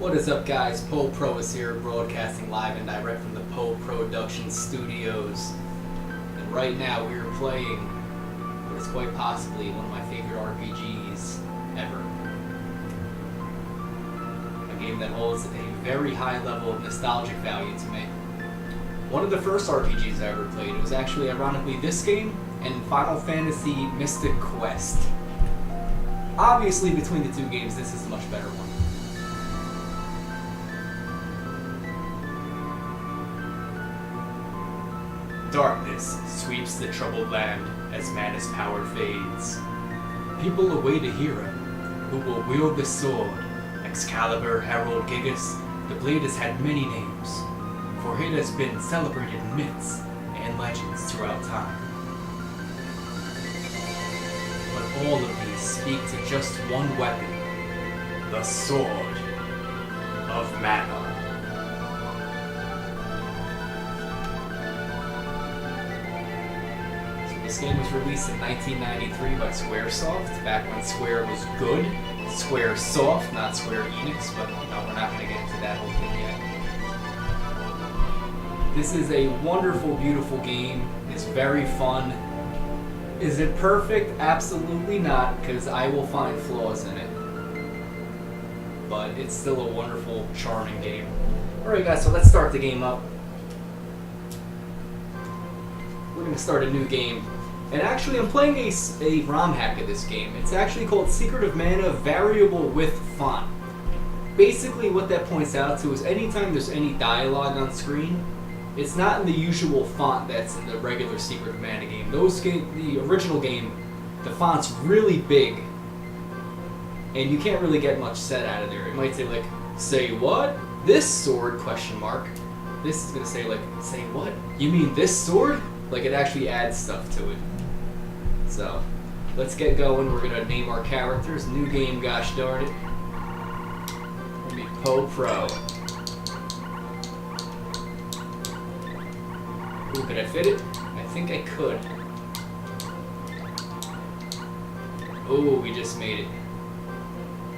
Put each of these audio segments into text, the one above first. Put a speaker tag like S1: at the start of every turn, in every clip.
S1: What is up, guys? Poe Pro is here, broadcasting live and direct from the POEPROductions studios. And right now we are playing what is quite possibly one of my favorite RPGs ever. A game that holds a very high level of nostalgic value to me. One of the first RPGs I ever played was actually, ironically, this game and Final Fantasy Mystic Quest. Obviously, between the two games, this is the much better one. Darkness sweeps the troubled land as Mana's power fades. People await a hero who will wield the sword. Excalibur, Herald, Gigas, the blade has had many names, for it has been celebrated in myths and legends throughout time. But all of these speak to just one weapon, the Sword of Mana. This game was released in 1993 by Squaresoft, back when Square was good. Squaresoft, not Square Enix, but no, we're not going to get into that whole thing yet. This is a wonderful, beautiful game. It's very fun. Is it perfect? Absolutely not, because I will find flaws in it. But it's still a wonderful, charming game. Alright guys, so let's start the game up. We're going to start a new game. And actually, I'm playing a ROM hack of this game. It's actually called Secret of Mana Variable with Font. Basically, what that points out to is anytime there's any dialogue on screen, it's not in the usual font that's in the regular Secret of Mana game. The original game, the font's really big, and you can't really get much said out of there. It might say like, "Say what? This sword?" question mark. This is gonna say like, "Say what? You mean this sword?" Like it actually adds stuff to it. So, let's get going. We're gonna name our characters. New game, gosh darn it. It'll be Poe Pro. Ooh, could I fit it? I think I could. Ooh, we just made it.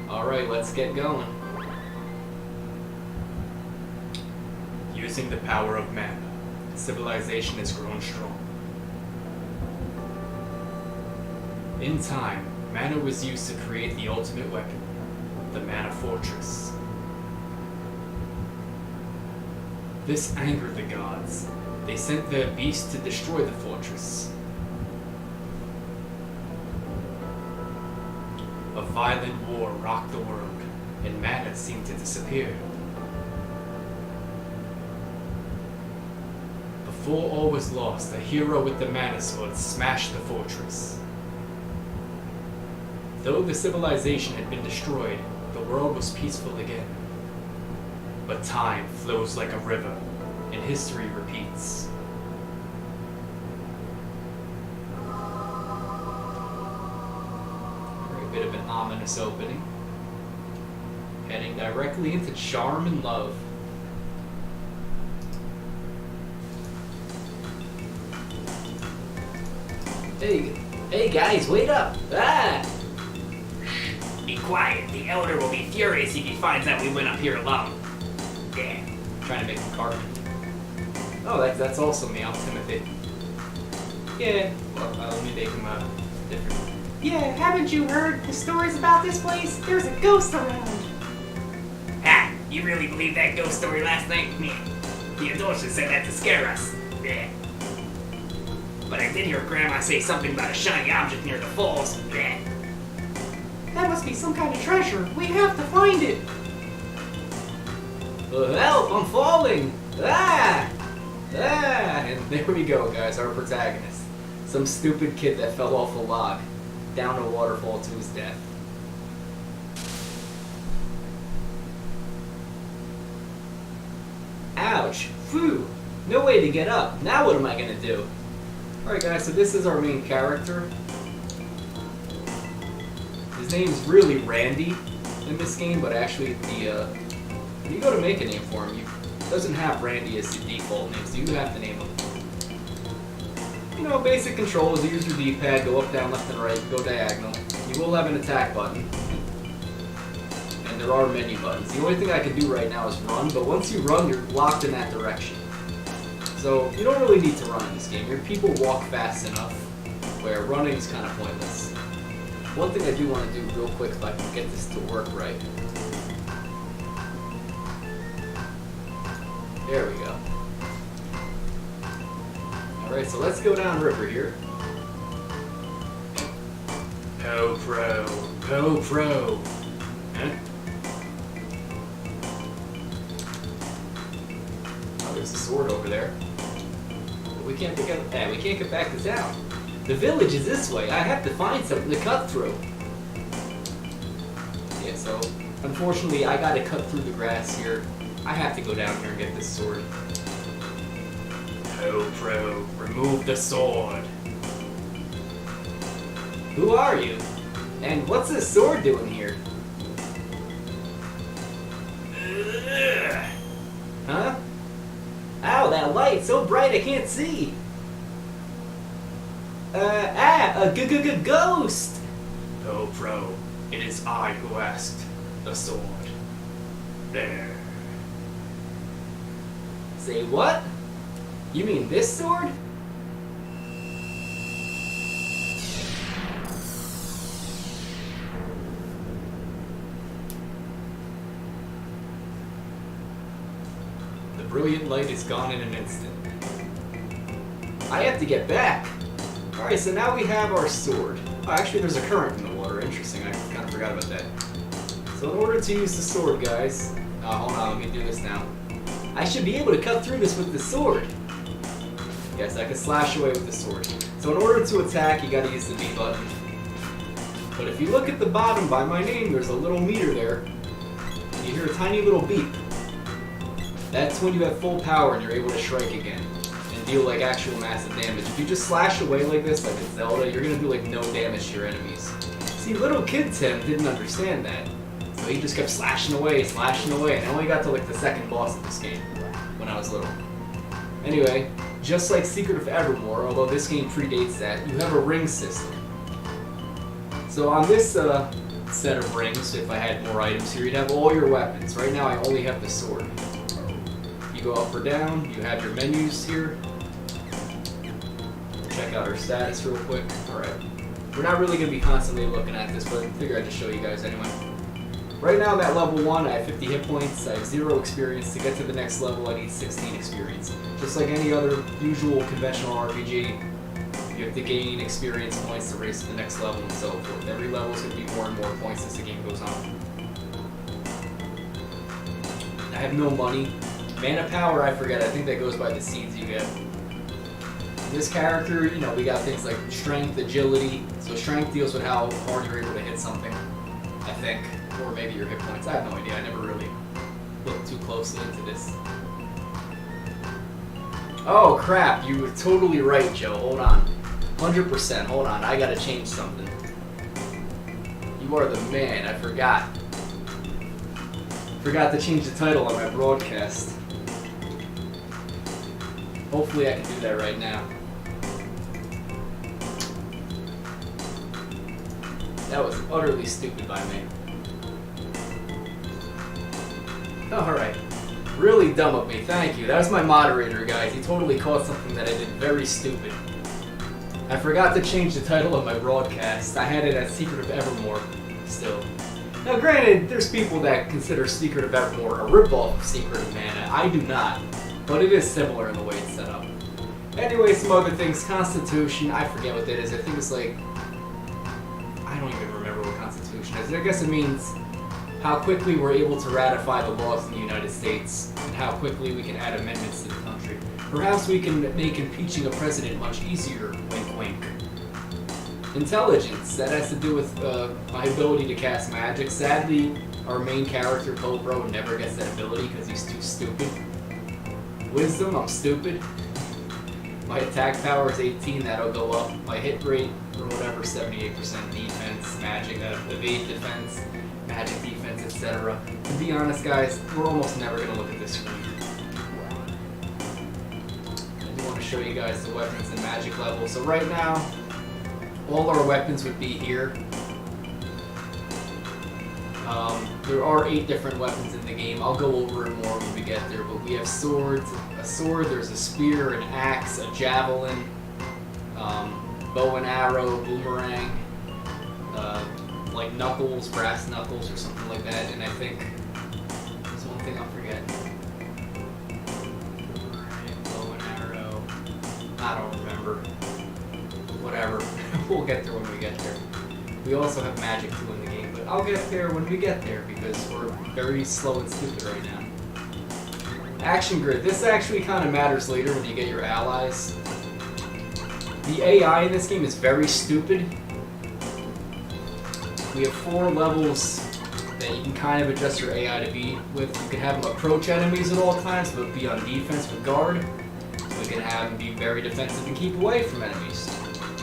S1: Alright, let's get going. Using the power of mana, civilization has grown strong. In time, mana was used to create the ultimate weapon, the Mana Fortress. This angered the gods. They sent their beast to destroy the fortress. A violent war rocked the world, and mana seemed to disappear. Before all was lost, a hero with the mana sword smashed the fortress. Though the civilization had been destroyed, the world was peaceful again. But time flows like a river, and history repeats. A bit of an ominous opening. Heading directly into charm and love. Hey guys, wait up! Ah!
S2: Be quiet. The Elder will be furious if he finds out we went up here alone. Yeah.
S1: Trying to make him cartoon. Oh, that's also me. I'm Timothy. Yeah. Well, let me make him different.
S3: Yeah, haven't you heard the stories about this place? There's a ghost around.
S2: Ah, you really believed that ghost story last night? Theodosia said that to scare us. Yeah. But I did hear Grandma say something about a shiny object near the falls. Yeah.
S3: That must be some kind of treasure. We have to find it.
S1: Oh, help! I'm falling! Ah! Ah! And there we go, guys, our protagonist. Some stupid kid that fell off a log, down a waterfall to his death. Ouch! Phew! No way to get up. Now what am I gonna do? Alright guys, so this is our main character. His name's really Randy in this game, but actually when you go to make a name for him, it doesn't have Randy as the default name, so you have to name him. You know, basic controls, use your D-pad, go up, down, left, and right, go diagonal. You will have an attack button. and there are menu buttons. The only thing I can do right now is run, but once you run, you're locked in that direction. So you don't really need to run in this game. Your people walk fast enough where running is kind of pointless. One thing I do want to do real quick if I can get this to work right. There we go. Alright, so let's go down river here.
S2: Poe Pro.
S1: Poe Pro. Huh? Oh, there's a sword over there. But we can't we can't get back to town. The village is this way. I have to find something to cut through. Yeah, so unfortunately I gotta cut through the grass here. I have to go down here and get this sword.
S2: Poe Pro, remove the sword.
S1: Who are you? And what's this sword doing here?
S2: Ugh.
S1: Huh? Ow, that light, so bright I can't see. A ghost!
S2: Poe Pro, it is I who asked the sword. There.
S1: Say what? You mean this sword? The brilliant light is gone in an instant. I have to get back. Alright, so now we have our sword. Oh, actually, there's a current in the water. Interesting, I kind of forgot about that. So in order to use the sword, guys... Oh, hold on, let me do this now. I should be able to cut through this with the sword. Yes, I can slash away with the sword. So in order to attack, you gotta use the B button. But if you look at the bottom by my name, there's a little meter there. And you hear a tiny little beep. That's when you have full power and you're able to strike again. And deal like actual massive damage. If you just slash away like this, like in Zelda, you're gonna do like no damage to your enemies. See, little kid Tim didn't understand that. So he just kept slashing away, and I only got to like the second boss of this game when I was little. Anyway, just like Secret of Evermore, although this game predates that, you have a ring system. So on this set of rings, if I had more items here, you'd have all your weapons. Right now I only have the sword. You go up or down, you have your menus here. Check out our status real quick. Alright. We're not really going to be constantly looking at this, but I figure I'd just show you guys anyway. Right now I'm at level 1, I have 50 hit points, I have 0 experience. To get to the next level I need 16 experience. Just like any other usual conventional RPG, you have to gain experience points to race to the next level and so forth. Every level is going to be more and more points as the game goes on. I have no money. Mana power, I forget, I think that goes by the seeds you get. This character, you know, we got things like strength, agility. So strength deals with how hard you're able to hit something, I think. Or maybe your hit points. I have no idea. I never really looked too closely into this. Oh crap, you were totally right, Joe. Hold on. 100%. Hold on. I gotta change something. You are the man. I forgot. Forgot to change the title on my broadcast. Hopefully I can do that right now. That was utterly stupid by me. Alright. Really dumb of me, thank you. That was my moderator, guys. He totally caught something that I did very stupid. I forgot to change the title of my broadcast. I had it as Secret of Evermore, still. Now granted, there's people that consider Secret of Evermore a ripoff of Secret of Mana. I do not. But it is similar in the way it's set up. Anyway, some other things. Constitution, I forget what that is. I think it's like... I don't even remember what Constitution is. I guess it means how quickly we're able to ratify the laws in the United States, and how quickly we can add amendments to the country. Perhaps we can make impeaching a president much easier, wink wink. Intelligence, that has to do with my ability to cast magic. Sadly, our main character, Poe Pro, never gets that ability because he's too stupid. Wisdom, I'm stupid. My attack power is 18, that'll go up. My hit rate, or whatever, 78%. Defense, magic, evade defense, magic defense, etc. To be honest, guys, we're almost never going to look at this screen. I do want to show you guys the weapons and magic levels. So right now, all our weapons would be here. There are 8 different weapons in the game. I'll go over it more when we get there, but we have swords, a sword, there's a spear, an axe, a javelin, bow and arrow, boomerang, like knuckles, brass knuckles or something like that, and I think there's one thing I'll forget. Bow and arrow, I don't remember. Whatever, we'll get there when we get there. We also have magic too in the game, but I'll get there when we get there because we're very slow and stupid right now. Action grid. This actually kind of matters later when you get your allies. The AI in this game is very stupid. We have 4 levels that you can kind of adjust your AI to be with. You can have them approach enemies at all times, but be on defense with guard. We can have them be very defensive and keep away from enemies.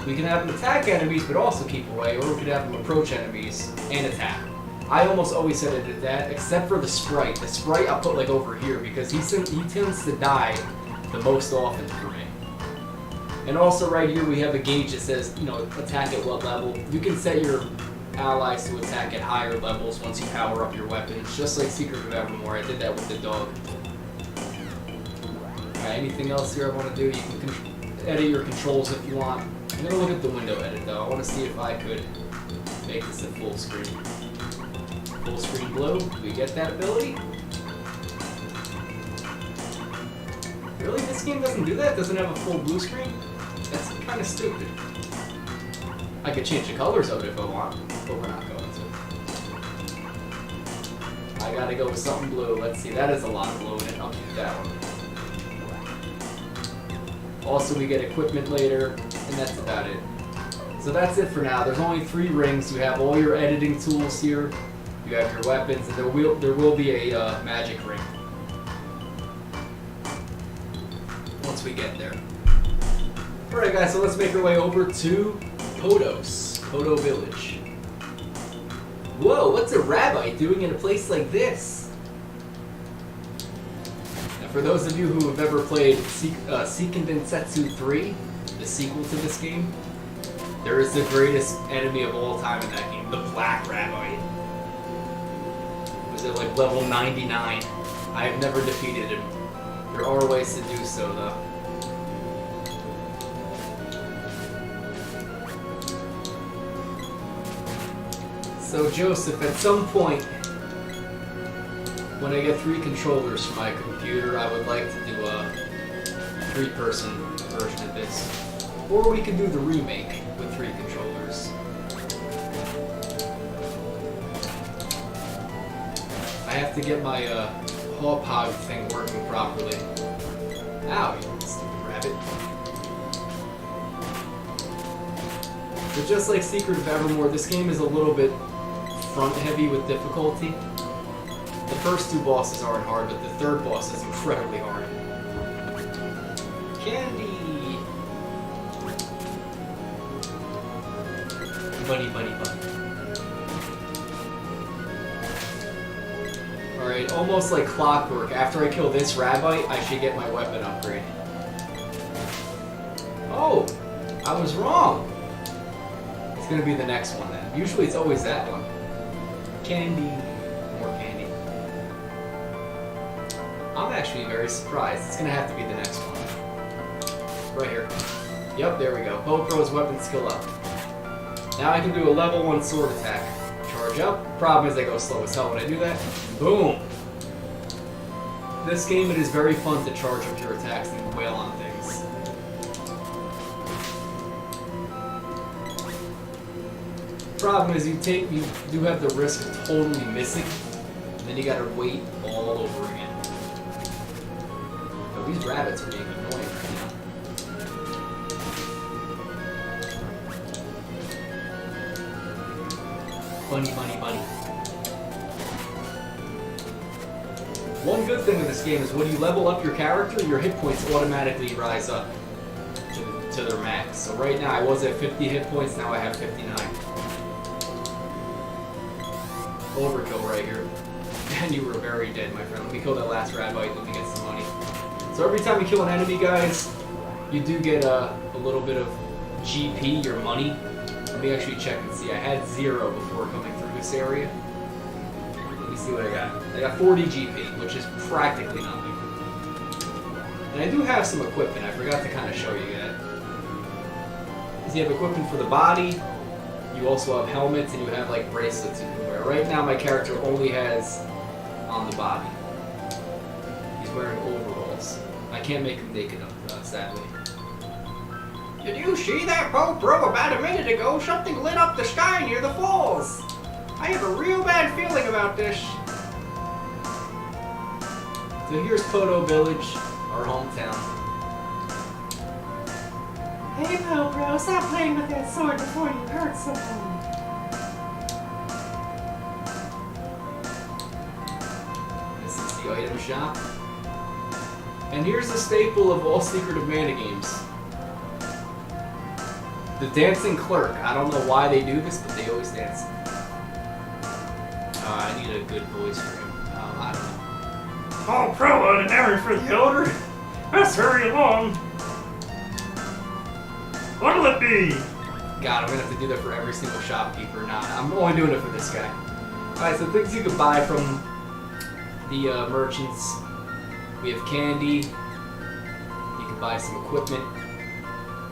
S1: We can have them attack enemies, but also keep away, or we could have them approach enemies and attack. I almost always said it did that, except for the sprite. The sprite I'll put like over here because he tends to die the most often for me. And also right here we have a gauge that says, you know, attack at what level. You can set your allies to attack at higher levels once you power up your weapons, just like Secret of Evermore. I did that with the dog. Alright, anything else here I want to do? You can edit your controls if you want. I'm going to look at the window edit though. I want to see if I could make this a full screen. Full screen blue. Do we get that ability? Really? This game doesn't do that? Doesn't have a full blue screen? That's kind of stupid. I could change the colors of it if I want, but we're not going to. I gotta go with something blue. Let's see, that is a lot of blue in it. I'll keep that one. Also, we get equipment later, and that's about it. So that's it for now. There's only 3 rings. You have all your editing tools here. You have your weapons, and there will be a magic ring once we get there. Alright guys, so let's make our way over to Podo Village. Whoa, what's a rabbi doing in a place like this? Now for those of you who have ever played Seiken Densetsu 3, the sequel to this game, there is the greatest enemy of all time in that game, the Black Rabbi. Was it like level 99? I have never defeated him. There are ways to do so though. So Joseph, at some point, when I get 3 controllers for my computer, I would like to do a 3-person version of this. Or we could do the remake with 3 controllers. I have to get my hog thing working properly. Ow, you stupid rabbit. But just like Secret of Evermore, this game is a little bit front heavy with difficulty. The first 2 bosses aren't hard, but the 3rd boss is incredibly hard. Candy! Bunny, bunny, bunny. Alright, almost like clockwork. After I kill this rabbi, I should get my weapon upgrade. Oh! I was wrong! It's gonna be the next one then. Usually it's always that one. Candy. More candy. I'm actually very surprised. It's gonna have to be the next one. Right here. Yep, there we go. Poe Pro's weapon skill up. Now I can do a level 1 sword attack. Charge up. Problem is I go slow as hell when I do that. Boom! This game, it is very fun to charge up your attacks and wail on things. Problem is you do have the risk of totally missing, and then you gotta wait all over again. Oh, these rabbits are being annoying right now. Bunny, bunny, bunny. One good thing with this game is when you level up your character, your hit points automatically rise up to their max. So right now I was at 50 hit points, now I have 59. Overkill right here. And you were very dead, my friend. Let me kill that last rabbi, then we get some money. So every time you kill an enemy, guys, you do get a little bit of GP, your money. Let me actually check and see. I had 0 before coming through this area. Let me see what I got. I got 40 GP, which is practically nothing. And I do have some equipment. I forgot to kind of show you that. Because you have equipment for the body. You also have helmets, and you have like bracelets you can wear. Right now, my character only has on the body. He's wearing overalls. I can't make him naked, sadly.
S2: Did you see that, Poe Pro? About a minute ago, something lit up the sky near the falls. I have a real bad feeling about this.
S1: So here's Poe Village, our hometown.
S3: Hey, Poe Pro, stop playing with that sword before you hurt someone.
S1: This is the item shop. And here's a staple of all Secret of Mana games. The dancing clerk. I don't know why they do this, but they always dance. I need a good voice for him. I don't know.
S4: Poe Pro on an errand for the Elder? Let's hurry along. What'll it be?
S1: God, I'm gonna have to do that for every single shopkeeper. Nah, I'm only doing it for this guy. Alright, so things you can buy from the merchants. We have candy. You can buy some equipment.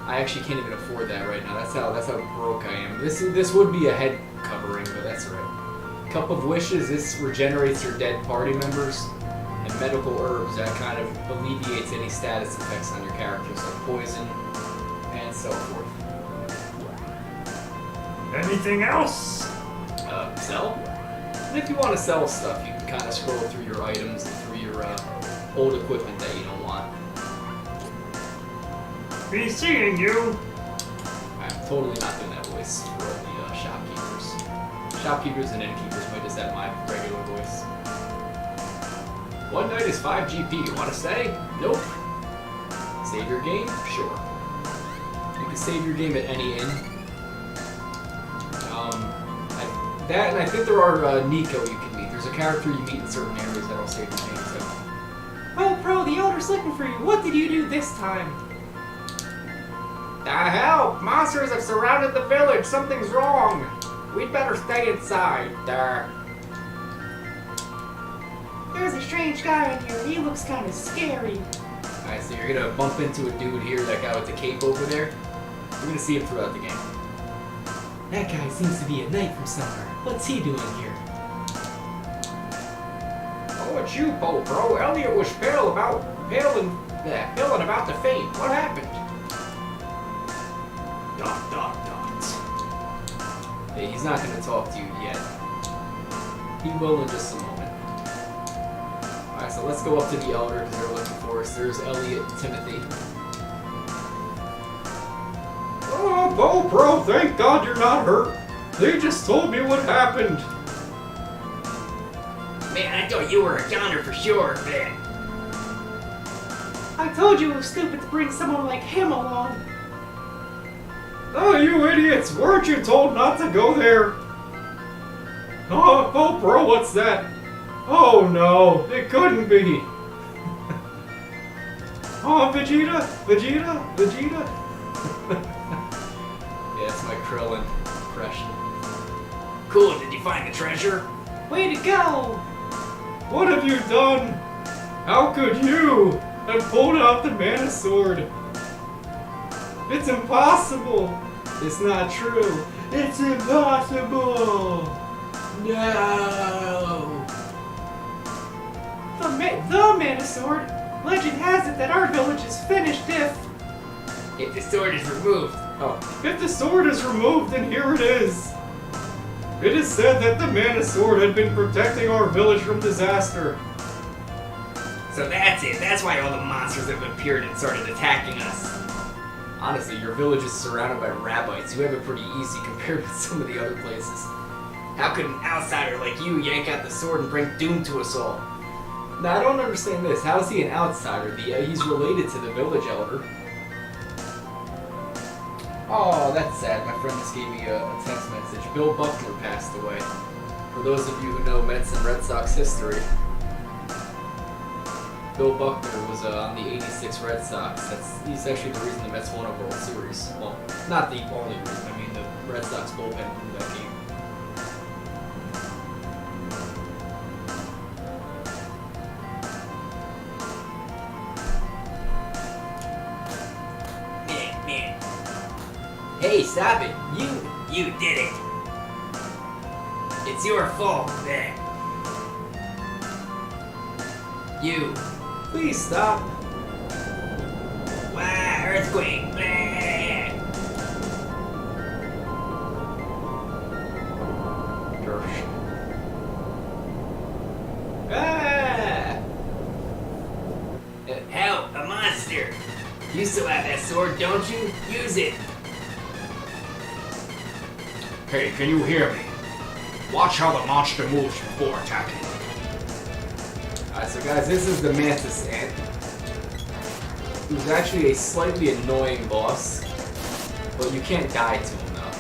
S1: I actually can't even afford that right now. That's how broke I am. This would be a head covering, but that's alright. Cup of Wishes, this regenerates your dead party members. And medical herbs, that kind of alleviates any status effects on your characters, like poison and so forth.
S4: Anything else?
S1: Sell? And if you want to sell stuff, you can kind of scroll through your items and through your old equipment that you don't want.
S4: Be seeing you.
S1: I'm totally not doing that voice for all the shopkeepers. Shopkeepers and innkeepers might just have my regular voice. One night is 5 GP. You want to stay? Nope. Save your game? Sure. You can save your game at any inn. And I think there are Nico you can meet. There's a character you meet in certain areas that'll save your game too.
S3: Poe Pro, the Elder's looking for you. What did you do this time?
S2: The hell? Monsters have surrounded the village. Something's wrong. We'd better stay inside.
S3: There's a strange guy in here. He looks kind of scary.
S1: Alright, so you're gonna bump into a dude here, that guy with the cape over there. You're gonna see him throughout the game.
S5: That guy seems to be a knight from somewhere. What's he doing here?
S2: Oh, it's you, Poe Pro. Elliot was pilling about the fate. What happened? ...
S1: Hey, he's not gonna talk to you yet. He will in just a moment. Alright, so let's go up to the Elder because they're looking for us. There's Elliot and Timothy.
S6: Oh, Poe Pro, thank God you're not hurt. They just told me what happened.
S2: Man, I thought you were a goner for sure, man.
S3: I told you it was stupid to bring someone like him along.
S6: Oh, you idiots! Weren't you told not to go there? Oh, Poe Pro, what's that? Oh no, it couldn't be. Oh, Vegeta? Vegeta? Vegeta?
S1: Yeah, it's my Krillin impression.
S2: Cool, did you find the treasure?
S3: Way to go!
S6: What have you done? How could you have pulled out the Mana Sword? It's impossible! It's not true! It's impossible!
S1: No!
S3: The Mana Sword? Legend has it that our village is finished
S2: If the sword is removed.
S6: Oh, if the sword is removed, then here it is! It is said that the Mana Sword had been protecting our village from disaster.
S2: So that's it. That's why all the monsters have appeared and started attacking us.
S1: Honestly, your village is surrounded by rabbites. You have it pretty easy compared with some of the other places.
S2: How could an outsider like you yank out the sword and bring doom to us all?
S1: Now, I don't understand this. How is he an outsider? He's related to the village elder. Oh, that's sad. My friend just gave me a text message. Bill Buckner passed away. For those of you who know Mets and Red Sox history, Bill Buckner was on the '86 Red Sox. He's actually the reason the Mets won a World Series. Well, not the only reason. I mean, the Red Sox bullpen won that game. Hey, stop it!
S2: You did it. It's your fault. There. You.
S1: Please stop.
S2: Wow, earthquake. Blah.
S1: Gersh. Ah!
S2: Help, a monster. You still have that sword, don't you? Use it.
S4: Hey, can you hear me? Watch how the monster moves before attacking.
S1: Alright, so guys, this is the Mantis Ant. Who's actually a slightly annoying boss, but you can't die to him though.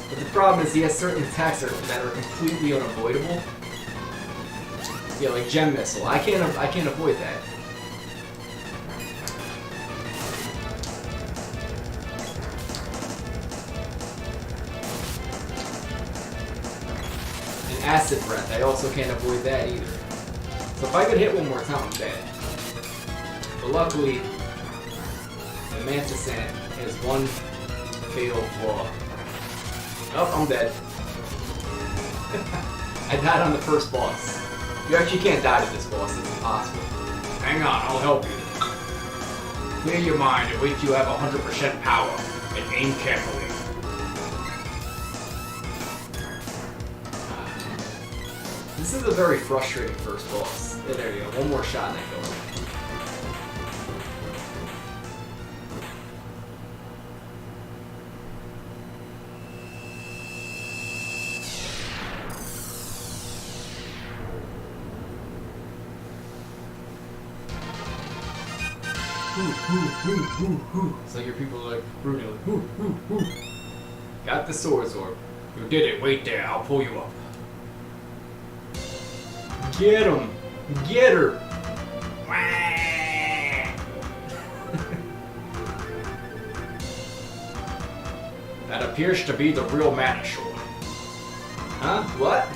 S1: But the problem is he has certain attacks that are completely unavoidable. Yeah, like Gem Missile. I can't avoid that. And Acid Breath. I also can't avoid that either. So if I get hit one more time, I'm dead. But luckily, the Mantis Ant has one fatal flaw. Oh, I'm dead. I died on the first boss. You actually can't die to this boss, it's impossible.
S4: Hang on, I'll help you. Clear your mind and wait till you have 100% power, and aim carefully.
S1: This is a very frustrating first boss. Yeah, there you go, one more shot and I kill him. So your people are like brooding, like, hoo, hoo, hoo. Got the sword orb.
S4: You did it, wait there, I'll pull you up.
S1: Get him! Get her!
S4: That appears to be the real mana sword.
S1: Huh? What?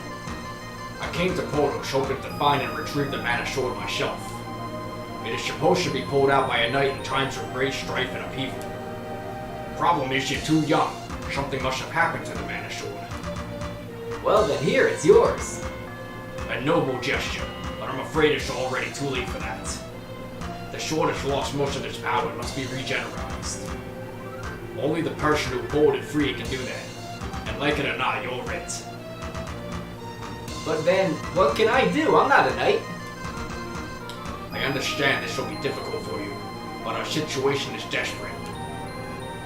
S4: I came to Portos hoping to find and retrieve the mana sword myself. It is supposed to be pulled out by a knight in times of great strife and upheaval. Problem is you're too young. Something must have happened to the mana sword.
S1: Well then, here, it's yours.
S4: A noble gesture, but I'm afraid it's already too late for that. The sword has lost most of its power and must be regenerized. Only the person who pulled it free can do that. And like it or not, you're it.
S1: But then, what can I do? I'm not a knight.
S4: I understand this will be difficult for you, but our situation is desperate.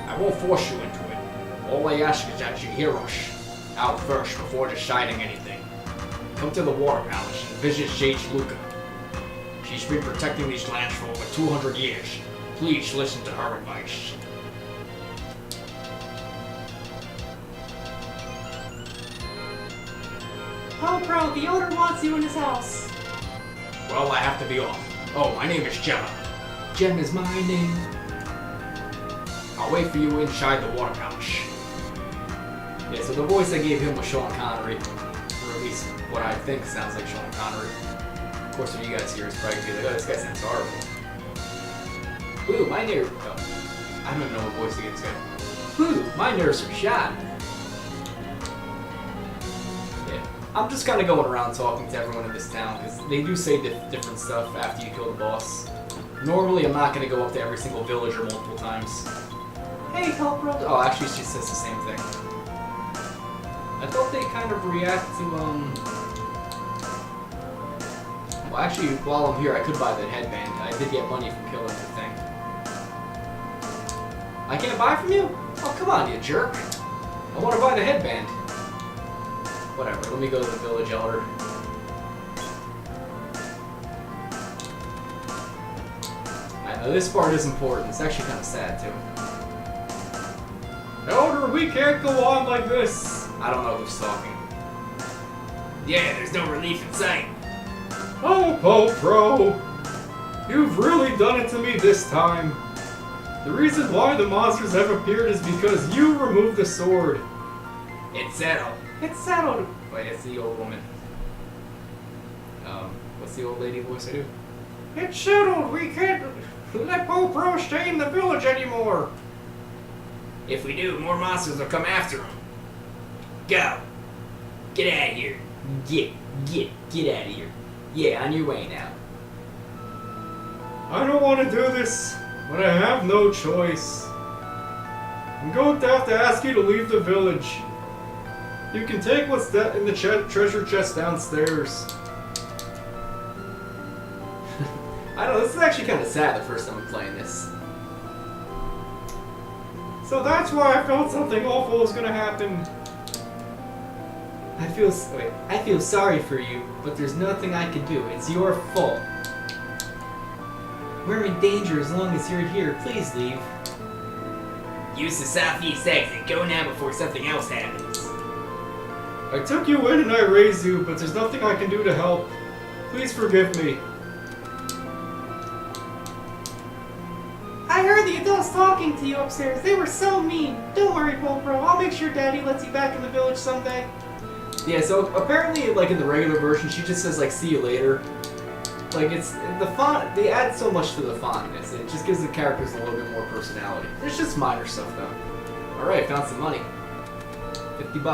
S4: I won't force you into it. All I ask is that you hear us out first before deciding anything. Come to the Water Palace and visit Sage Luca. She's been protecting these lands for over 200 years. Please listen to her advice.
S3: Poe Pro, the owner wants you in his house.
S4: Well, I have to be off. Oh, my name is Gemma.
S1: Gem is my name.
S4: I'll wait for you inside the Water Palace.
S1: Yeah, so the voice I gave him was Sean Connery. Or at least what I think sounds like Sean Connery. Of course, when you guys hear, it's probably gonna be like, oh, this guy sounds horrible. Ooh, my nerves. Oh, I don't even know what voice to give this guy. Ooh, my nerves are shot. Yeah, I'm just kind of going around talking to everyone in this town because they do say different stuff after you kill the boss. Normally, I'm not gonna go up to every single villager multiple times. Hey, Poe Pro. Oh, actually, she says the same thing. I thought they kind of react to, Well, actually, while I'm here, I could buy that headband. I did get money from killing the thing. I can't buy from you? Oh, come on, you jerk. I want to buy the headband. Whatever, let me go to the village elder. I know this part is important. It's actually kind of sad, too.
S6: Elder, we can't go on like this.
S1: I don't know who's talking.
S2: Yeah, there's no relief in sight.
S6: Oh, Poe Pro, you've really done it to me this time. The reason why the monsters have appeared is because you removed the sword.
S2: It's settled.
S3: It's settled.
S1: Wait, it's the old woman. What's the old lady voice I do?
S6: It's settled. We can't let Poe Pro stay in the village anymore.
S2: If we do, more monsters will come after him. Go. Get out of here.
S1: Get out of here. Yeah, on your way now.
S6: I don't want to do this, but I have no choice. I'm going to have to ask you to leave the village. You can take what's that in the treasure chest downstairs.
S1: I don't know, this is actually kind of sad the first time I'm playing this.
S6: So that's why I felt something awful was gonna happen.
S5: I feel sorry for you, but there's nothing I can do. It's your fault. We're in danger as long as you're here. Please leave.
S2: Use the southeast exit. Go now before something else happens.
S6: I took you in and I raised you, but there's nothing I can do to help. Please forgive me.
S3: I heard the adults talking to you upstairs. They were so mean. Don't worry, Poe Pro. I'll make sure Daddy lets you back in the village someday.
S1: Yeah, so apparently, like in the regular version, she just says like "see you later." Like it's the font. They add so much to the fontness. It just gives the characters a little bit more personality. It's just minor stuff though. All right, found some money. $50.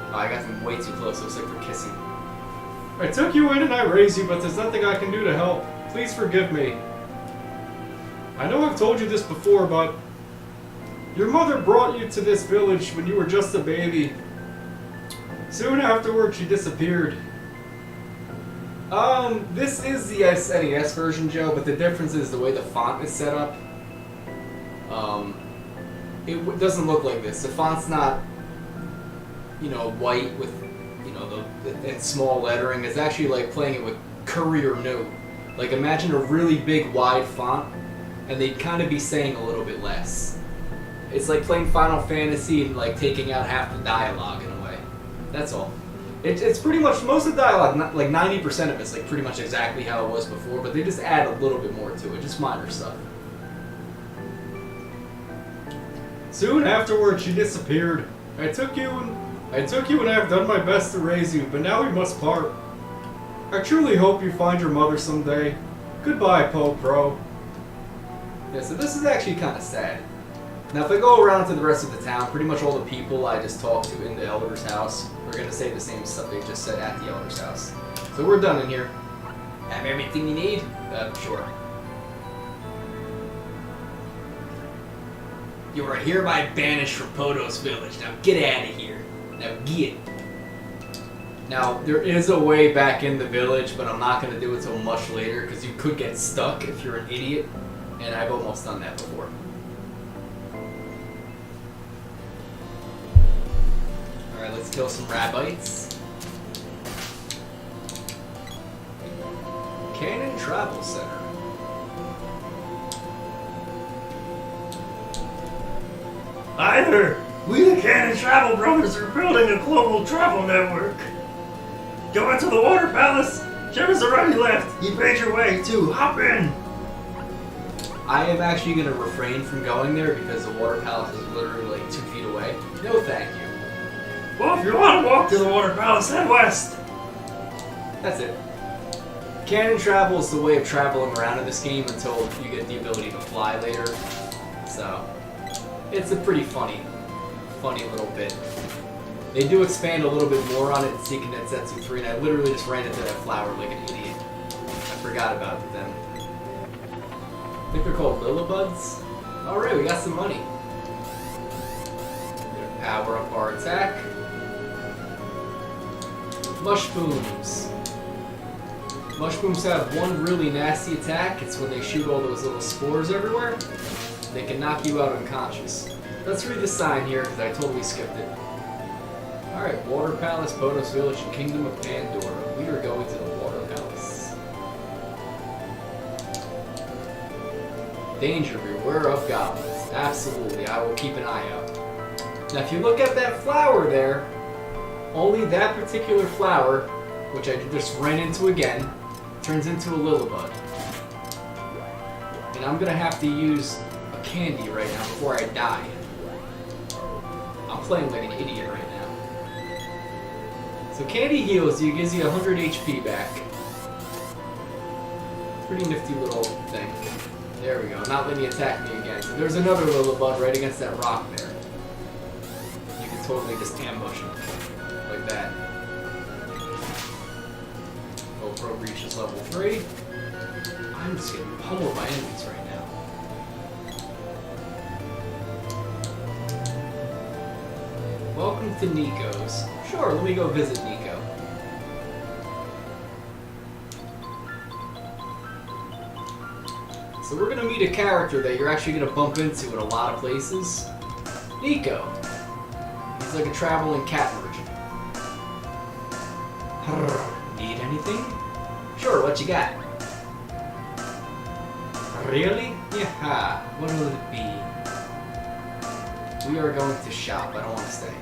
S1: Oh, I got them way too close. Looks like we're kissing.
S6: I took you in and I raised you, but there's nothing I can do to help. Please forgive me. I know I've told you this before, but your mother brought you to this village when you were just a baby. Soon afterward, she disappeared.
S1: This is the SNES version, Joe, but the difference is the way the font is set up. It doesn't look like this. The font's not, you know, white with, you know, and small lettering. It's actually like playing it with courier note. Like imagine a really big wide font, and they'd kind of be saying a little bit less. It's like playing Final Fantasy and like taking out half the dialogue in a way. That's all. It's pretty much, most of the dialogue, like 90% of it's like pretty much exactly how it was before, but they just add a little bit more to it, just minor stuff.
S6: Soon afterward, she disappeared. I took you and I have done my best to raise you, but now we must part. I truly hope you find your mother someday. Goodbye, Poe Pro.
S1: Yeah, so this is actually kind of sad. Now, if I go around to the rest of the town, pretty much all the people I just talked to in the Elder's house are going to say the same stuff they just said at the Elder's house. So we're done in here.
S2: Have everything you need?
S1: Sure.
S2: You are hereby banished from Podo's village. Now get out of here. Now get.
S1: Now, there is a way back in the village, but I'm not going to do it till much later, because you could get stuck if you're an idiot, and I've almost done that before. Alright, let's kill some rabbits. Cannon Travel Center.
S7: Hi there! We the Cannon Travel Brothers are building a global travel network. Go into the Water Palace. Jim already left. He paid your way too. Hop in.
S1: I am actually going to refrain from going there because the Water Palace is literally like 2 feet away. No thank you.
S7: Well, if you want to walk to the Water Palace, head west.
S1: That's it. Cannon travel is the way of traveling around in this game until you get the ability to fly later. So, it's a pretty funny little bit. They do expand a little bit more on it in Seeking Densetsu 3, and I literally just ran into that flower like an idiot. I forgot about them. I think they're called Lilibuds. Alright, we got some money. We're gonna power up our attack. Mushrooms. Mushrooms have one really nasty attack. It's when they shoot all those little spores everywhere. They can knock you out unconscious. Let's read the sign here, because I totally skipped it. Alright, Water Palace, Podos Village, and Kingdom of Pandora. We are going to the Water Palace. Danger, beware of goblins. Absolutely, I will keep an eye out. Now, if you look at that flower there, only that particular flower, which I just ran into again, turns into a Lilibud. And I'm going to have to use a candy right now before I die. I'm playing like an idiot right now. So candy heals you, gives you 100 HP back. Pretty nifty little thing. There we go. Not letting you attack me again. So There's another Lillibud right against that rock there. You can totally just ambush him. Like that. Poe Pro reaches level 3. I'm just getting pummeled by enemies right now. Welcome to Nico's. Sure, let me go visit Nico. So we're gonna meet a character that you're actually gonna bump into in a lot of places. Nico. He's like a traveling cat merchant. Need anything? Sure, what you got? Really? Yeah. What will it be? We are going to shop. I don't want to stay.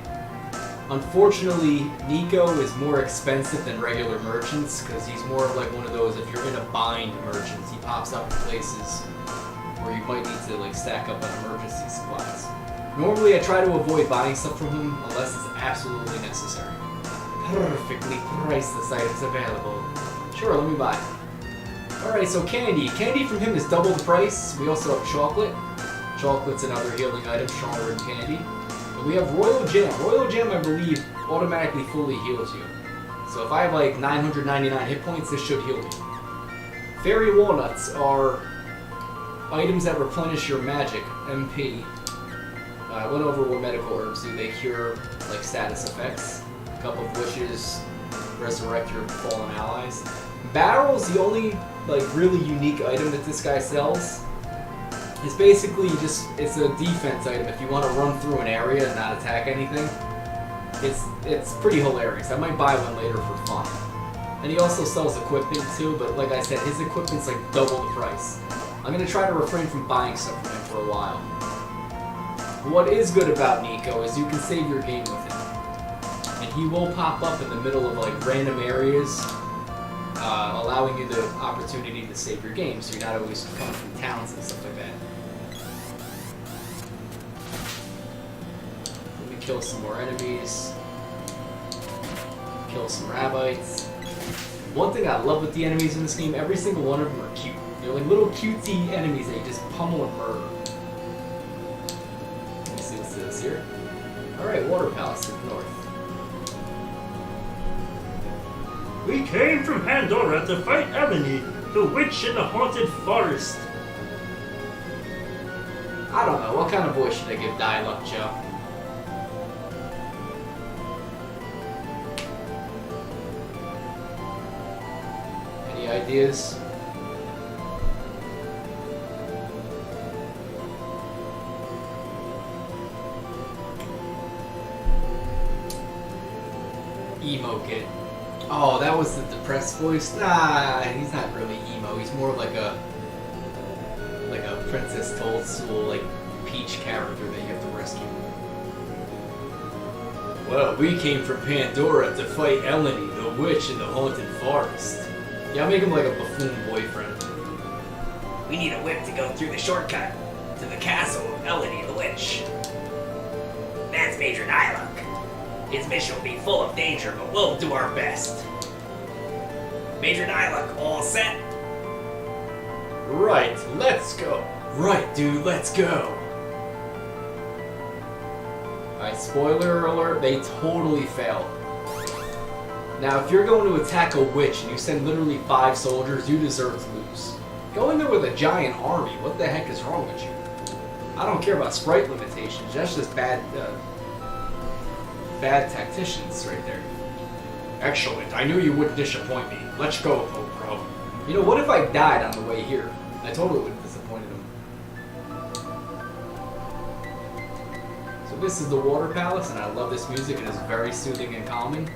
S1: Unfortunately, Nico is more expensive than regular merchants because he's more of like one of those, if you're in a bind merchants, he pops up in places where you might need to like stack up on emergency supplies. Normally I try to avoid buying stuff from him unless it's absolutely necessary. Perfectly priceless items available. Sure, let me buy. Alright, so candy. Candy from him is double the price. We also have chocolate. Chocolate's another healing item, stronger than candy. And we have Royal Jam. Royal Jam, I believe, automatically fully heals you. So if I have like 999 hit points, this should heal me. Fairy Walnuts are items that replenish your magic, MP. I went over what medical herbs do. They cure like status effects. A couple of wishes resurrect your fallen allies. Barrel's the only like really unique item that this guy sells. It's basically just, it's a defense item if you want to run through an area and not attack anything. It's pretty hilarious. I might buy one later for fun. And he also sells equipment too, but like I said, his equipment's like double the price. I'm going to try to refrain from buying stuff from him for a while. What is good about Nico is you can save your game with him. And he will pop up in the middle of like random areas, allowing you the opportunity to save your game, so you're not always coming from towns and stuff like that. Let me kill some more enemies. Kill some rabbits. One thing I love with the enemies in this game, every single one of them are cute. They're like little cutesy enemies that you just pummel and murder. Let me see what's this here. Alright, Water Palace to the north.
S7: We came from Pandora to fight Eleni, the witch in the haunted forest.
S1: I don't know, what kind of voice should I give Dialogue Joe? Any ideas? Emo kid. Oh, that was the depressed voice? Nah, he's not really emo. He's more like a Princess Toadstool, like Peach character that you have to rescue. Well, we came from Pandora to fight Eleni, the witch in the haunted forest. Yeah, I'll make him like a buffoon boyfriend.
S2: We need a whip to go through the shortcut to the castle of Eleni the Witch. That's Major Nylock. His mission will be full of danger, but we'll do our best. Major Nylock, all set?
S1: Right, let's go. Right, dude, let's go. Alright, spoiler alert, they totally failed. Now, if you're going to attack a witch and you send literally 5 soldiers, you deserve to lose. Go in there with a giant army, what the heck is wrong with you? I don't care about sprite limitations, that's just bad tacticians right there.
S4: Excellent. I knew you wouldn't disappoint me. Let's go, Poe Pro.
S1: You know, what if I died on the way here? I totally would have disappointed him. So this is the Water Palace, and I love this music. It is very soothing and calming.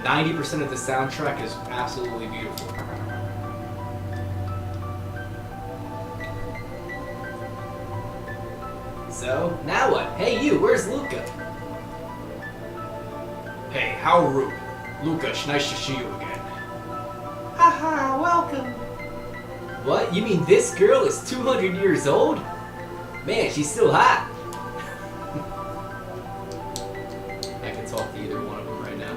S1: 90% of the soundtrack is absolutely beautiful. So, now what? Hey you, where's Luca?
S4: Hey, how rude. Luca, it's nice to see you again.
S3: Haha, welcome.
S1: What? You mean this girl is 200 years old? Man, she's still hot. I can talk to either one of them right now.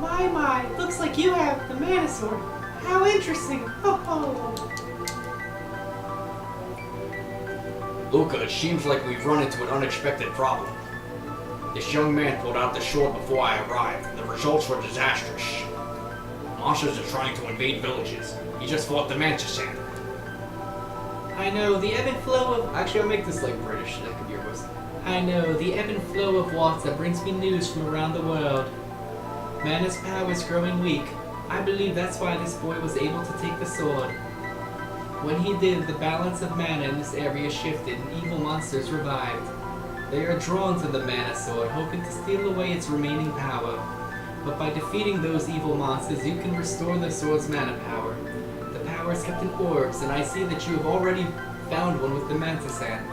S3: My, looks like you have the mana sword. How interesting. Ho ho.
S4: Luca, it seems like we've run into an unexpected problem. This young man pulled out the sword before I arrived, and the results were disastrous. Monsters are trying to invade villages. He just fought the mantis ant.
S5: I know the ebb and flow of
S1: Actually, I'll make this like British. That could be your voice.
S5: I know the ebb and flow of water brings me news from around the world. Mana's power is growing weak. I believe that's why this boy was able to take the sword. When he did, the balance of mana in this area shifted and evil monsters revived. They are drawn to the mana sword, hoping to steal away its remaining power. But by defeating those evil monsters, you can restore the sword's mana power. The power is kept in orbs, and I see that you have already found one with the mantis ant.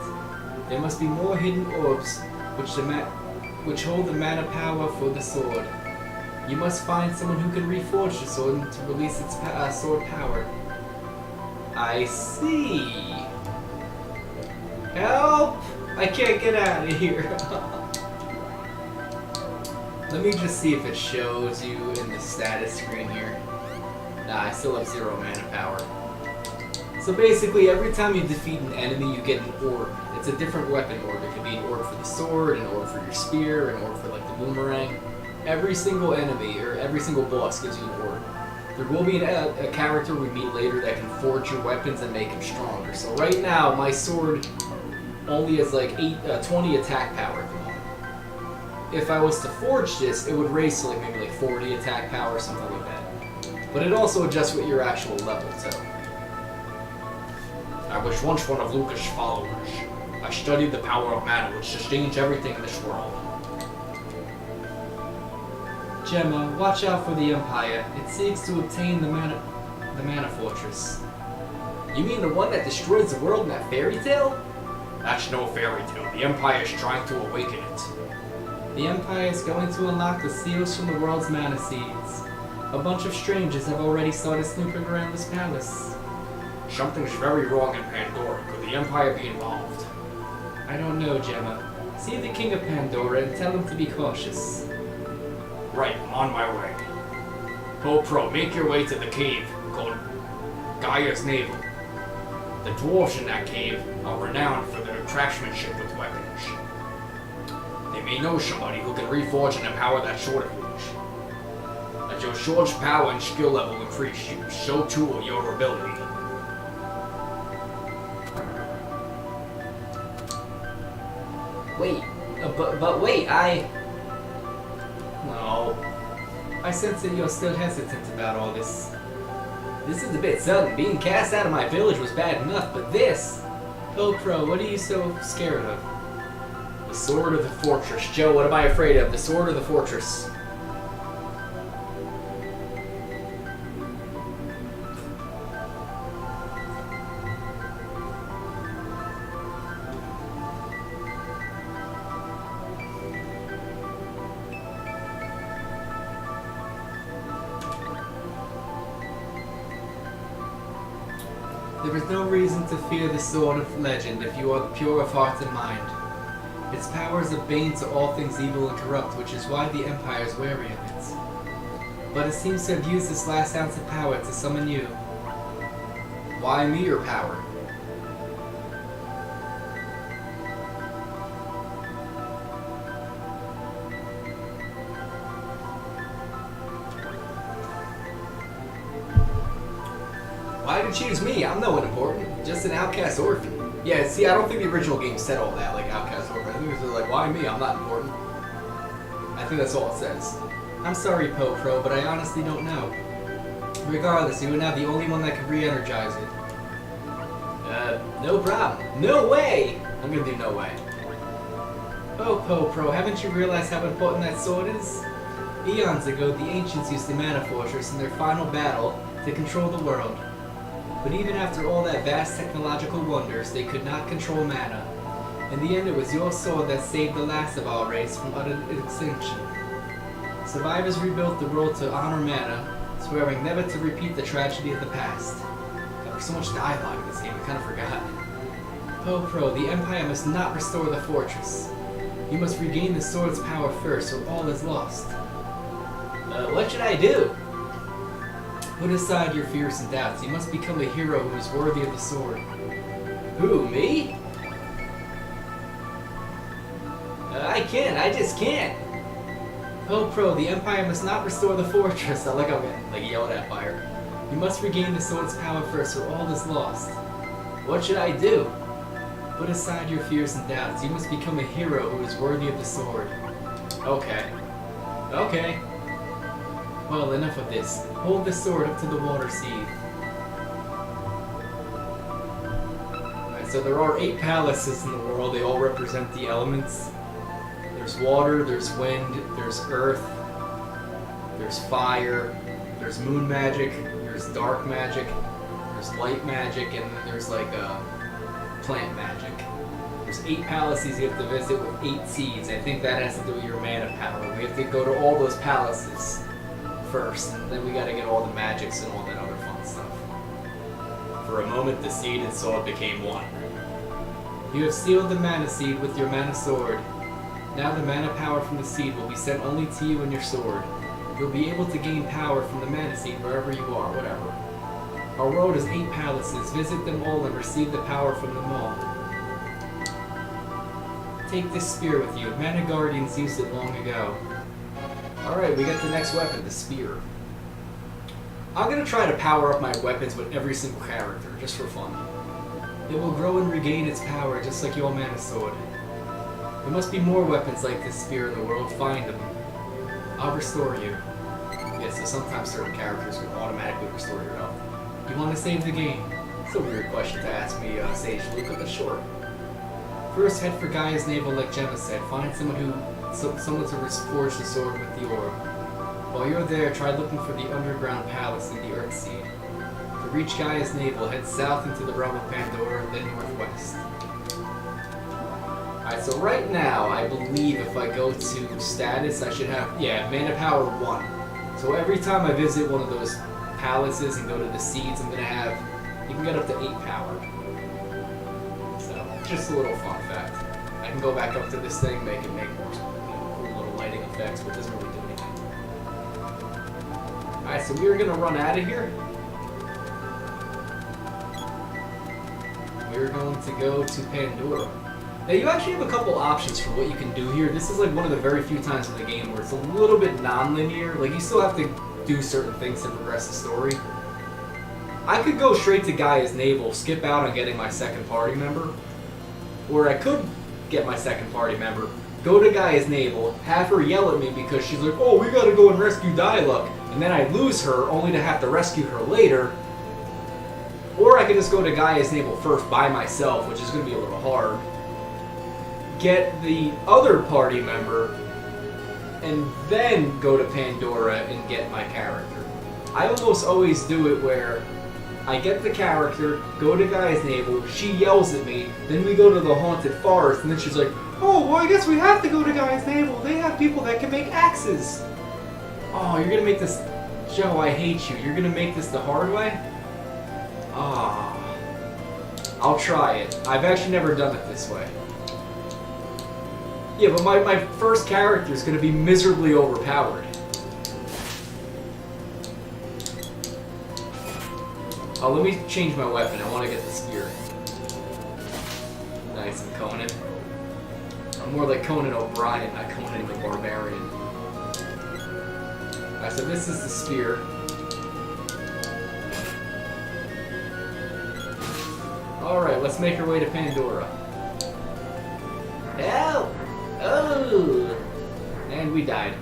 S5: There must be more hidden orbs, which hold the mana power for the sword. You must find someone who can reforge the sword to release its sword power.
S1: I see. Help! I can't get out of here. Let me just see if it shows you in the status screen here. Nah, I still have 0 mana power. So basically, every time you defeat an enemy, you get an orb. It's a different weapon orb. It could be an orb for the sword, an orb for your spear, an orb for like the boomerang. Every single enemy, or every single boss gives you an orb. There will be a character we meet later that can forge your weapons and make them stronger. So right now, my sword only has like 20 attack power at the moment. If I was to forge this, it would raise to like maybe like 40 attack power or something like that. But it also adjusts with your actual level too.
S4: I was once one of Luca's followers. I studied the power of mana, which sustains everything in this world.
S5: Gemma, watch out for the Empire. It seeks to obtain the mana fortress.
S1: You mean the one that destroys the world in that fairy tale?
S4: That's no fairy tale. The Empire is trying to awaken it.
S5: The Empire is going to unlock the seals from the world's mana seeds. A bunch of strangers have already started snooping around this palace.
S4: Something's very wrong in Pandora. Could the Empire be involved?
S5: I don't know, Gemma. See the King of Pandora and tell him to be cautious.
S4: Right, I'm on my way. Poe Pro, make your way to the cave called Gaia's Navel. The dwarves in that cave are renowned for their craftsmanship with weapons. They may know somebody who can reforge and empower that sword of yours. As your sword's power and skill level increase, so too will your ability.
S1: Wait, but wait, No.
S5: I sense that you're still hesitant about all this.
S1: This is a bit sudden. Being cast out of my village was bad enough, but this...
S5: Poe Pro, what are you so scared of?
S1: The sword of the fortress. Joe, what am I afraid of? The sword of the fortress.
S5: There is no reason to fear the sword of legend if you are pure of heart and mind. Its power is a bane to all things evil and corrupt, which is why the Empire is wary of it. But it seems to have used this last ounce of power to summon you.
S1: Why me or power? Why'd you choose me? I'm no one important. Just an outcast orphan. Yeah, see, I don't think the original game said all that, like outcast orphan. I think it was like, why me? I'm not important. I think that's all it says.
S5: I'm sorry, Poe Pro, but I honestly don't know. Regardless, you are now the only one that can re-energize it.
S1: No problem. No way! I'm gonna do no way.
S5: Oh, Poe Pro, haven't you realized how important that sword is? Eons ago, the ancients used the Mana Fortress in their final battle to control the world. But even after all that vast technological wonders, they could not control mana. In the end, it was your sword that saved the last of our race from utter extinction. Survivors rebuilt the world to honor mana, swearing never to repeat the tragedy of the past.
S1: There was so much dialogue in this game, I kind of forgot.
S5: Poe Pro, the Empire must not restore the fortress. You must regain the sword's power first, or all is lost.
S1: What should I do?
S5: Put aside your fears and doubts. You must become a hero who is worthy of the sword.
S1: Who, me? can. I just can't.
S5: Poe Pro, the Empire must not restore the fortress. I like how I'm getting like yelled at by her. You must regain the sword's power first, or all is lost.
S1: What should I do?
S5: Put aside your fears and doubts. You must become a hero who is worthy of the sword.
S1: Okay. Okay.
S5: Well, enough of this. Hold the sword up to the water seed.
S1: Alright, so there are 8 palaces in the world. They all represent the elements. There's water, there's wind, there's earth, there's fire, there's moon magic, there's dark magic, there's light magic, and then there's like plant magic. There's 8 palaces you have to visit with 8 seeds. I think that has to do with your mana power. We have to go to all those palaces first, and then we gotta get all the magics and all that other fun stuff. For a moment, the seed and sword became one.
S5: You have sealed the mana seed with your mana sword. Now the mana power from the seed will be sent only to you and your sword. You'll be able to gain power from the mana seed wherever you are, whatever. Our world has 8 palaces. Visit them all and receive the power from them all. Take this spear with you. Mana Guardians used it long ago.
S1: Alright, we got the next weapon, the spear. I'm gonna try to power up my weapons with every single character, just for fun.
S5: It will grow and regain its power just like your mana sword. There must be more weapons like this spear in the world. Find them. I'll restore you.
S1: Yeah, so sometimes certain characters will automatically restore your health.
S5: You want to save the game?
S1: It's a weird question to ask me, Sage Luca, but sure.
S5: First, head for Gaia's navel like Gemma said. Find someone to forge the sword with the orb. While you're there, try looking for the underground palace in the Earth Seed. To reach Gaia's navel, head south into the realm of Pandora, then northwest.
S1: Alright, so right now, I believe if I go to status, I should have, mana power 1. So every time I visit one of those palaces and go to the seeds, I'm going to have, you can get up to 8 power. So, just a little fun fact. I can go back up to this thing, make more cool little lighting effects, but it doesn't really do anything. Alright, so we're going to run out of here. We're going to go to Pandora. Now you actually have a couple options for what you can do here. This is like one of the very few times in the game where it's a little bit non-linear. Like you still have to do certain things to progress the story. I could go straight to Gaia's navel, skip out on getting my second party member. Or I could get my second party member, go to Gaia's navel, have her yell at me because she's like, oh, we gotta go and rescue Dialog. And then I lose her only to have to rescue her later. Or I could just go to Gaia's navel first by myself, which is going to be a little hard. Get the other party member, and then go to Pandora and get my character. I almost always do it where I get the character, go to Gaia's navel, she yells at me, then we go to the haunted forest, and then she's like,
S3: Oh, well, I guess we have to go to Gaia's navel. They have people that can make axes.
S1: oh, you're going to make this... Joe, I hate you. You're going to make this the hard way? Ah. I'll try it. I've actually never done it this way. Yeah, but my first character is going to be miserably overpowered. Oh, let me change my weapon. I want to get the spear. Nice, I'm Conan. I'm more like Conan O'Brien, not Conan the Barbarian. Alright, so this is the spear. Alright, let's make our way to Pandora. Help! Oh! And we died.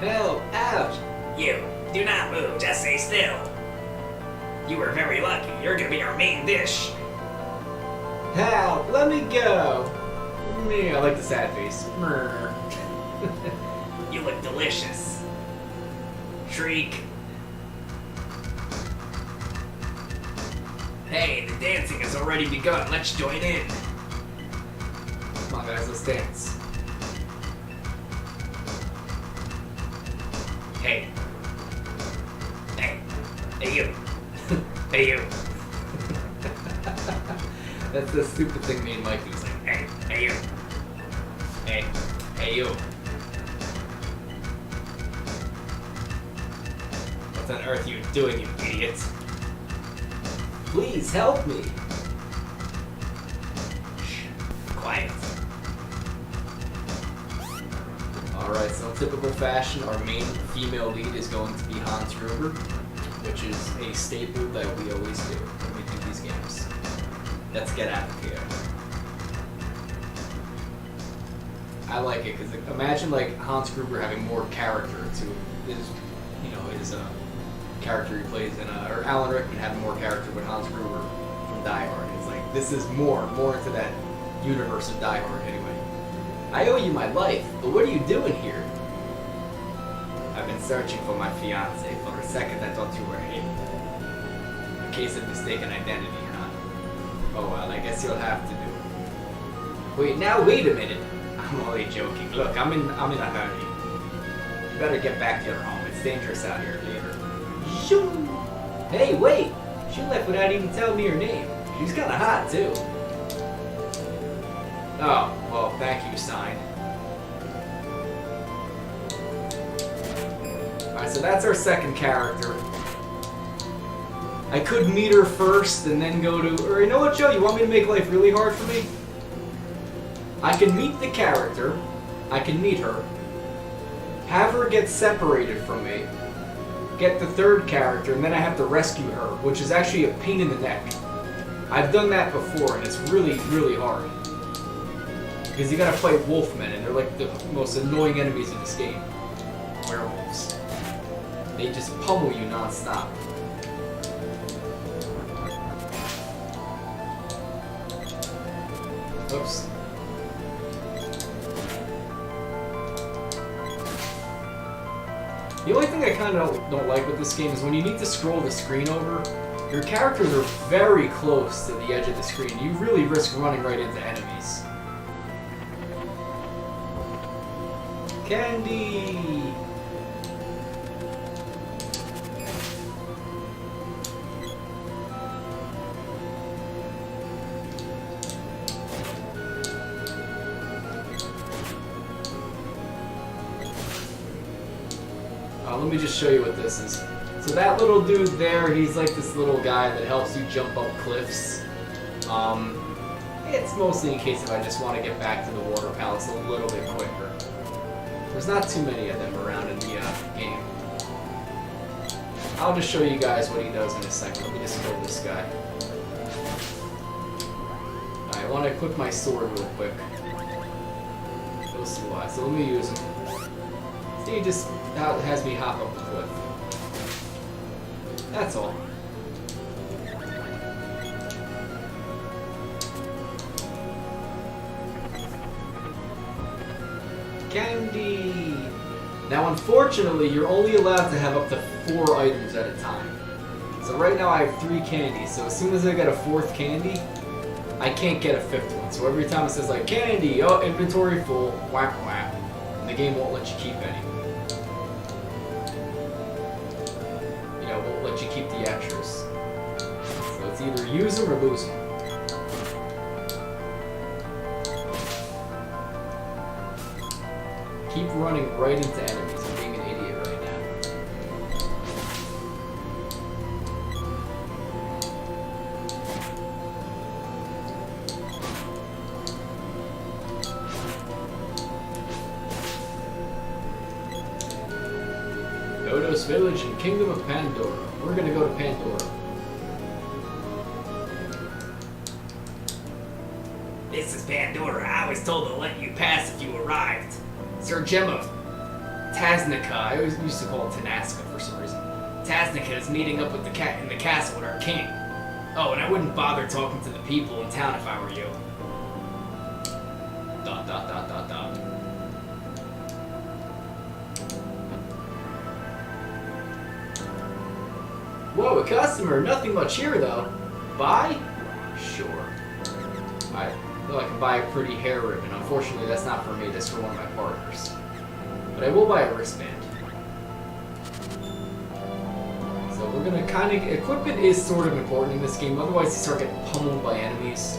S1: Help! Ouch!
S2: You, do not move, just stay still. You were very lucky. You're gonna be our main dish.
S1: Help! Let me go! Me, I like the sad face. Mrr.
S2: You look delicious. Shriek. Hey, the dancing has already begun. Let's join in.
S1: Come on, guys, let's dance.
S2: Hey. Hey. Hey, you. Hey, you.
S1: That's the stupid thing me and Mike do. Like,
S2: Hey. Hey, you.
S1: hey, hey, you. What on earth are you doing, you idiot? Please help me.
S2: Quiet.
S1: Alright, so in typical fashion, our main female lead is going to be Hans Gruber, which is a staple that we always do when we do these games. Let's get out of here. I like it because imagine like Hans Gruber having more character to his, his character he plays in, or Alan Rickman having more character with Hans Gruber from Die Hard. It's like this is more into that universe of Die Hard anyway. I owe you my life, but what are you doing here? I've been searching for my fiance. For a second, I thought you were him. A case of mistaken identity, huh? Oh well, I guess you'll have to do it. Wait a minute. I'm only joking. Look, I'm in a hurry. You better get back to your home. It's dangerous out here later. Shoo! Hey, wait! She left without even telling me her name. She's kinda hot, too. Oh, well, thank you, sign. Alright, so that's our second character. I could meet her first and then go to... Or you know what, Joe? You want me to make life really hard for me? I can meet the character. I can meet her. Have her get separated from me. Get the third character, and then I have to rescue her, which is actually a pain in the neck. I've done that before, and it's really, really hard. Because you gotta fight wolfmen, and they're like the most annoying enemies in this game. Werewolves. They just pummel you non-stop. Oops. The only thing I kind of don't like with this game is when you need to scroll the screen over, your characters are very close to the edge of the screen. You really risk running right into enemies. Candy! Let me just show you what this is. So that little dude there, he's like this little guy that helps you jump up cliffs. It's mostly in case if I just want to get back to the water palace a little bit quicker. There's not too many of them around in the game. I'll just show you guys what he does in a second. Let me just kill this guy. I want to equip my sword real quick. You'll see why. So let me use him. See, he just has me hop up the cliff. That's all. Candy! Now, unfortunately, you're only allowed to have up to 4 items at a time. So right now I have 3 candies, so as soon as I get a 4th candy, I can't get a 5th one. So every time it says like, candy, oh, inventory full, whack whack. And the game won't let you keep any. Won't let you keep the extras. So it's either use them or lose them. Keep running right into enemies. I'm being an idiot right now. Dodo's Village and Kingdom of Pandora. We're gonna go to Pandora.
S2: This is Pandora. I was told to let you pass if you arrived. Sir Gemma Taznica, I always used to call it Tanaska for some reason. Taznica is meeting up with the cat in the castle with our king. Oh, and I wouldn't bother talking to the people in town if I were you. ...
S1: Whoa, a customer! Nothing much here though. Buy? Sure. I can buy a pretty hair ribbon. Unfortunately, that's not for me. That's for one of my partners. But I will buy a wristband. So we're gonna kind of... Equipment is sort of important in this game. Otherwise, you start getting pummeled by enemies.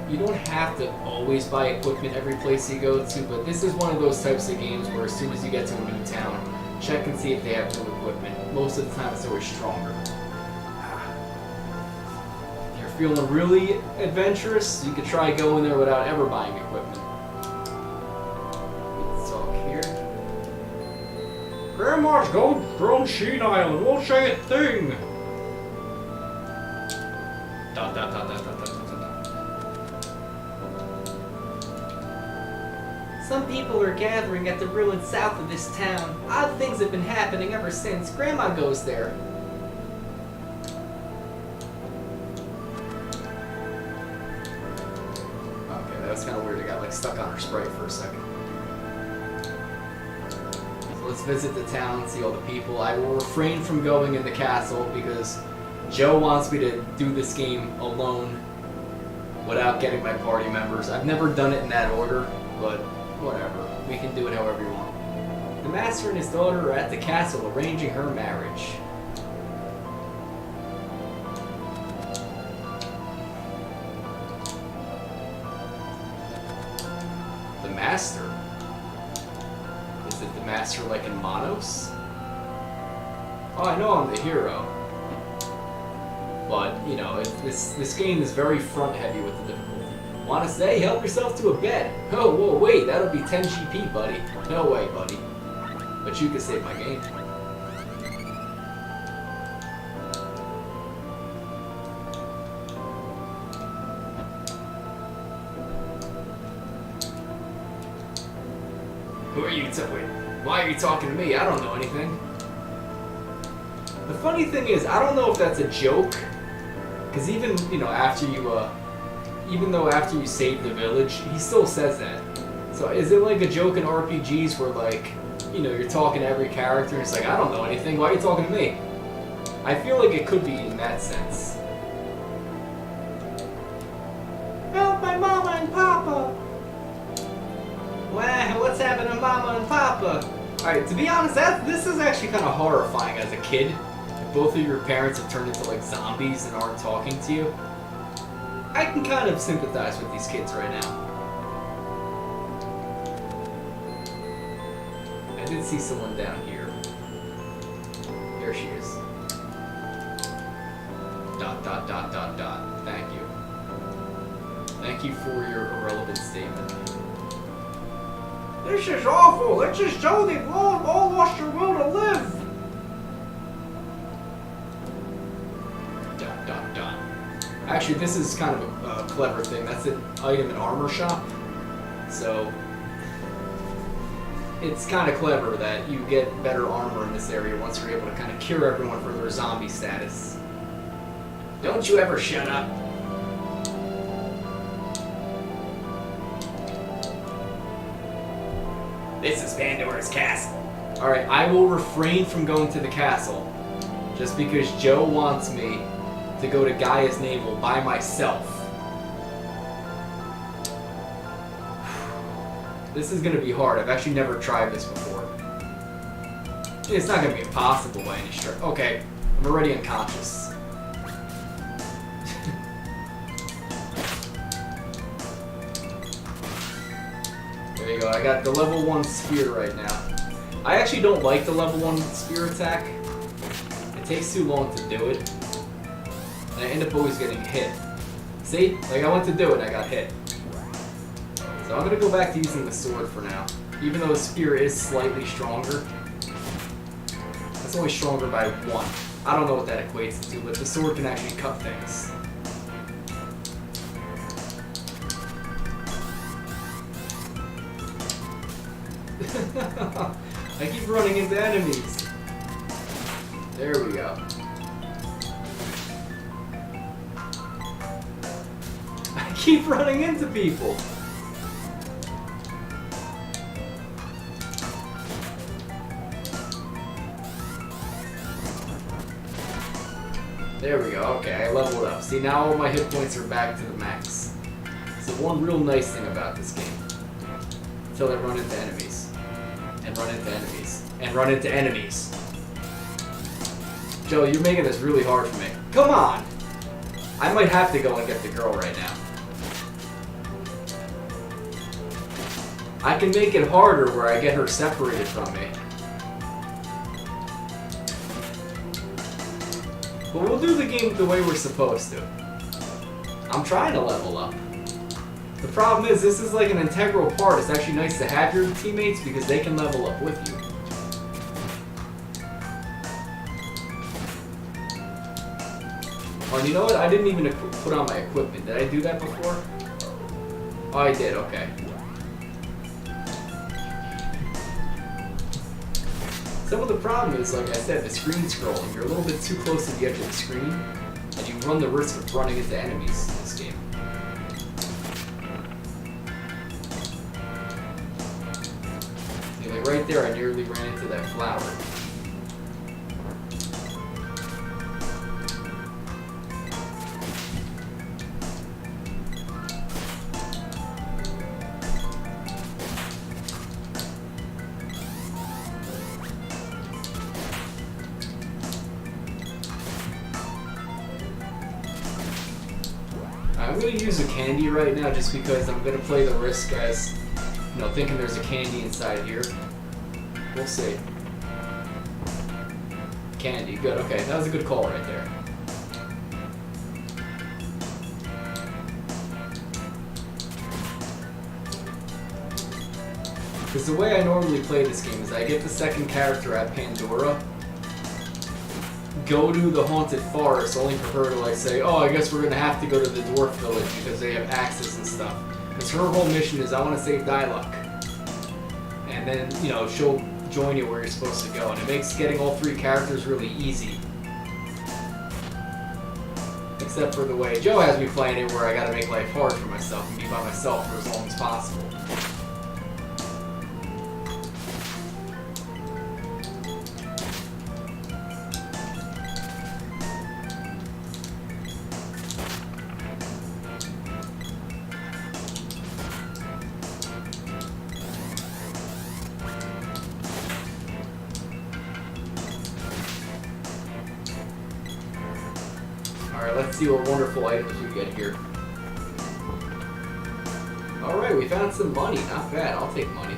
S1: You don't have to always buy equipment every place you go to, but this is one of those types of games where as soon as you get to a new town, check and see if they have new equipment. Most of the time, it's always stronger. feeling really adventurous, you could try going there without ever buying equipment. Let's talk here.
S6: Grandma's grown senile and won't say a thing.
S1: Dot, dot, dot, dot, dot, dot, dot, dot.
S5: Some people are gathering at the ruins south of this town. Odd things have been happening ever since. Grandma goes there.
S1: Okay, that was kind of weird. I got like stuck on her sprite for a second. So let's visit the town, see all the people. I will refrain from going in the castle because Joe wants me to do this game alone without getting my party members. I've never done it in that order, but whatever. We can do it however you want.
S5: The master and his daughter are at the castle arranging her marriage.
S1: The master? Is it the master like in Monos? Oh, I know I'm the hero. But, you know, this game is very front heavy with the difficulty. Want to say, help yourself to a bed. Oh, whoa, wait, that'll be 10 GP, buddy. No way, buddy. But you can save my game.
S4: Who are you with? Why are you talking to me? I don't know anything.
S1: The funny thing is, I don't know if that's a joke. Because even, you know, after you, even though after you save the village, he still says that. So is it like a joke in RPGs where, like, you know, you're talking to every character and it's like, I don't know anything, why are you talking to me? I feel like it could be in that sense.
S3: Help my mama and papa.
S5: Wow, what's happening to Mama and Papa?
S1: Alright, to be honest, this is actually kind of horrifying as a kid. If both of your parents have turned into, like, zombies and aren't talking to you. I can kind of sympathize with these kids right now. I did see someone down here. There she is. Dot, dot, dot, dot, dot. Thank you. Thank you for your irrelevant statement.
S3: This is awful. It just shows they've all lost their will to live.
S1: Dot, dot, dot. Actually, this is kind of a clever thing. That's an item and armor shop. So, it's kind of clever that you get better armor in this area once you're able to kind of cure everyone for their zombie status.
S4: Don't you ever shut up. This is Pandora's Castle.
S1: Alright, I will refrain from going to the castle. Just because Joe wants me to go to Gaia's Navel by myself. This is going to be hard. I've actually never tried this before. It's not going to be impossible by any stretch. Okay, I'm already unconscious. There you go, I got the level 1 spear right now. I actually don't like the level 1 spear attack. It takes too long to do it. And I end up always getting hit. See? Like, I went to do it and I got hit. So I'm gonna go back to using the sword for now. Even though the spear is slightly stronger. It's only stronger by 1. I don't know what that equates to, but the sword can actually cut things. I keep running into enemies. There we go. I keep running into people. There we go. Okay, I leveled up. See, now all my hit points are back to the max. So one real nice thing about this game. Until I run into enemies. And run into enemies. And run into enemies. Joe, you're making this really hard for me. Come on! I might have to go and get the girl right now. I can make it harder where I get her separated from me. But we'll do the game the way we're supposed to. I'm trying to level up. The problem is, this is like an integral part. It's actually nice to have your teammates because they can level up with you. Oh, and you know what? I didn't even put on my equipment. Did I do that before? Oh, I did. Okay. Some of the problem is, like I said, the screen scrolling. You're a little bit too close to the edge of the screen, and you run the risk of running into enemies in this game. See, like right there, I nearly ran into that flower. I'm going to use a candy right now just because I'm going to play the risk as, you know, thinking there's a candy inside here. We'll see. Candy, good, okay, that was a good call right there. Because the way I normally play this game is I get the second character at Pandora, go to the haunted forest, only for her to like say, oh, I guess we're gonna have to go to the dwarf village because they have axes and stuff. Because her whole mission is, I want to save Diluc. And then, you know, she'll join you where you're supposed to go. And it makes getting all three characters really easy. Except for the way Joe has me playing it, where I gotta make life hard for myself and be by myself for as long as possible. Alright, let's see what wonderful items we get here. Alright, we found some money. Not bad. I'll take money.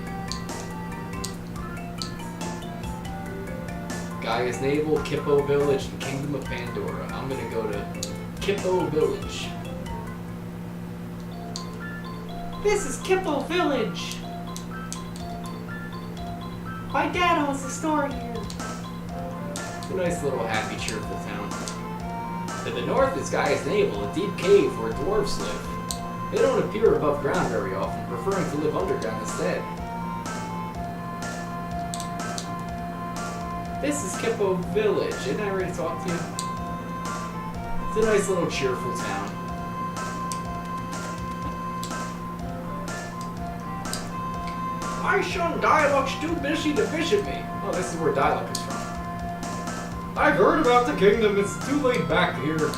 S1: Gaia's Navel, Kippo Village, and Kingdom of Pandora. I'm gonna go to Kippo Village.
S3: This is Kippo Village. My dad owns the store here.
S1: It's a nice little happy, cheerful town. To the north is Gaia's Navel, a deep cave where dwarves live. They don't appear above ground very often, preferring to live underground instead. This is Kippo Village. Didn't I already talk to you? It's a nice little cheerful town. My son Diluc's too busy to visit me. Oh, this is where Diluc is from.
S6: I've heard about the kingdom. It's too late back here.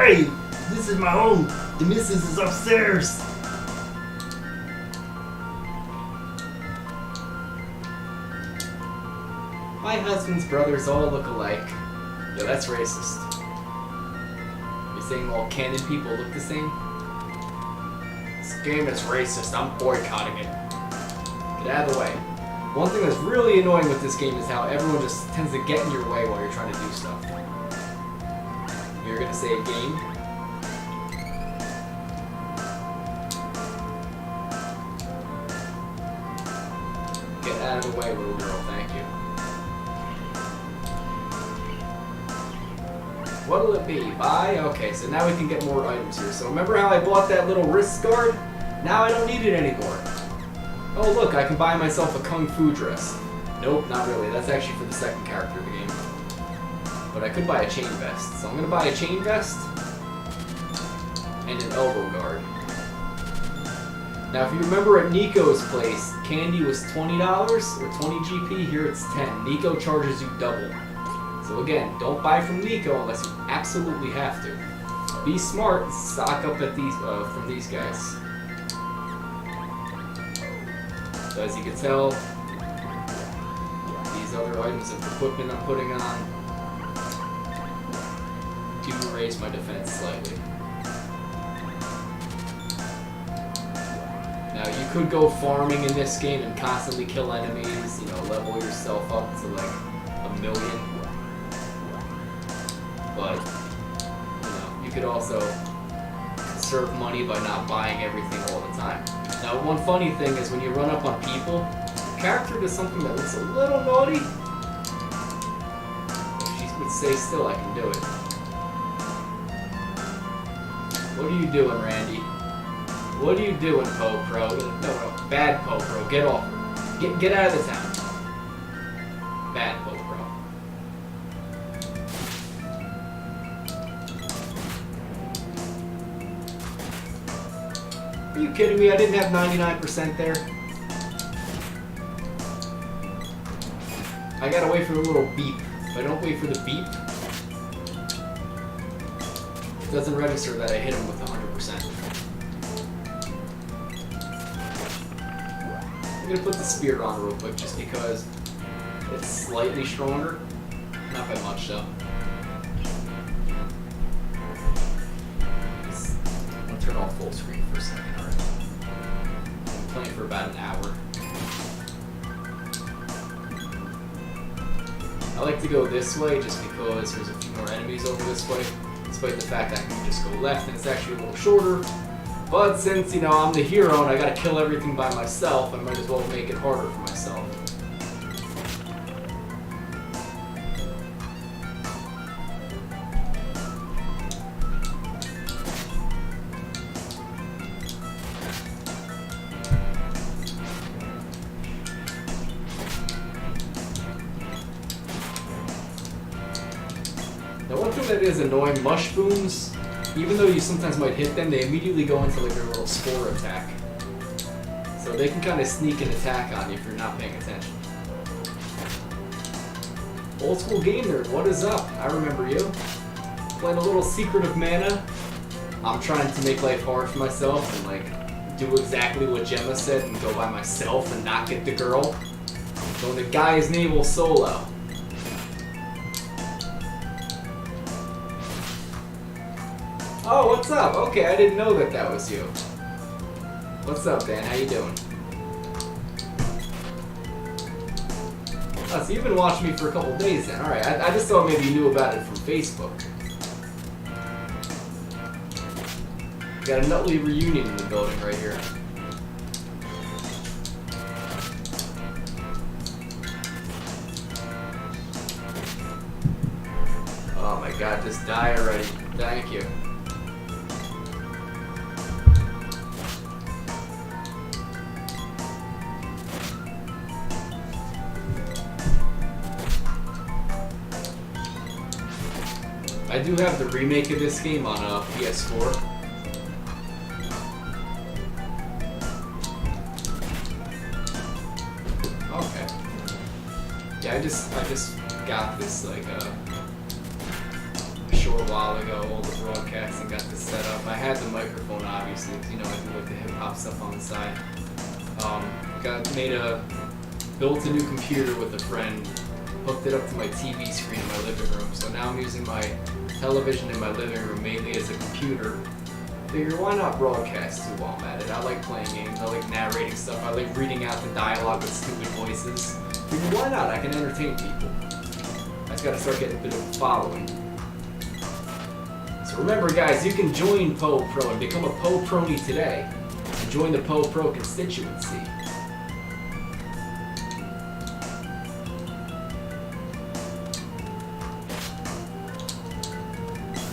S7: Hey, this is my home. The missus is upstairs.
S1: My husband's brothers all look alike. Yo, that's racist. You're saying all canon people look the same? This game is racist. I'm boycotting it. Get out of the way. One thing that's really annoying with this game is how everyone just tends to get in your way while you're trying to do stuff. You're gonna say a game? Get out of the way, little girl. Thank you. What'll it be? Buy? Okay, so now we can get more items here. So remember how I bought that little wrist guard? Now I don't need it anymore. Oh look, I can buy myself a kung fu dress. Nope, not really. That's actually for the second character of the game. But I could buy a chain vest. So I'm gonna buy a chain vest and an elbow guard. Now if you remember at Nico's place, candy was $20 or 20 GP. Here it's 10. Nico charges you double. So again, don't buy from Nico unless you absolutely have to. Be smart, stock up at these from these guys. So as you can tell, these other items of equipment I'm putting on do raise my defense slightly. Now you could go farming in this game and constantly kill enemies, you know, level yourself up to like 1 million. But, you know, you could also conserve money by not buying everything all the time. Now, one funny thing is when you run up on people, the character does something that looks a little naughty. She would say still, I can do it. What are you doing, Randy? What are you doing, Poe Pro? No, bad Poe Pro. Get off her. Get out of the town. Bad Poe Pro. Are you kidding me? I didn't have 99% there. I gotta wait for the little beep. If I don't wait for the beep, it doesn't register that I hit him with 100%. I'm gonna put the spear on real quick just because it's slightly stronger. Not by much though. I'm gonna turn off full screen for a second, alright. I'm playing for about an hour. I like to go this way just because there's a few more enemies over this way, despite the fact that I can just go left and it's actually a little shorter. But since, you know, I'm the hero and I gotta kill everything by myself, I might as well make it harder for myself. Now one thing that is annoying, mushrooms, even though you sometimes might hit them, they immediately go into like their little spore attack. So they can kind of sneak an attack on you if you're not paying attention. Old school game nerd, what is up? I remember you. Playing a little Secret of Mana. I'm trying to make life hard for myself and like do exactly what Gemma said and go by myself and not get the girl. Going to Guy's Naval solo. Oh, what's up? Okay, I didn't know that that was you. What's up, Dan? How you doing? Oh, so you've been watching me for a couple days then. Alright, I just thought maybe you knew about it from Facebook. We got a Nutley reunion in the building right here. Oh my god, just die already. Thank you. I do have the remake of this game on PS4. Okay. Yeah, I just got this like a short while ago. All the broadcasting got this set up. I had the microphone obviously, 'cause, you know, I do like the hip hop stuff on the side. Built a new computer with a friend. Hooked it up to my TV screen in my living room. So now I'm using my television in my living room mainly as a computer. Figure, why not broadcast too while I'm at it? I like playing games, I like narrating stuff, I like reading out the dialogue with stupid voices. Figure, why not? I can entertain people. I just gotta start getting a bit of a following. So remember guys, you can join Poe Pro and become a Poe Prony today. And join the Poe Pro constituency.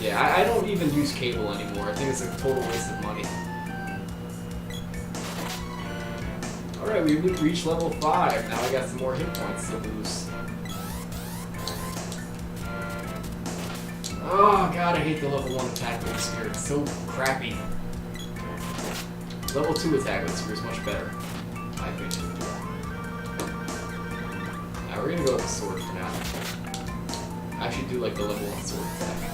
S1: Yeah, I don't even use cable anymore. I think it's a total waste of money. Alright, we reached level 5. Now I got some more hit points to lose. Oh god, I hate the level 1 attack with the spear. It's so crappy. Level 2 attack with the spear is much better, in my opinion. Now we're gonna go with the sword for now. I should do like the level 1 sword attack.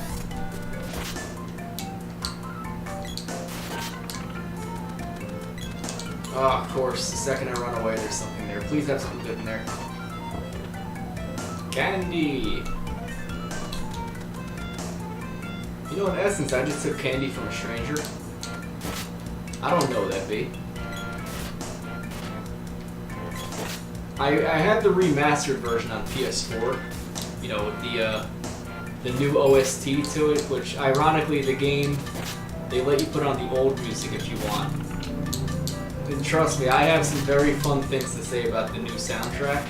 S1: Oh, of course, the second I run away, there's something there. Please have something good in there. Candy! You know, in essence, I just took candy from a stranger. I don't know that, B. I have the remastered version on PS4, you know, with the new OST to it, which ironically the game, they let you put on the old music if you want. And trust me, I have some very fun things to say about the new soundtrack.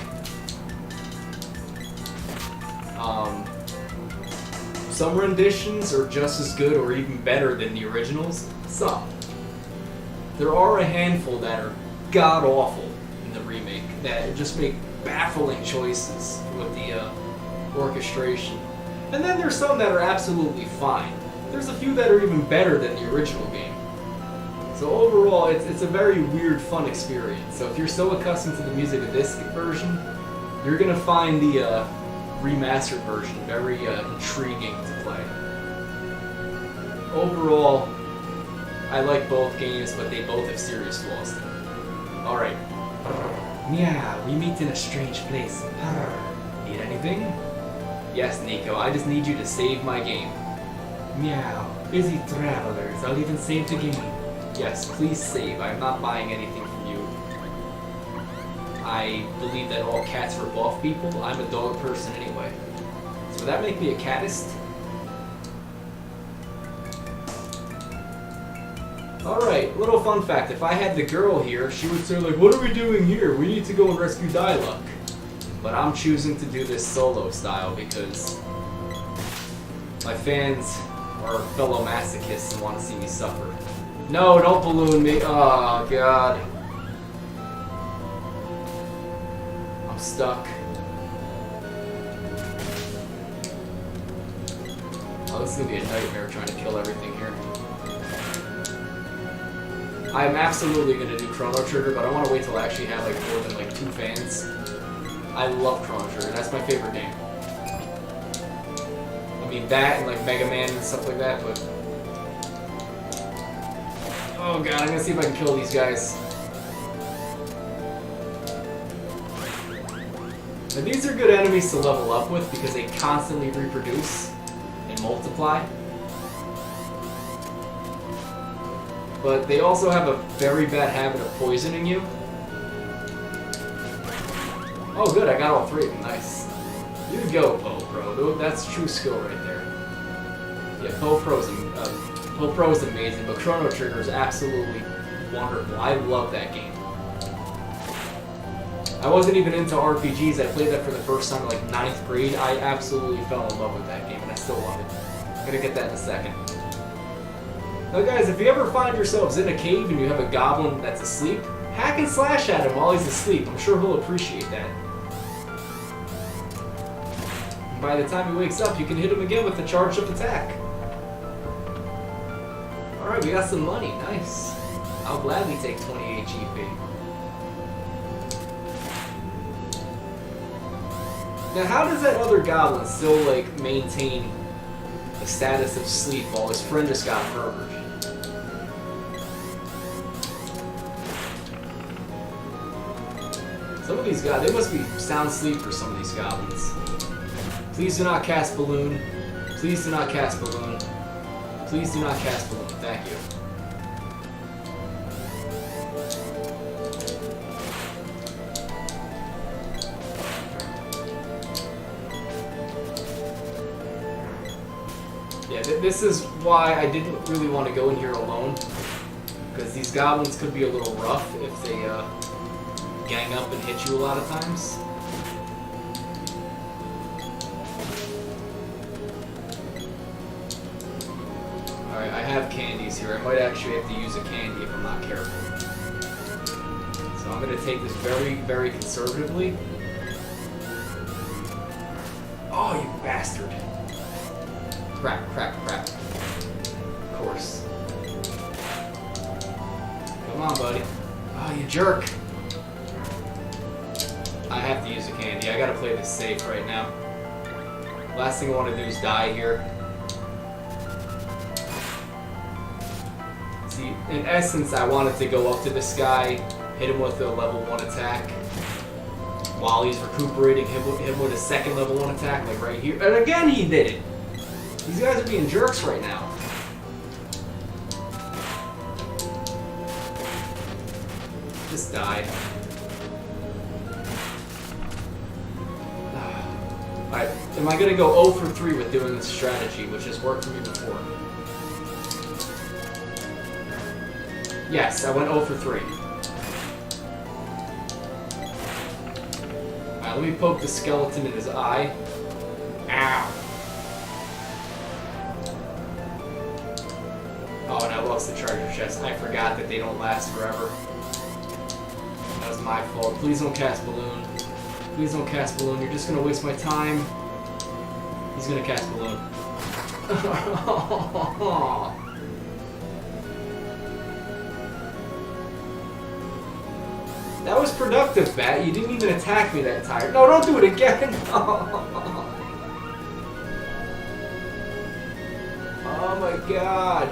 S1: Some renditions are just as good or even better than the originals. Some. There are a handful that are god-awful in the remake, that just make baffling choices with the orchestration. And then there's some that are absolutely fine. There's a few that are even better than the original game. So overall, it's a very weird, fun experience. So if you're so accustomed to the music of this version, you're gonna find the remastered version very intriguing to play. Overall, I like both games, but they both have serious flaws to them. Alright. Meow, we meet in a strange place. Need anything? Yes, Nico, I just need you to save my game. Meow, busy travelers, I'll even save the game. Yes, please save, I'm not buying anything from you. I believe that all cats are buff people. I'm a dog person anyway. So would that make me a catist? Alright, little fun fact. If I had the girl here, she would say like, what are we doing here? We need to go and rescue Diluc. But I'm choosing to do this solo style because my fans are fellow masochists and want to see me suffer. No, don't balloon me. Oh, God. I'm stuck. Oh, this is going to be a nightmare trying to kill everything here. I'm absolutely going to do Chrono Trigger, but I want to wait till I actually have like more than like 2 fans. I love Chrono Trigger. That's my favorite game. I mean, that and like Mega Man and stuff like that, but... Oh god, I'm gonna see if I can kill these guys. Now these are good enemies to level up with because they constantly reproduce and multiply. But they also have a very bad habit of poisoning you. Oh good, I got all 3 of them, nice. You go, Poe Pro, that's true skill right there. Yeah, Poe Pro is amazing, but Chrono Trigger is absolutely wonderful. I love that game. I wasn't even into RPGs, I played that for the first time in like 9th grade. I absolutely fell in love with that game, and I still love it. I'm gonna get that in a second. Now guys, if you ever find yourselves in a cave and you have a goblin that's asleep, hack and slash at him while he's asleep. I'm sure he'll appreciate that. And by the time he wakes up, you can hit him again with the charged up attack. Alright, we got some money. Nice. I'll gladly take 28 GP. Now, how does that other goblin still, like, maintain the status of sleep while his friend just got murdered? Some of these guys, they must be sound asleep for some of these goblins. Please do not cast balloon. Please do not cast balloon. Please do not cast balloon. Thank you. Yeah, this is why I didn't really want to go in here alone. Because these goblins could be a little rough if they gang up and hit you a lot of times. Alright, I have candies here. I might actually have to use a candy if I'm not careful. So I'm going to take this very, very conservatively. Oh, you bastard. Crap, crap, crap. Of course. Come on, buddy. Oh, you jerk. I have to use a candy. I gotta play this safe right now. Last thing I want to do is die here. See, in essence, I wanted to go up to this guy, hit him with a level 1 attack. While he's recuperating, hit him with a second level 1 attack, like right here. And again, he did it! These guys are being jerks right now. Just die. am I gonna go 0 for 3 with doing this strategy, which has worked for me before? Yes, I went 0 for 3. Alright, let me poke the skeleton in his eye. Ow. Oh, and I lost the treasure chest. I forgot that they don't last forever. That was my fault. Please don't cast balloon. Please don't cast balloon. You're just gonna waste my time. He's gonna cast balloon. That was productive, Bat. You didn't even attack me that time. No, don't do it again. Oh my god.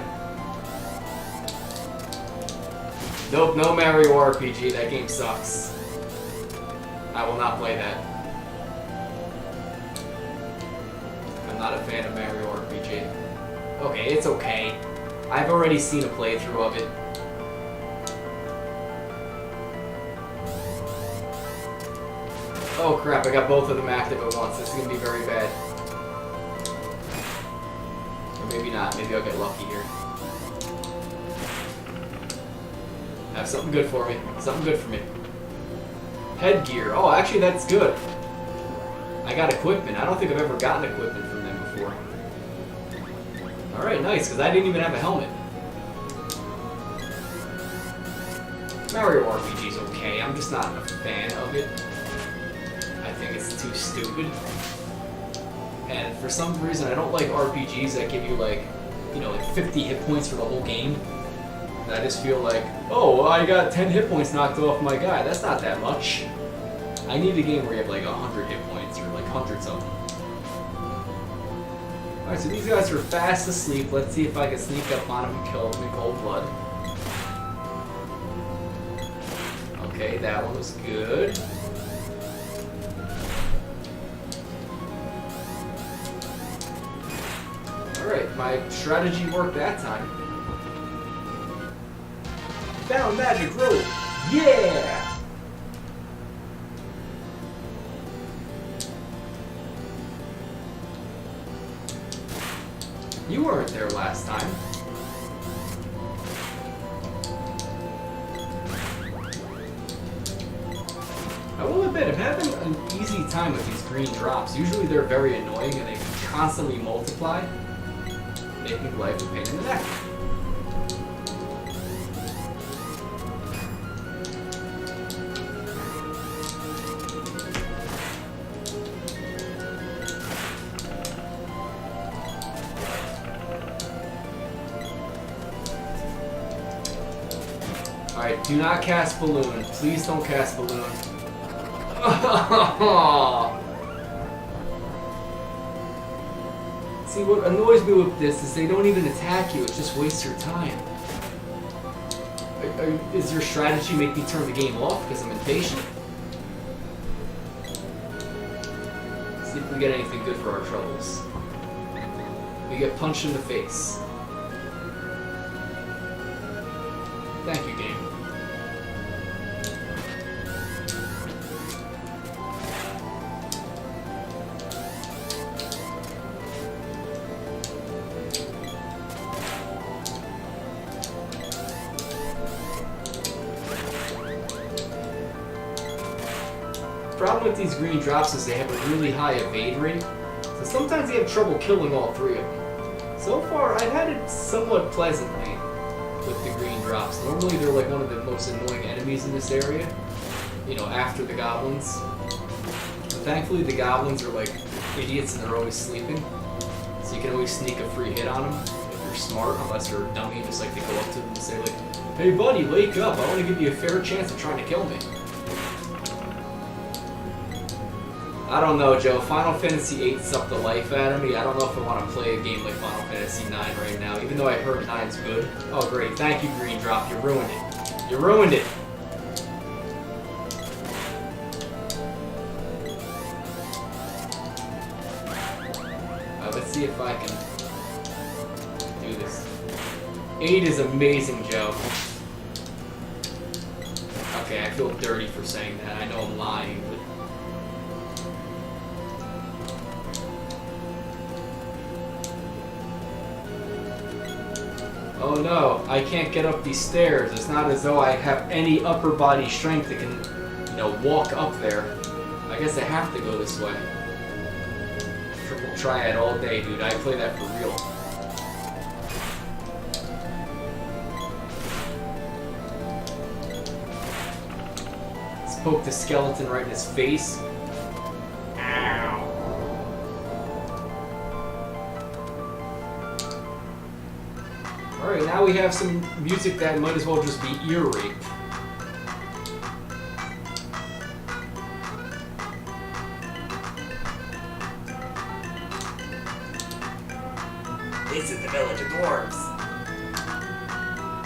S1: Nope, no Mario RPG. That game sucks. I will not play that. I'm not a fan of Mario RPG. Okay, it's okay. I've already seen a playthrough of it. Oh crap, I got both of them active at once. This is gonna be very bad. Or maybe not. Maybe I'll get lucky here. I have something good for me. Something good for me. Headgear. Oh, actually that's good. I got equipment. I don't think I've ever gotten equipment from them before. Alright, nice, because I didn't even have a helmet. Mario RPG's okay. I'm just not a fan of it. I think it's too stupid. And for some reason, I don't like RPGs that give you like, you know, like 50 hit points for the whole game. And I just feel like, oh, I got 10 hit points knocked off my guy. That's not that much. I need a game where you have like 100 hit points or like hundreds of them. Alright, so these guys are fast asleep. Let's see if I can sneak up on them and kill them in cold blood. Okay, that one was good. Alright, my strategy worked that time. Found magic rope! Yeah! You weren't there last time. I will admit, I'm having an easy time with these green drops. Usually they're very annoying and they constantly multiply, making life a pain in the neck. Alright, do not cast balloon. Please don't cast balloon. See, what annoys me with this is they don't even attack you, it just wastes your time. Is your strategy make me turn the game off because I'm impatient? See if we get anything good for our troubles. We get punched in the face. Thank you, game. The problem with these green drops is they have a really high evade rate, so sometimes you have trouble killing all three of them. So far, I've had it somewhat pleasantly with the green drops. Normally they're like one of the most annoying enemies in this area, you know, after the goblins. But thankfully the goblins are like idiots and they're always sleeping, so you can always sneak a free hit on them if you're smart, unless you're a dummy, just like they go up to them and say like, hey buddy, wake up, I want to give you a fair chance of trying to kill me. I don't know, Joe. Final Fantasy VIII sucked the life out of me. I don't know if I want to play a game like Final Fantasy IX right now, even though I heard IX's good. Oh, great. Thank you, Green Drop. You ruined it. You ruined it. Let's see if I can do this. 8 is amazing, Joe. Okay, I feel dirty for saying that. I know I'm lying, but... Oh no, I can't get up these stairs. It's not as though I have any upper body strength that can, you know, walk up there. I guess I have to go this way. Triple triad all day, dude. I play that for real. Let's poke the skeleton right in his face.
S2: Ow.
S1: Alright, now we have some music that might as well just be ear rape.
S2: This is the village of dwarves.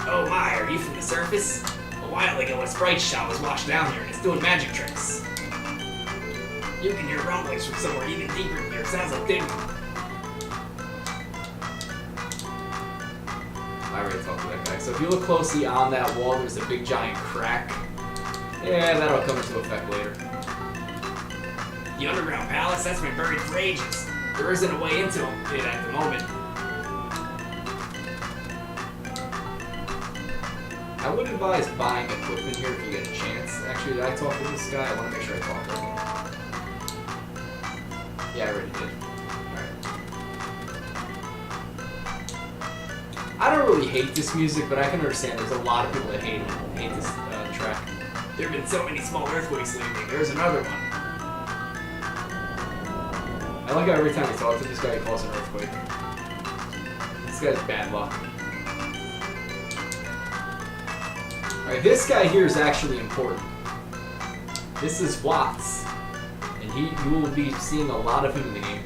S2: Oh my, are you from the surface? A while ago, a sprite shot was washed down here and it's doing magic tricks. You can hear rumblings from somewhere even deeper than here. Sounds like Digby.
S1: I already talked to that guy. So if you look closely on that wall, there's a big giant crack. Yeah, that'll come into effect later.
S2: The underground palace, that's been buried for ages. There isn't a way into it at the moment.
S1: I would advise buying equipment here if you get a chance. Actually, did I talk to this guy? I want to make sure I talked to him. Yeah, I already did. Alright. I don't really hate this music, but I can understand there's a lot of people that hate this track.
S2: There have been so many small earthquakes lately. There's another one.
S1: I like how every time we talk to this guy, he calls it an earthquake. This guy's bad luck. Alright, this guy here is actually important. This is Watts. And you will be seeing a lot of him in the game.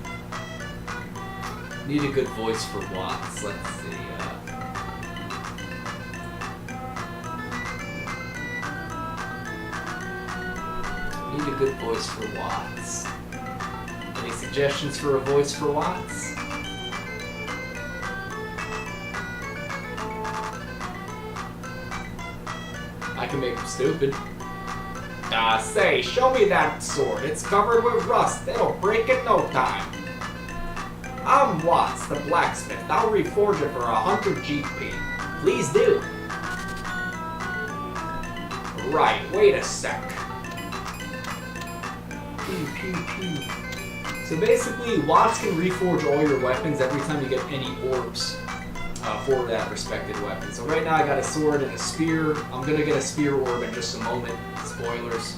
S1: Need a good voice for Watts. Let's see. Need a good voice for Watts. Any suggestions for a voice for Watts? I can make him stupid. Say, show me that sword. It's covered with rust. It'll break in no time. I'm Watts, the blacksmith. I'll reforge it for 100 GP. Please do. Right, wait a sec. Pew, pew, pew. So basically, Watts can reforge all your weapons every time you get any orbs for that respected weapon. So right now I got a sword and a spear. I'm going to get a spear orb in just a moment. Spoilers.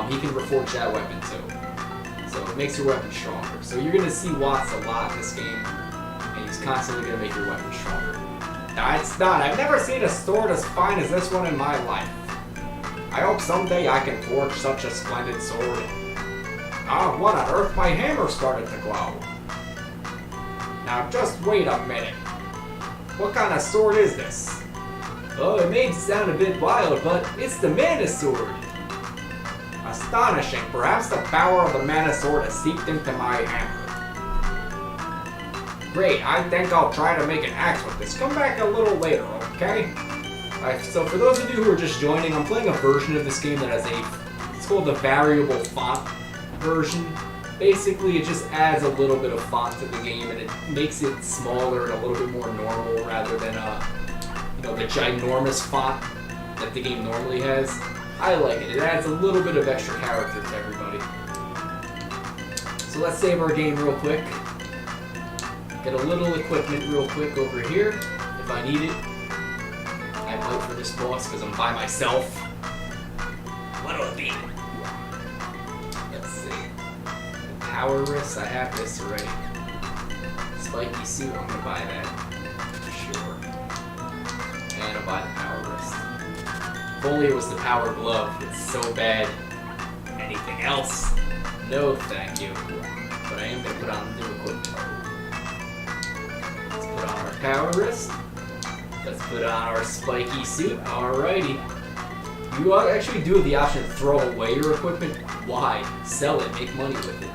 S1: He can reforge that weapon too. So it makes your weapon stronger. So you're going to see Watts a lot in this game, and he's constantly going to make your weapon stronger. Now it's not. I've never seen a sword as fine as this one in my life. I hope someday I can forge such a splendid sword. Ah, what on earth? My hammer started to glow. Now just wait a minute. What kind of sword is this? Oh, it may sound a bit wild, but it's the Mana Sword. Astonishing. Perhaps the power of the Mana Sword has seeped into my hammer. Great, I think I'll try to make an axe with this. Come back a little later, okay? Alright, so for those of you who are just joining, I'm playing a version of this game that has it's called the variable font version. Basically, it just adds a little bit of font to the game, and it makes it smaller and a little bit more normal rather than the ginormous font that the game normally has. I like it. It adds a little bit of extra character to everybody. So let's save our game real quick. Get a little equipment real quick over here if I need it. I might for this boss because I'm by myself.
S2: What'll it be?
S1: Let's see. Power wrist, I have this already. Spiky suit, I'm gonna buy that. Sure. And I'll buy the power wrist. If only it was the power glove, it's so bad.
S2: Anything else?
S1: No, thank you. But I am gonna put on new equipment. Let's put on our power wrist. Let's put on our spiky suit. Alrighty. You actually do have the option to throw away your equipment. Why? Sell it, make money with it.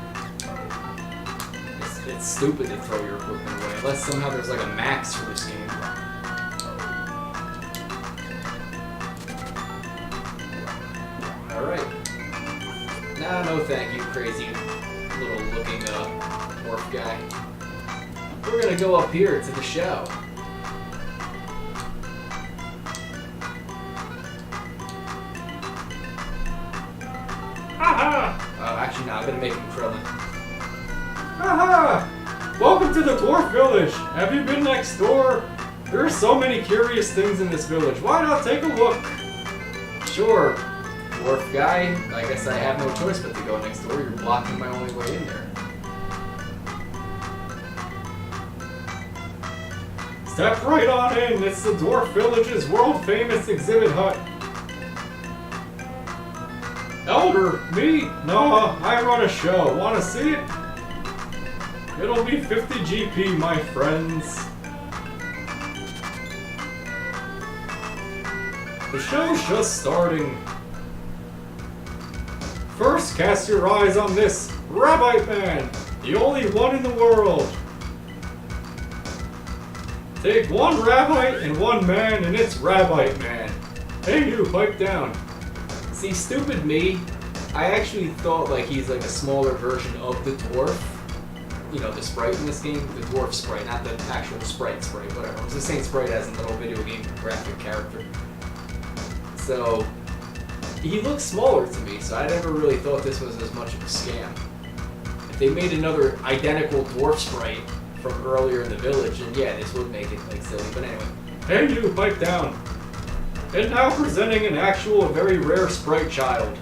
S1: It's stupid to throw your equipment away, unless somehow there's like a max for this game. Alright. Nah, no thank you, crazy little looking dwarf guy. We're gonna go up here to the show. Actually, no, I'm gonna make him Krillin.
S6: Haha! Welcome to the Dwarf Village. Have you been next door? There are so many curious things in this village. Why not take a look?
S1: Sure, dwarf guy. I guess I have no choice but to go next door. You're blocking my only way in there.
S6: Step right on in. It's the Dwarf Village's world-famous exhibit hut. Elder, me? No, I run a show. Wanna see it? It'll be 50 GP, my friends. The show's just starting. First, cast your eyes on this Rabbite Man, the only one in the world. Take one Rabbite and one man, and it's Rabbite Man. Hey, you, pipe down.
S1: See, stupid me. I actually thought like he's like a smaller version of the dwarf. You know, the sprite in this game, the dwarf sprite, not the actual sprite, whatever. It's the same sprite as a little video game graphic character. So, he looks smaller to me, so I never really thought this was as much of a scam. If they made another identical dwarf sprite from earlier in the village, and yeah, this would make it like silly, but anyway.
S6: Hey, you, pipe down. And now presenting an actual, very rare sprite child.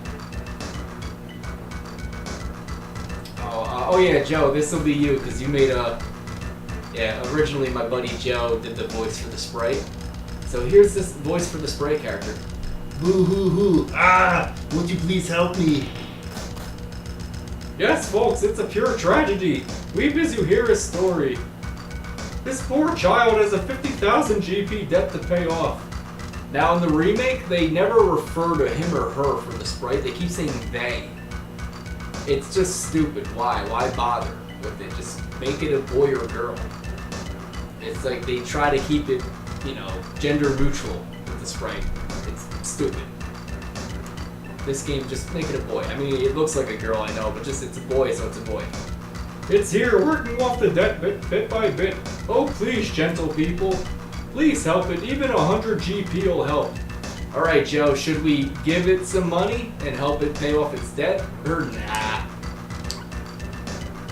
S1: Oh yeah, Joe, this will be you, because you made a... Yeah, originally my buddy Joe did the voice for the sprite. So here's this voice for the sprite character.
S7: Boo hoo hoo. Ah! Won't you please help me?
S6: Yes, folks, it's a pure tragedy. Weep as you hear his story. This poor child has a 50,000 GP debt to pay off.
S1: Now in the remake, they never refer to him or her for the sprite. They keep saying they. It's just stupid. Why? Why bother with it? Just make it a boy or girl. It's like they try to keep it, you know, gender neutral with the sprite. It's stupid. This game, just make it a boy. I mean, it looks like a girl, I know, but just it's a boy, so it's a boy.
S6: It's here, working off the debt bit by bit. Oh, please, gentle people. Please help it. Even 100 GP will help.
S1: Alright, Joe, should we give it some money and help it pay off its debt? Or nah?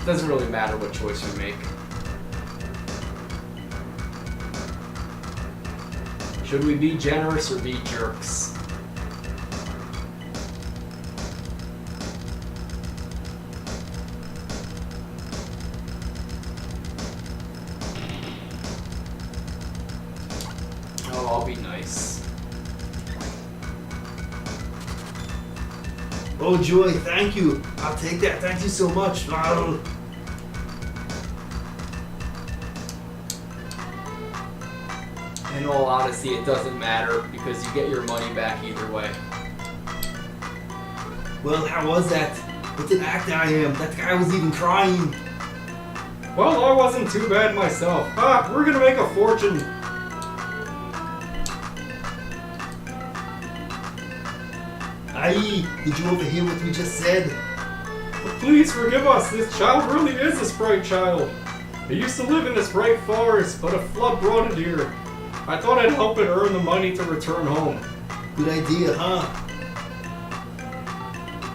S1: Doesn't really matter what choice we make. Should we be generous or be jerks? Oh, I'll be nice.
S7: Oh, Joy, thank you. I'll take that. Thank you so much. Oh.
S1: In all honesty, it doesn't matter because you get your money back either way.
S7: Well, how was that? What an actor I am. That guy was even crying.
S6: Well, I wasn't too bad myself. Ah, we're gonna make a fortune.
S7: Aye, did you overhear what we just said?
S6: Please forgive us. This child really is a sprite child. It used to live in the sprite forest, but a flood brought it here. I thought I'd help it earn the money to return home.
S7: Good idea, huh?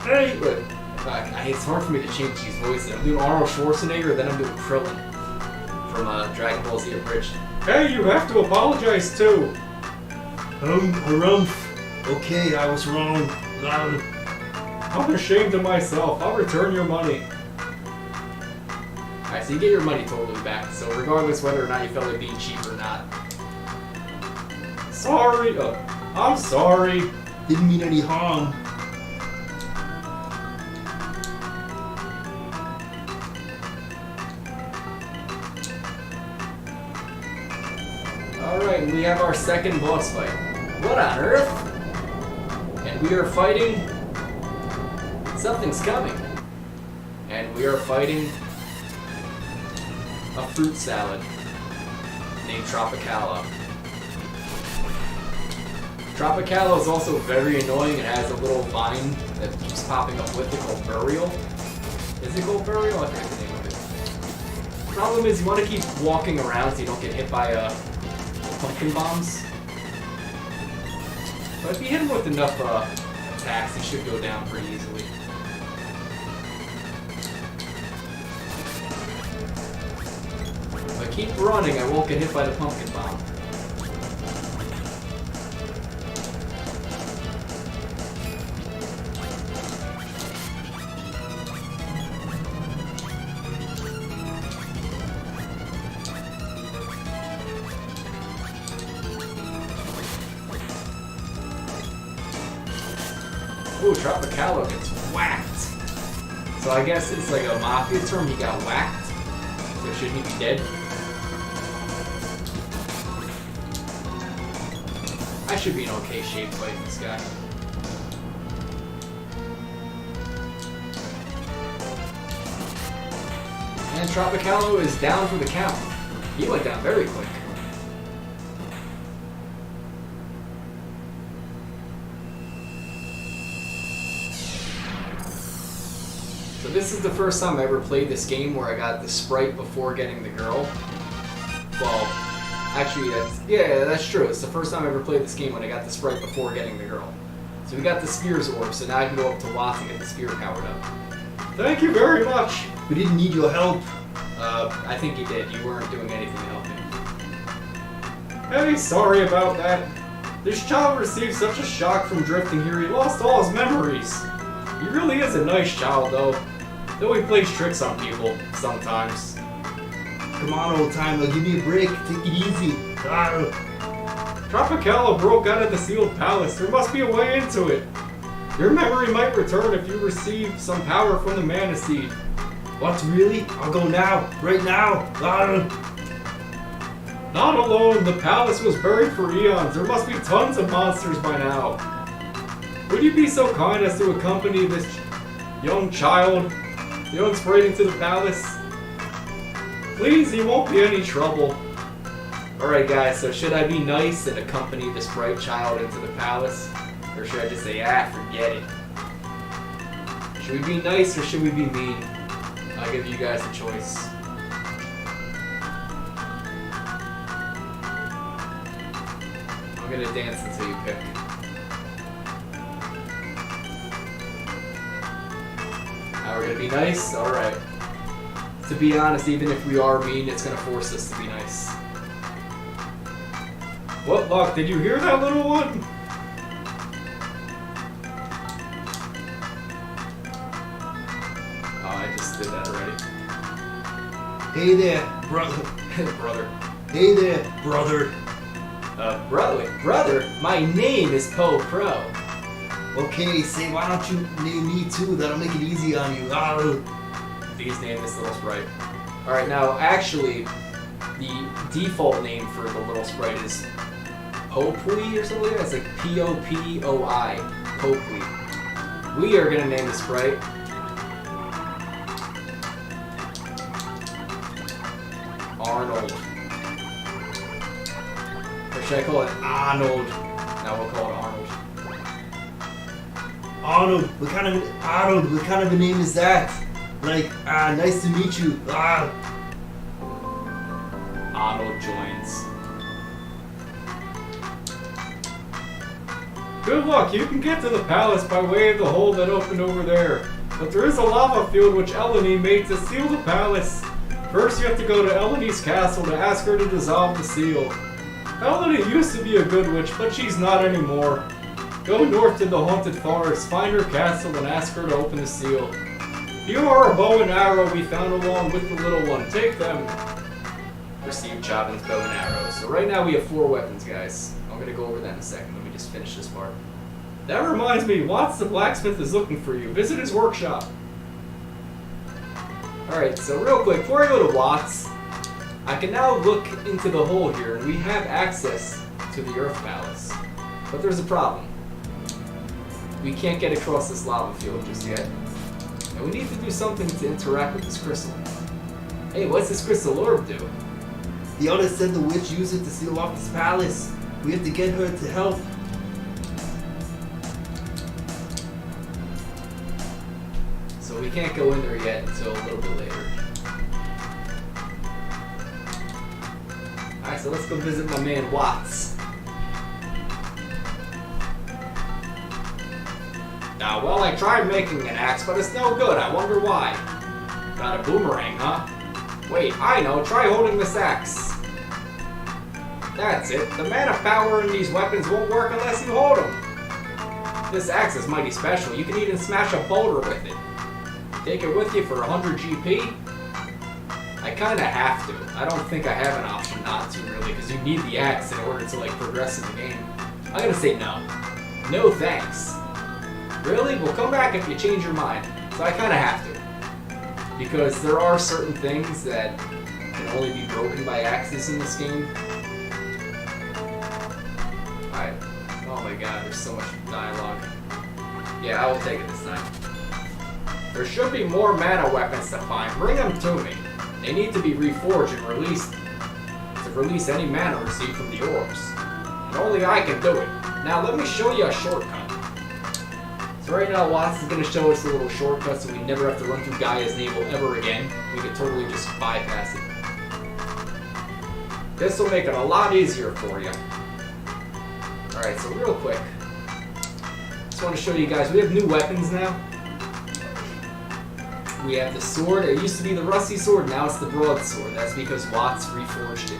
S6: Hey,
S1: But it's hard for me to change these voices. I'm doing Arnold Schwarzenegger, then I'm doing Krillin from Dragon Ball Z Abridged.
S6: hey, you have to apologize too.
S7: Harumph. Okay, I was wrong.
S6: I'm ashamed of myself. I'll return your money.
S1: Alright, so you get your money totally back. So regardless whether or not you felt like being cheap or not.
S6: Sorry. I'm sorry.
S7: Didn't mean any harm.
S1: Alright, we have our second boss fight. What on earth? And we are fighting... Something's coming. And we are fighting... a fruit salad named Tropicala. Tropicala is also very annoying. It has a little vine that keeps popping up with it called Burial. Is it called Burial? I forget the name of it. Problem is you want to keep walking around so you don't get hit by pumpkin bombs. But if you hit him with enough attacks, he should go down pretty easily. I keep running, I won't get hit by the pumpkin bomb. Ooh, Tropicalo gets whacked. So I guess it's like a mafia term, he got whacked. So should he be dead? I should be in okay shape fighting this guy. And Tropicalo is down for the count. He went down very quick. So this is the first time I ever played this game where I got the sprite before getting the girl. Well, actually, that's true. It's the first time I ever played this game when I got the sprite before getting the girl. So we got the Spears orb, so now I can go up to Watts and get the spear powered up.
S6: Thank you very much.
S7: We didn't need your help.
S1: I think you did. You weren't doing anything to help me.
S6: Hey, sorry about that. This child received such a shock from drifting here, he lost all his memories. He really is a nice child, though. Though he plays tricks on people, sometimes.
S7: Come on, old timer, give me a break. Take it easy.
S6: Tropicalo broke out of the sealed palace. There must be a way into it. Your memory might return if you receive some power from the mana seed.
S7: What, really? I'll go now. Right now.
S6: Not alone. The palace was buried for eons. There must be tons of monsters by now. Would you be so kind as to accompany this young child, the young sprite, into the palace? Please, he won't be any trouble.
S1: Alright guys, so should I be nice and accompany this bright child into the palace? Or should I just say, forget it? Should we be nice or should we be mean? I'll give you guys a choice. I'm gonna dance until you pick. We're gonna be nice? Alright. To be honest, even if we are mean, it's gonna force us to be nice.
S6: What luck? Did you hear that, little one?
S1: Oh, I just did that already.
S7: Hey there, brother.
S1: Brother.
S7: Hey there, brother.
S1: Brother, my name is Poe Pro.
S7: Okay, say, why don't you name me too? That'll make it easy on you.
S1: Please name this little sprite. Alright, now, actually, the default name for the little sprite is Poepoi or something like that. It's like P-O-P-O-I. Poepoi. We are gonna name the sprite Arnold. Or should I call it Arnold? Now we'll call it Arnold.
S7: Arnold, what kind of a name is that? Like, nice to meet you.
S1: Arnold joins.
S6: Good luck. You can get to the palace by way of the hole that opened over there. But there is a lava field which Eleni made to seal the palace. First, you have to go to Eleni's castle to ask her to dissolve the seal. Eleni used to be a good witch, but she's not anymore. Go north to the haunted forest, find her castle, and ask her to open the seal. Here are a bow and arrow we found along with the little one. Take them.
S1: Receive Chavin's bow and arrows. So right now we have 4 weapons, guys. I'm gonna go over that in a second. Let me just finish this part.
S6: That reminds me, Watts the blacksmith is looking for you. Visit his workshop.
S1: Alright, so real quick, before I go to Watts, I can now look into the hole here, and we have access to the Earth Palace. But there's a problem. We can't get across this lava field just yet. And we need to do something to interact with this crystal. Hey, what's this crystal orb do?
S7: The other said the witch used it to seal off this palace. We have to get her to help.
S1: So we can't go in there yet until a little bit later. Alright, so let's go visit my man Watts. Now, well, I tried making an axe, but it's no good. I wonder why. Got a boomerang, huh?
S4: Wait, I know. Try holding this axe. That's it. The mana power in these weapons won't work unless you hold them. This axe is mighty special. You can even smash a boulder with it. Take it with you for 100 GP? I kinda have to. I don't think I have an option not to, really, because you need the axe in order to, like, progress in the game. I'm gonna say no. No thanks. Really? Well, come back if you change your mind. So I kinda have to. Because there are certain things that can only be broken by axes in this game. Alright. Oh my god, there's so much dialogue. Yeah, I will take it this time. There should be more mana weapons to find. Bring them to me. They need to be reforged and released to release any mana received from the orbs. And only I can do it. Now let me show you a shortcut. So right now Watts is going to show us a little shortcut so we never have to run through Gaia's navel ever again. We can totally just bypass it. This will make it a lot easier for you. Alright, so real quick. Just want to show you guys, we have new weapons now. We have the sword. It used to be the rusty sword, now it's the broadsword. That's because Watts reforged it.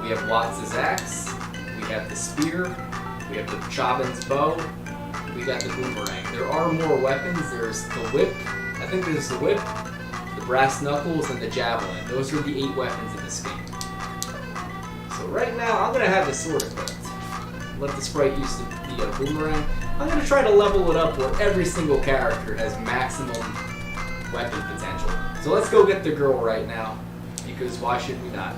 S4: We have Watts' axe. We have the spear. We have the Chabin's bow. We got the boomerang. There are more weapons. There's the whip. I think there's the whip, the brass knuckles, and the javelin. Those are the 8 weapons in this game. So right now, I'm going to have the sword equipped. Let the sprite use the boomerang. I'm going to try to level it up where every single character has maximum weapon potential. So let's go get the girl right now, because why should we not?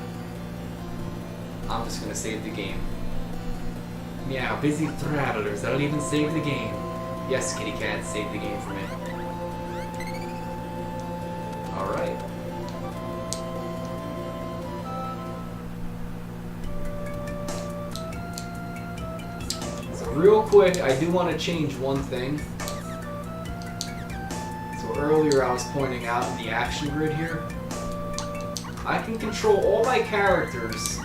S4: I'm just gonna save the game. Meow, busy travelers, I'll even save the game. Yes, kitty cat, save the game for me. Alright. So real quick, I do want to change one thing. Earlier I was pointing out in the action grid here, I can control all my characters'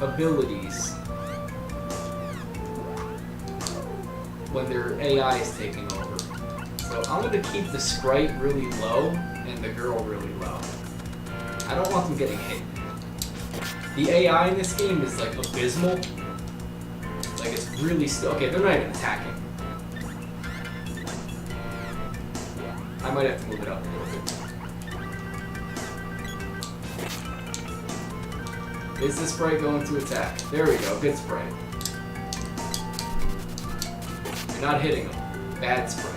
S4: abilities when their AI is taking over. So I'm going to keep the sprite really low and the girl really low. I don't want them getting hit. The AI in this game is like abysmal. Like it's really still. Okay, they're not even attacking. I might have to move it up a little bit. Is the sprite going to attack? There we go, good sprite. You're not hitting them. Bad sprite.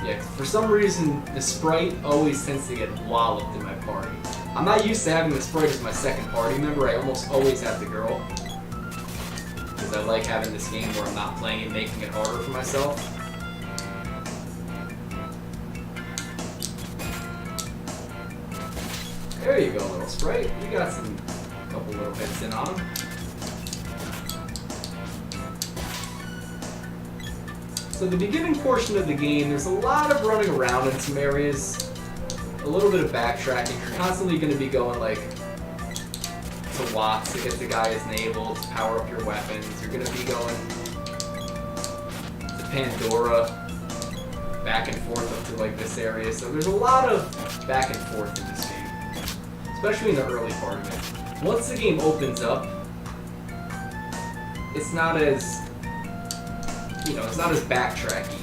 S4: Yeah, for some reason, the sprite always tends to get walloped in my party. I'm not used to having the sprite as my second party member. I almost always have the girl. Because I like having this game where I'm not playing and making it harder for myself. There you go, little sprite. You got a couple little hits in on him. So the beginning portion of the game, there's a lot of running around in some areas, a little bit of backtracking. You're constantly going to be going like to Watts to get the Gaia's navel to power up your weapons. You're going to be going to Pandora, back and forth up to like this area. So there's a lot of back and forth in this game. Especially in the early part of it. Once the game opens up, it's not as, it's not as backtracky.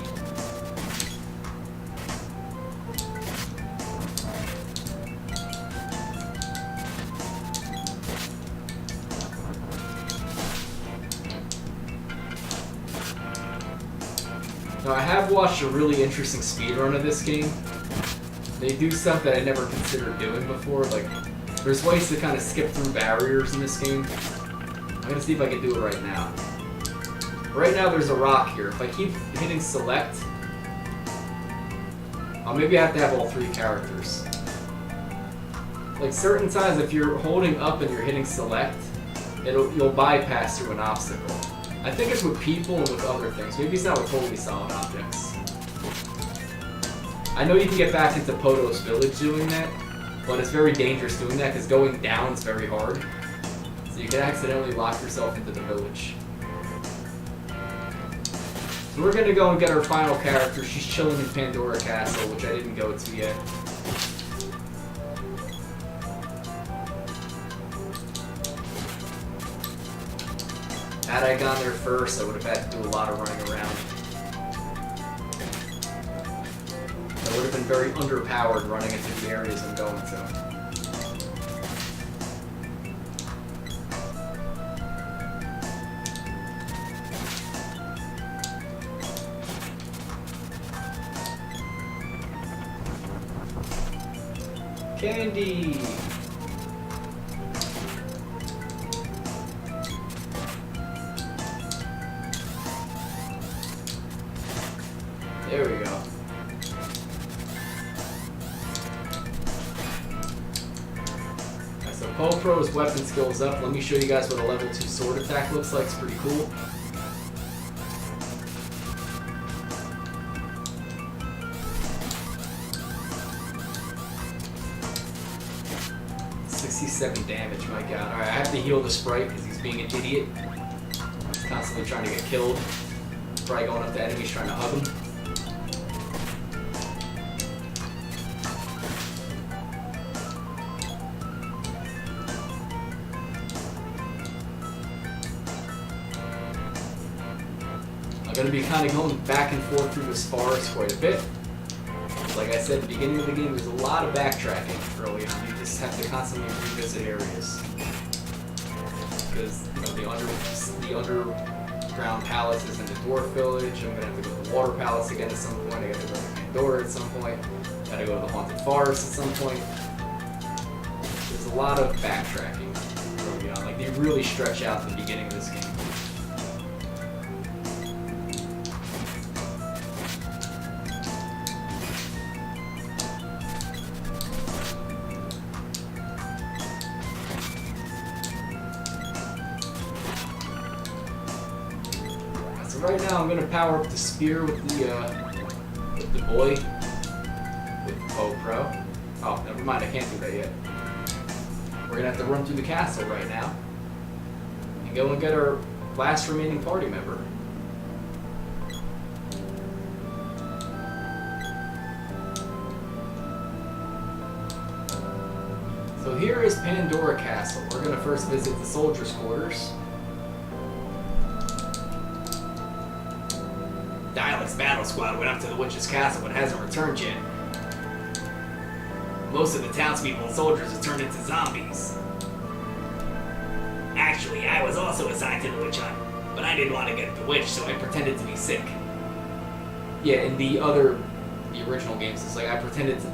S4: Now I have watched a really interesting speedrun of this game. They do stuff that I never considered doing before, like there's ways to kind of skip through barriers in this game. I'm gonna see if I can do it right now. Right now there's a rock here. If I keep hitting select, maybe I have to have all 3 characters. Like certain times if you're holding up and you're hitting select, you'll bypass through an obstacle. I think it's with people and with other things. Maybe it's not with totally solid objects. I know you can get back into Poto's village doing that, but it's very dangerous doing that because going down is very hard. So you can accidentally lock yourself into the village.
S1: So we're gonna go and get our final character. She's chilling in Pandora Castle, which I didn't go to yet. Had I gone there first, I would have had to do a lot of running around. I would have been very underpowered running into the areas I'm going to. Candy! There we go. Alright, so Poe Pro's weapon skills up. Let me show you guys what a level 2 sword attack looks like. It's pretty cool. Damage, my god. Alright, I have to heal the sprite because he's being an idiot. He's constantly trying to get killed. Probably going up to enemies trying to hug him. I'm going to be kind of going back and forth through this forest quite a bit. Like I said at the beginning of the game, there's a lot of backtracking early on. You just have to constantly revisit areas. Because, you know, the underground palace is in the dwarf village. I'm going to have to go to the water palace again at some point. I got to go to Pandora at some point. Got to go to the haunted forest at some point. There's a lot of backtracking early on. Like, they really stretch out the beginning of this game. Right now, I'm gonna power up the spear with the boy, with Poe Pro. Oh, never mind, I can't do that yet. We're gonna have to run through the castle right now and go and get our last remaining party member. So here is Pandora Castle. We're gonna first visit the soldiers' quarters. Dialect's battle squad went up to the witch's castle but hasn't returned yet. Most of the townspeople and soldiers have turned into zombies.
S2: Actually, I was also assigned to the witch hunt, but I didn't want to get the witch, so I pretended to be sick.
S1: Yeah, in the original games, it's like I pretended to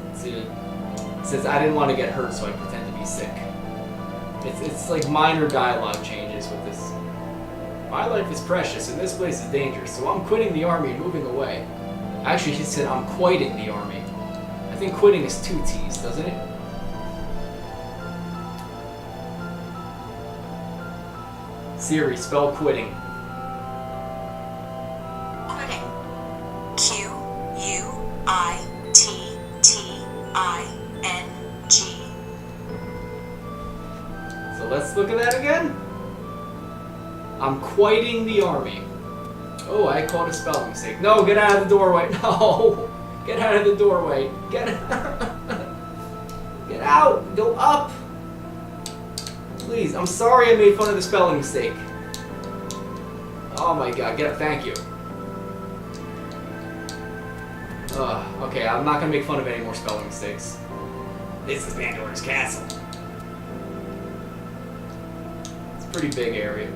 S1: since I didn't want to get hurt, so I pretend to be sick. It's like minor dialogue changes with this. My life is precious and this place is dangerous, so I'm quitting the army and moving away. Actually, he said I'm quitting the army. I think quitting is 2 T's, doesn't it? Siri, spell quitting.
S8: Quitting. Q-U-I-T-T-I-N-G.
S1: So let's look at that again. I'm quitting the army. Oh, I caught a spelling mistake. No, get out of the doorway. No! Get out of the doorway. Get out! Go up! Please, I'm sorry I made fun of the spelling mistake. Oh my god, get up. Thank you. Okay, I'm not gonna make fun of any more spelling mistakes.
S2: This is Pandora's castle.
S1: It's a pretty big area.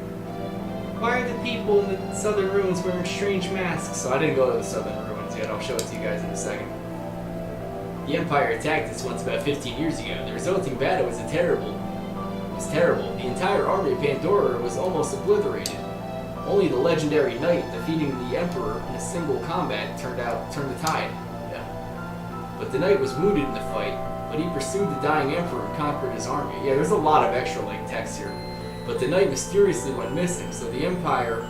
S1: Why are the people in the southern ruins wearing strange masks? So I didn't go to the southern ruins yet. I'll show it to you guys in a second. The Empire attacked us once about 15 years ago. The resulting battle was terrible. The entire army of Pandora was almost obliterated. Only the legendary knight defeating the Emperor in a single combat turned the tide. Yeah. But the knight was wounded in the fight, but he pursued the dying Emperor and conquered his army. Yeah, there's a lot of extra text here. But the knight mysteriously went missing, so the Emperor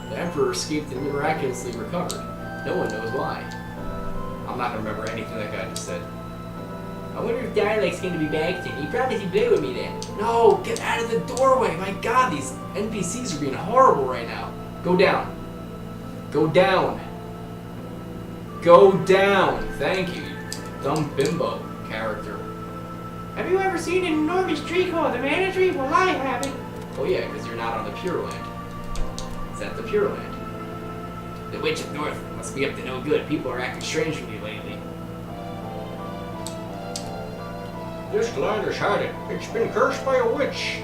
S1: escaped and miraculously recovered. No one knows why. I'm not gonna remember anything that guy just said. I wonder if Dialect's gonna be back then. He promised he'd play with me then. No, get out of the doorway! My god, these NPCs are being horrible right now. Go down. Go down. Go down. Thank you, you dumb bimbo character.
S3: Have you ever seen an enormous tree called the Mana Tree? Well, I haven't.
S1: Oh yeah, because you're not on the Pure Land. It's at the Pure Land.
S2: The Witch of North must be up to no good. People are acting strange with me lately.
S4: This land is haunted. It's been cursed by a witch.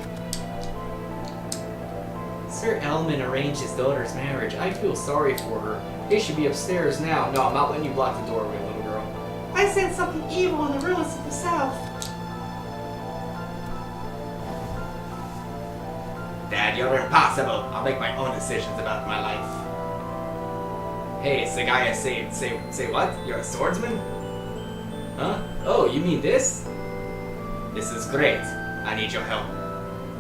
S5: Sir Elman arranged his daughter's marriage. I feel sorry for her. They should be upstairs now.
S1: No, I'm not letting you block the doorway, little girl.
S3: I sense something evil in the ruins of the south.
S2: Dad, you're impossible. I'll make my own decisions about my life. Hey, it's the guy I saved. Say what? You're a swordsman?
S1: Huh? Oh, you mean this?
S2: This is great. I need your help.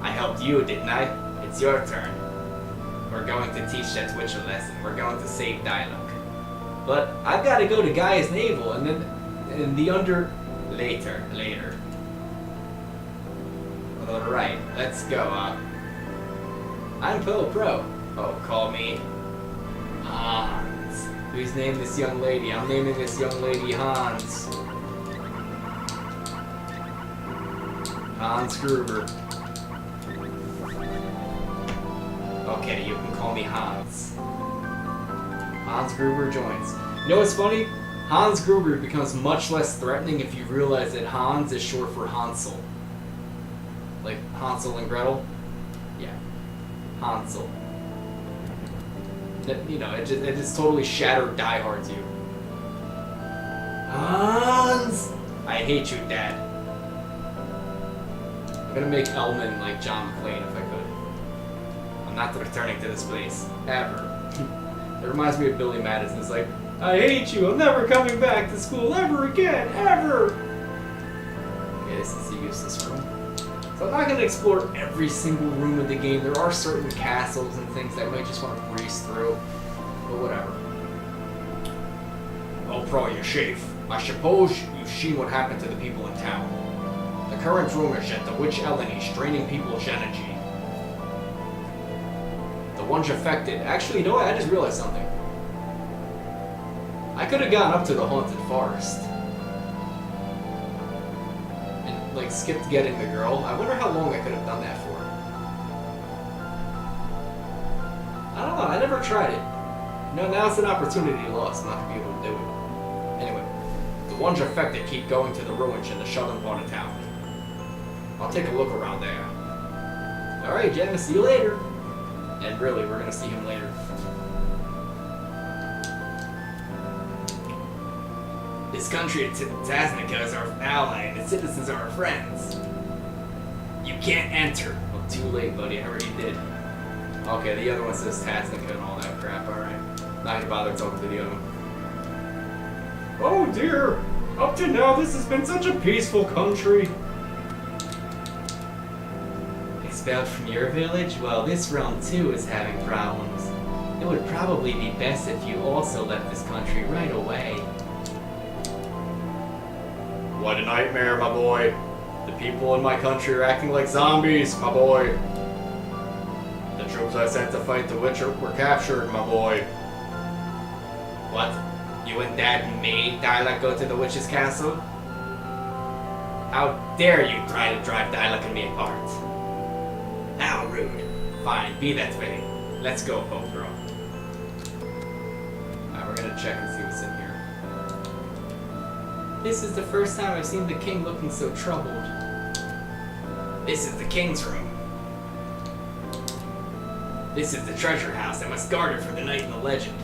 S2: I helped you, didn't I? It's your turn. We're going to teach that witch a lesson. We're going to save Dialogue.
S1: But I've got to go to Gaia's navel, and then
S2: Later. Alright, let's go.
S1: I'm Poe Pro.
S2: Oh, call me Hans.
S1: Please name this young lady. I'm naming this young lady Hans. Hans Gruber.
S2: Okay, you can call me Hans.
S1: Hans Gruber joins. You know what's funny? Hans Gruber becomes much less threatening if you realize that Hans is short for Hansel. Like Hansel and Gretel? Yeah. Hansel. You know, it just totally shattered Die Hard's you. Hans!
S2: I hate you, Dad.
S1: I'm gonna make Elman like John McClane if I could.
S2: I'm not returning to this place.
S1: Ever. It reminds me of Billy Madison. It's like, I hate you. I'm never coming back to school ever again. Ever. Okay, this is a useless room. So I'm not going to explore every single room of the game. There are certain castles and things that I might just want to breeze through. But whatever.
S4: Oh, Pro, you chief. I suppose you've seen what happened to the people in town. The current rumor is that the witch Eleni is draining people's energy.
S1: The ones affected. Actually, you know what? I just realized something. I could have gone up to the haunted forest. And, like, skipped getting the girl. I wonder how long I could have done that for. I don't know. I never tried it. No, now it's an opportunity lost. I'm not going to be able to do it. Anyway.
S4: The ones affected keep going to the ruins in the southern part of town. I'll take a look around there.
S1: Alright, Jen. See you later. And really, we're going to see him later.
S2: This country of Tasnica is our ally, and the citizens are our friends. You can't enter.
S1: Well, too late, buddy. I already did. Okay, the other one says Tasnica and all that crap. Alright. Not gonna bother talking to the other one.
S6: Oh dear! Up to now, this has been such a peaceful country.
S5: Expelled from your village? Well, this realm too is having problems. It would probably be best if you also left this country right away.
S4: What a nightmare, my boy. The people in my country are acting like zombies, my boy. The troops I sent to fight the witch were captured, my boy.
S2: What? You and Dad made Dialect go to the witch's castle? How dare you try to drive Dialect and me apart? How rude. Fine, be that way. Let's go, Poe Pro.
S1: Alright, we're gonna check and see what's in here.
S5: This is the first time I've seen the king looking so troubled.
S2: This is the king's room. This is the treasure house. I must guard it for the night in the legend.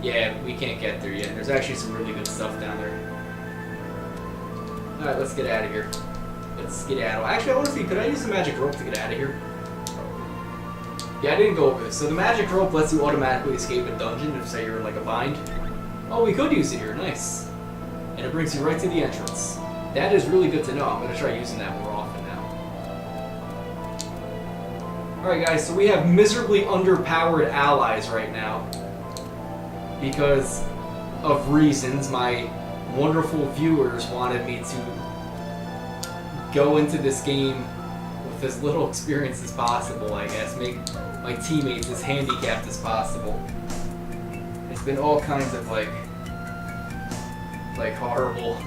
S1: Yeah, we can't get there yet. There's actually some really good stuff down there. Alright, let's get out of here. Let's skedaddle. Actually, I want to see, could I use the magic rope to get out of here? Yeah, I didn't go over this. So the magic rope lets you automatically escape a dungeon if, say, you're in like a bind. Oh, we could use it here. Nice. And it brings you right to the entrance. That is really good to know. I'm going to try using that more often now. Alright guys, so we have miserably underpowered allies right now. Because of reasons, my wonderful viewers wanted me to go into this game with as little experience as possible, I guess. Make my teammates as handicapped as possible. It's been all kinds of, like, like horrible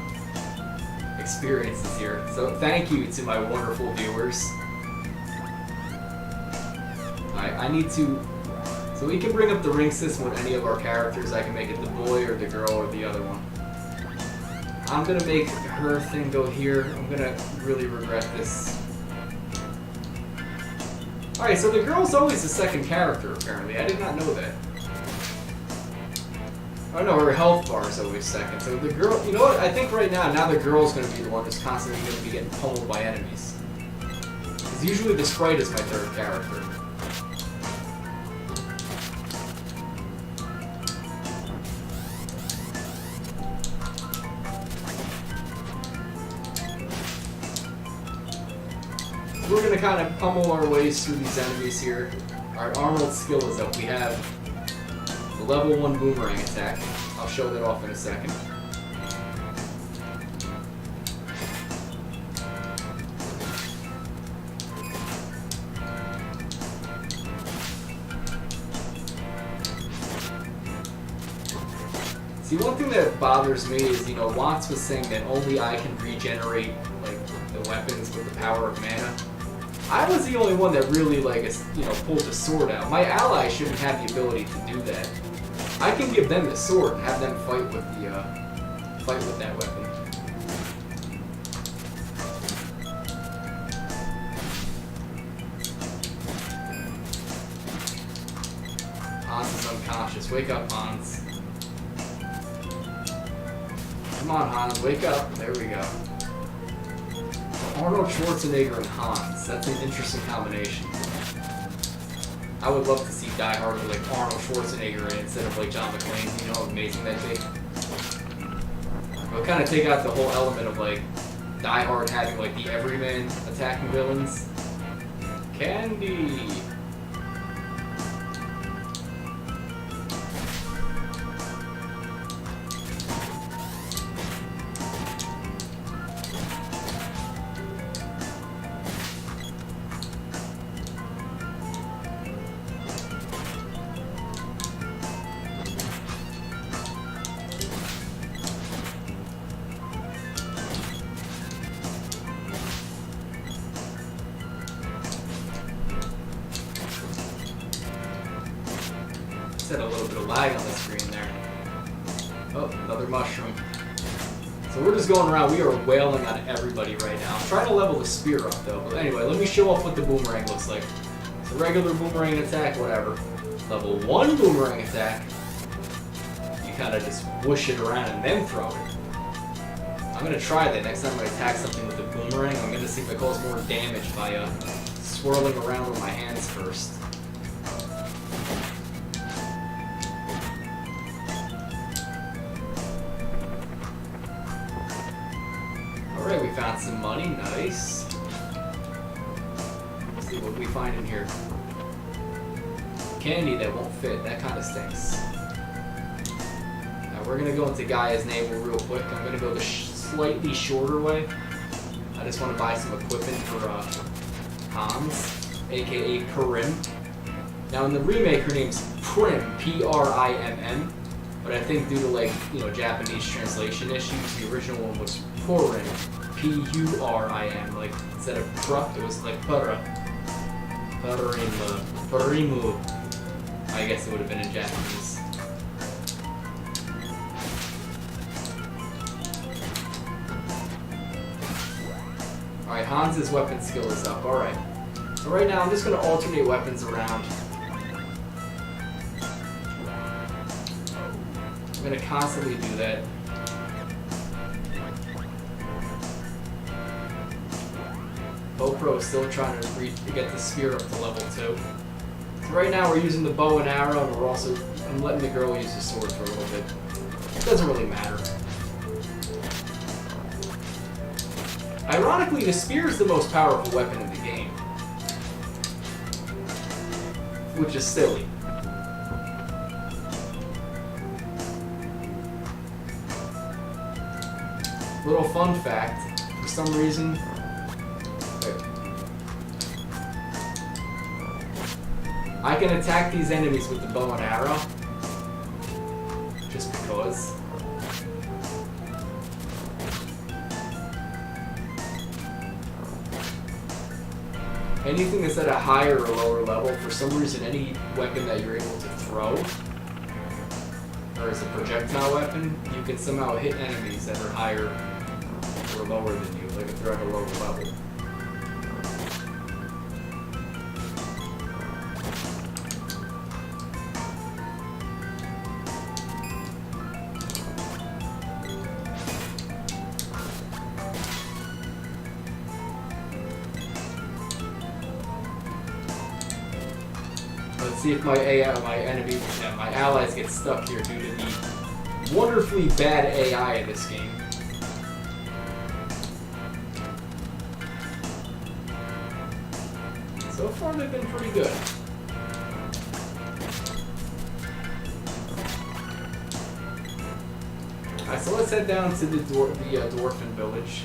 S1: experiences here. So thank you to my wonderful viewers. I need to, so we can bring up the ring system with any of our characters. I can make it the boy or the girl or the other one. I'm gonna make her thing go here. I'm gonna really regret this. Alright, so the girl's always the second character, apparently. I did not know that. Oh no, her health bar is always second. So the girl, you know what? I think right now the girl's gonna be the one that's constantly gonna be getting pummeled by enemies. Because usually the sprite is my third character. We're gonna kind of pummel our ways through these enemies here. Our Arnold's skill is up. We have the level 1 boomerang attack. I'll show that off in a second. See, one thing that bothers me is, you know, Watts was saying that only I can regenerate, like, the weapons with the power of mana. I was the only one that really, like, you know, pulled the sword out. My allies shouldn't have the ability to do that. I can give them the sword and have them fight with that weapon. Hans is unconscious. Wake up, Hans. Come on, Hans, wake up. There we go. Arnold Schwarzenegger and Hans. That's an interesting combination. I would love to see Die Hard with like Arnold Schwarzenegger instead of like John McClane. You know how amazing that'd be. It would kind of take out the whole element of like Die Hard having like the everyman attacking villains. Candy. Had a little bit of lag on the screen there. Oh, another mushroom. So we're just going around. We are wailing on everybody right now. I'm trying to level the spear up though. But anyway, let me show off what the boomerang looks like. It's a regular boomerang attack, whatever. Level 1 boomerang attack. You kind of just whoosh it around and then throw it. I'm going to try that next time I attack something with a boomerang. I'm going to see if I cause more damage by swirling around with my hands first. Alright, we found some money, nice. Let's see what we find in here. Candy that won't fit, that kind of stinks. Now we're gonna go into Gaia's navel real quick. I'm gonna go the slightly shorter way. I just want to buy some equipment for Hans, aka Prim. Now in the remake her name's Prim, P-R-I-M-M. But I think due to like, you know, Japanese translation issues, the original one was Purim, P-U-R-I-M, like instead of Prup, it was like Pura. Purimu. I guess it would have been in Japanese. Alright, Hans's weapon skill is up, alright. So right now I'm just going to alternate weapons around. I'm going to constantly do that. Poe Pro is still trying to get the spear up to level 2. So right now we're using the bow and arrow, and I'm letting the girl use the sword for a little bit. It doesn't really matter. Ironically, the spear is the most powerful weapon in the game. Which is silly. Little fun fact, for some reason, I can attack these enemies with the bow and arrow, just because. anything that's at a higher or lower level, for some reason, any weapon that you're able to throw, or as a projectile weapon, you can somehow hit enemies that are higher or lower than you, like if they're at a lower level. Let's see if my allies get stuck here due to the wonderfully bad AI in this game. So far, they've been pretty good. Alright, so let's head down to the Dwarfen village.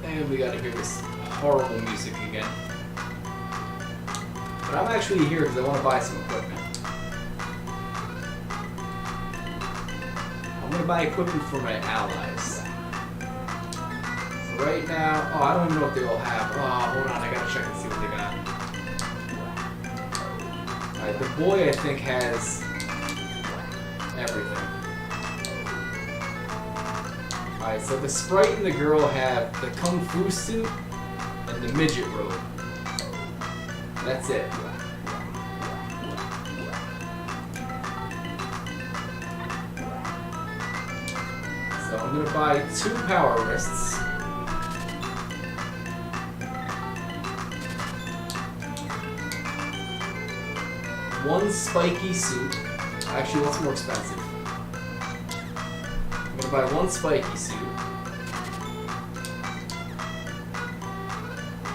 S1: And we gotta hear this horrible music again. But I'm actually here because I want to buy some equipment. I'm gonna buy equipment for my allies. So right now, oh, I don't even know what they all have. Oh, hold on, I gotta check and see what they got. Alright, the boy I think has everything. Alright, so the sprite and the girl have the kung fu suit and the midget robe. That's it. So I'm gonna buy 2 power wrists. One spiky suit. Actually, what's more expensive? I'm gonna buy 1 spiky suit.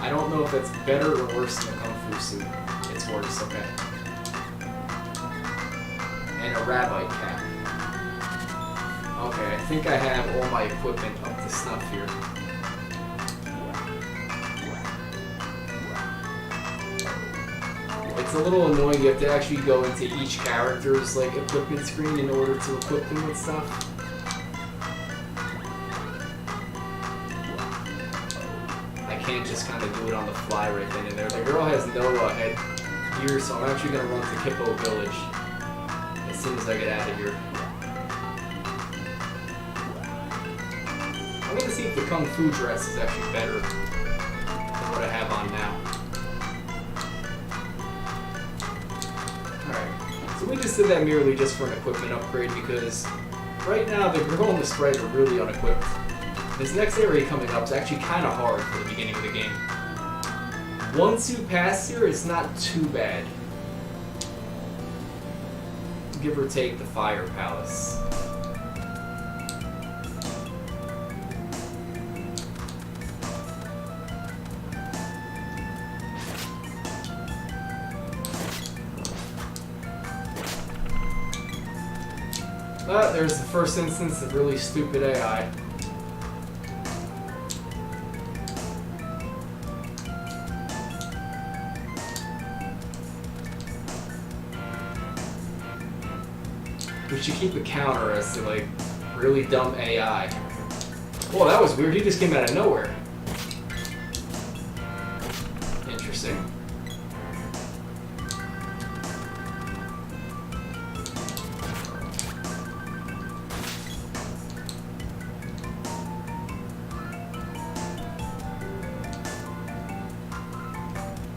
S1: I don't know if that's better or worse than a kung fu suit. It's worse, okay. And a rabbite cap. Okay, I think I have all my equipment up to snuff here. It's a little annoying, you have to actually go into each character's like equipment screen in order to equip them with stuff. I can't just kind of do it on the fly right then and there. The girl has no head gear, so I'm actually going to run to Kippo Village as soon as I get out of here. I'm going to see if the Kung Fu dress is actually better than what I have on now. Alright, so we just did that merely just for an equipment upgrade because right now the girl and the sprite are really unequipped. This next area coming up is actually kind of hard for the beginning of the game. Once you pass here, it's not too bad. Give or take the Fire Palace. But there's the first instance of really stupid AI. We should keep a counter as to like really dumb AI. Whoa, that was weird. He just came out of nowhere. Interesting.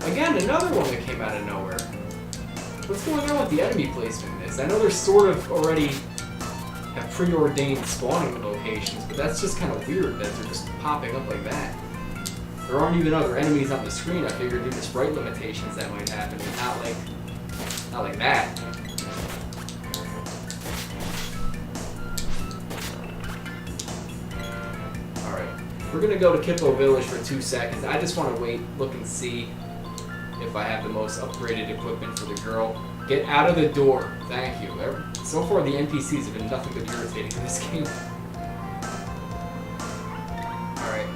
S1: Again, another one that came out of nowhere. What's going on with the enemy placement in this? I know they're sort of already have preordained spawning locations, but that's just kind of weird that they're just popping up like that. There aren't even other enemies on the screen. I figured due to sprite limitations that might happen, but not like that. Alright, we're gonna go to Kippo Village for 2 seconds. I just want to wait, look and see if I have the most upgraded equipment for the girl. Get out of the door. Thank you. So far the NPCs have been nothing but irritating in this game. Alright.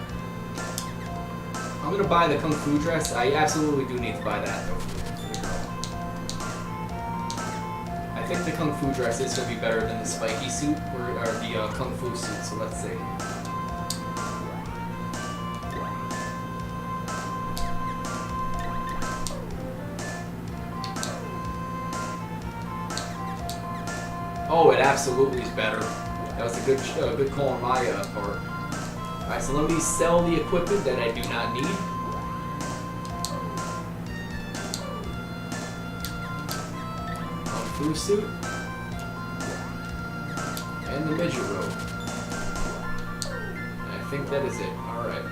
S1: I'm gonna buy the Kung Fu dress. I absolutely do need to buy that though for the girl. think the Kung Fu dress is going to be better than the spiky suit, or the Kung Fu suit, so let's see. Oh, it absolutely is better. That was a good call on my part. Alright, so let me sell the equipment that I do not need. Kung Fu suit. And the midget robe. And I think that is it. Alright.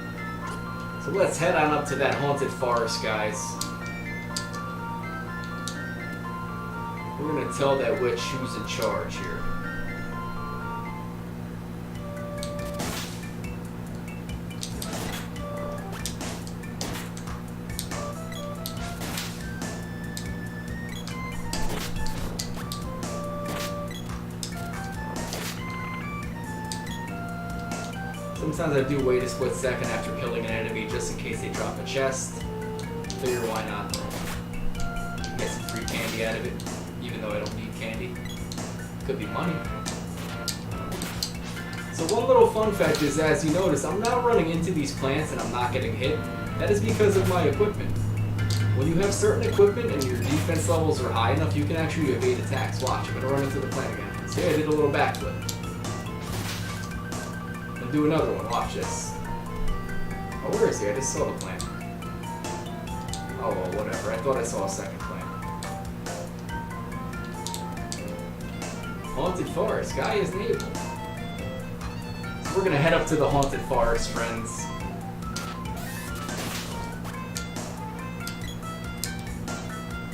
S1: So let's head on up to that haunted forest, guys. We're gonna tell that witch who's in charge here. Sometimes I do wait a split second after killing an enemy just in case they drop a chest. Figure why not. Get some free candy out of it. Even though I don't need candy. Could be money. So one little fun fact is, as you notice, I'm not running into these plants and I'm not getting hit. That is because of my equipment. When you have certain equipment and your defense levels are high enough, you can actually evade attacks. Watch, I'm gonna run into the plant again. See, I did a little backflip. And do another one, watch this. Oh, where is he? I just saw the plant. Oh, well, whatever. I thought I saw a second plant. Haunted forest, guy is naval. So we're gonna head up to the haunted forest, friends.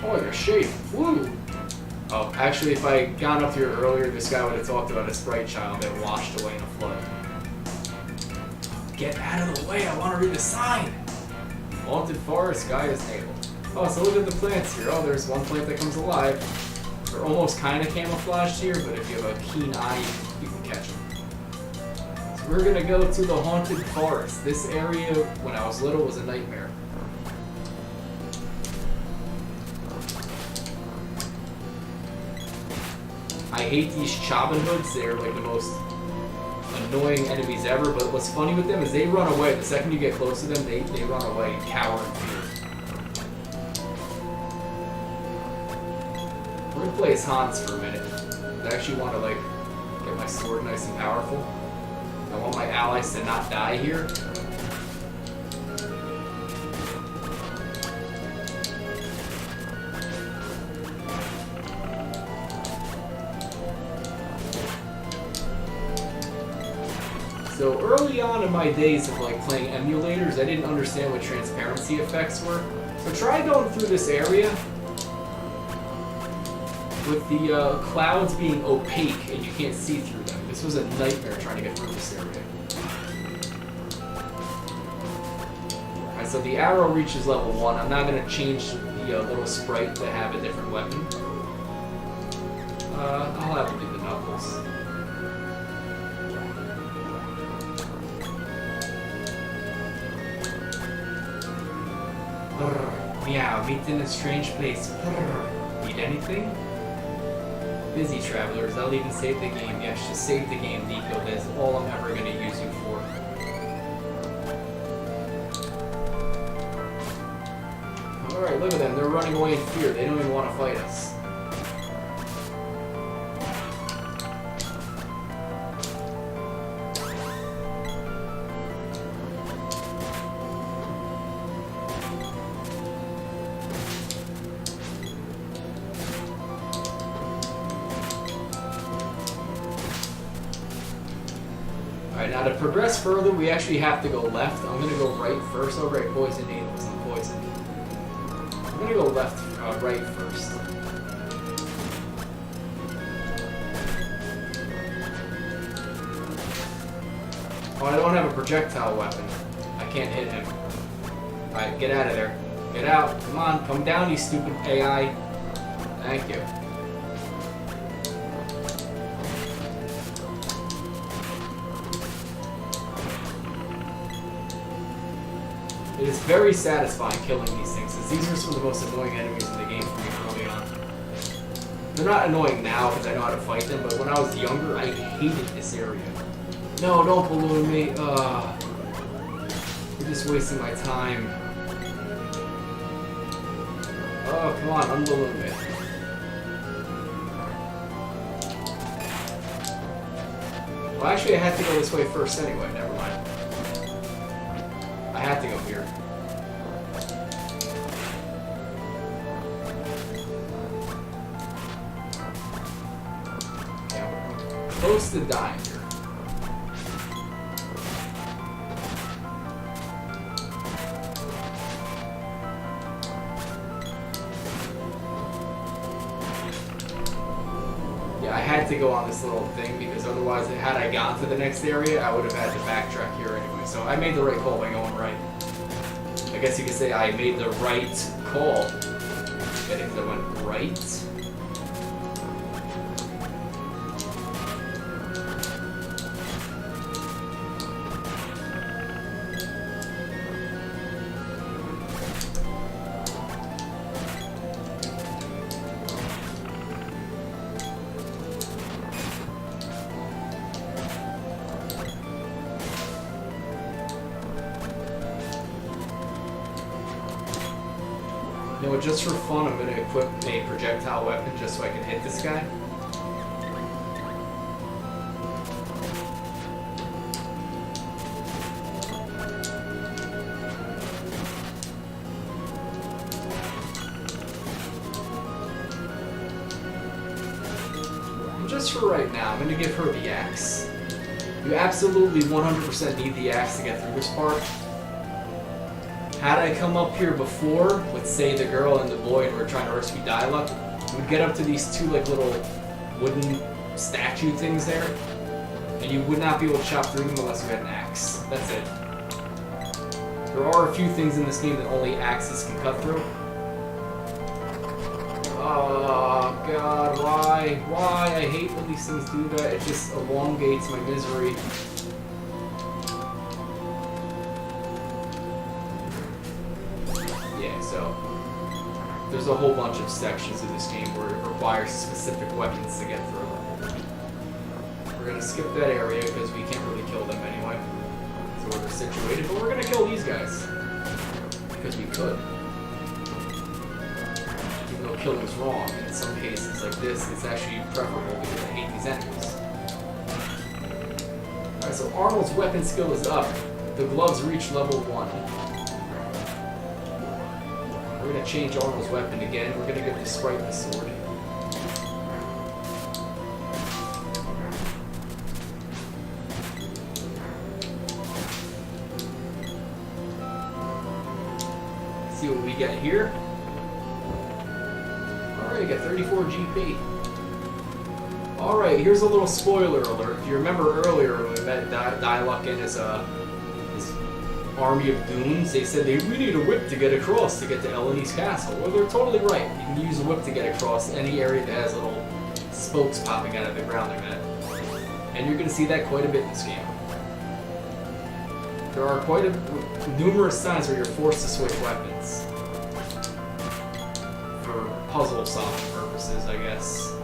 S1: Oh, you're shape. Woo! Oh, actually, if I had gone up here earlier, this guy would have talked about a sprite child that washed away in a flood. Get out of the way, I want to read the sign! Haunted forest, guy is naval. Oh, so look at the plants here. Oh, there's one plant that comes alive. They're almost kind of camouflaged here, but if you have a keen eye, you can catch them. So we're gonna go to the haunted forest. This area, when I was little, was a nightmare. I hate these Chabin hoods. They're like the most annoying enemies ever, but what's funny with them is they run away. The second you get close to them, they run away and cower in fear. We're gonna play as Hans for a minute. I actually want to like get my sword nice and powerful. I want my allies to not die here. So early on in my days of like playing emulators, I didn't understand what transparency effects were. So try going through this area with the clouds being opaque and you can't see through them. This was a nightmare trying to get through this area. Alright, so the arrow reaches level 1. I'm not going to change the little sprite to have a different weapon. I'll have to do the knuckles. Meow, meet in a strange place. Need anything? Busy travelers, I'll even save the game. Yes, just save the game, Nico. That's all I'm ever going to use you for. Alright, look at them. They're running away in fear. They don't even want to fight us. Alright, now to progress further, we actually have to go left. I'm going to go right first. Oh, right, poison needles. I'm poisoned. I'm going to go left, right first. Oh, I don't have a projectile weapon. I can't hit him. Alright, get out of there. Get out. Come on, come down, you stupid AI. Thank you. It is very satisfying killing these things, since these are some of the most annoying enemies in the game for me early on. They're not annoying now because I know how to fight them, but when I was younger, I hated this area. No, don't balloon me. You're just wasting my time. Oh, come on, unballoon me. Well, actually, I had to go this way first anyway. Never mind. I had to go here. Close to dying here. Yeah, I had to go on this little thing because otherwise, had I gotten to the next area, I would have had to backtrack here anyway. So I made the right call by going right. I guess you could say I made the right call. I think I went right. You know, just for fun, I'm going to equip a projectile weapon just so I can hit this guy. And just for right now, I'm going to give her the axe. You absolutely 100% need the axe to get through this part. Had I come up here before with, say, the girl and the boy and we were trying to rescue Dial-Up, you would get up to these two, like, little wooden statue things there, and you would not be able to chop through them unless you had an axe. That's it. There are a few things in this game that only axes can cut through. Oh, God, why? Why? I hate when these things do that. It just elongates my misery. There's a whole bunch of sections of this game where it requires specific weapons to get through. We're going to skip that area because we can't really kill them anyway. So where they're situated, but we're going to kill these guys. Because we could. Even though killing's wrong, in some cases like this, it's actually preferable because I hate these enemies. Alright, so Arnold's weapon skill is up. The gloves reach level 1. We're going to change Arnold's weapon again. We're going to give the sprite the sword. See what we get here. Alright, we got 34 GP. Alright, here's a little spoiler alert. If you remember earlier when we met Dial-Up in his army of goons, they said we need a whip to get across to get to Eleni's castle. Well, they're totally right. You can use a whip to get across any area that has little spokes popping out of the ground like that. And you're going to see that quite a bit in this game. There are numerous times where you're forced to switch weapons. For puzzle solving purposes, I guess.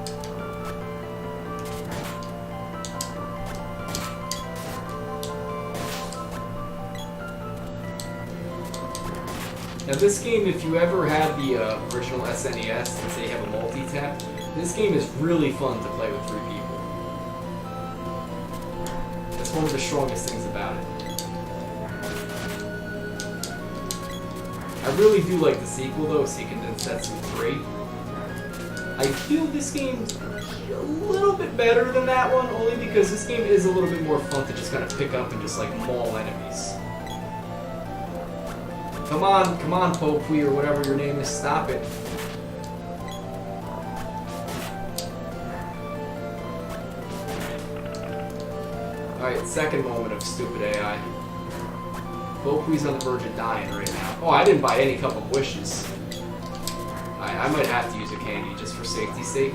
S1: Now this game, if you ever had the original SNES, since they have a multi-tap, this game is really fun to play with 3 people. That's one of the strongest things about it. I really do like the sequel though, Seiken Densetsu 3. I feel this game's a little bit better than that one, only because this game is a little bit more fun to just kind of pick up and just like maul enemies. Come on, Poe Pro, or whatever your name is, stop it. Alright, second moment of stupid AI. Poe Pro's on the verge of dying right now. Oh, I didn't buy any cup of wishes. I might have to use a candy just for safety's sake.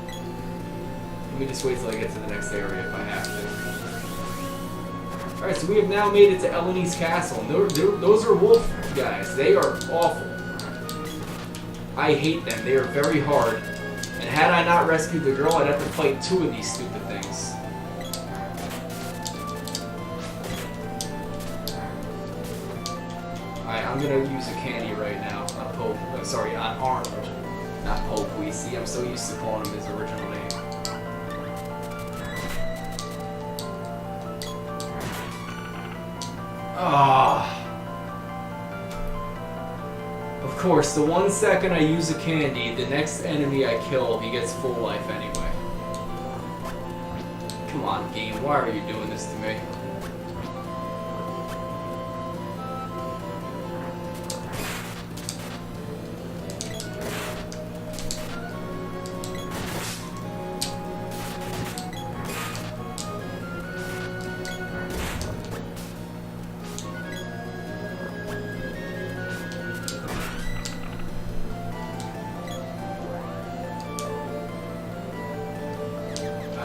S1: Let me just wait till I get to the next area if I have to. Alright, so we have now made it to Eleni's castle. And those are wolf guys. They are awful. I hate them. They are very hard. And had I not rescued the girl, I'd have to fight 2 of these stupid things. Alright, I'm gonna use a candy right now on Poe. I'm sorry, on Arnold. Not Poe Pro. See, I'm so used to calling him his original name. Ah. Of course, the 1 second I use a candy, the next enemy I kill, he gets full life anyway. Come on, game, why are you doing this to me?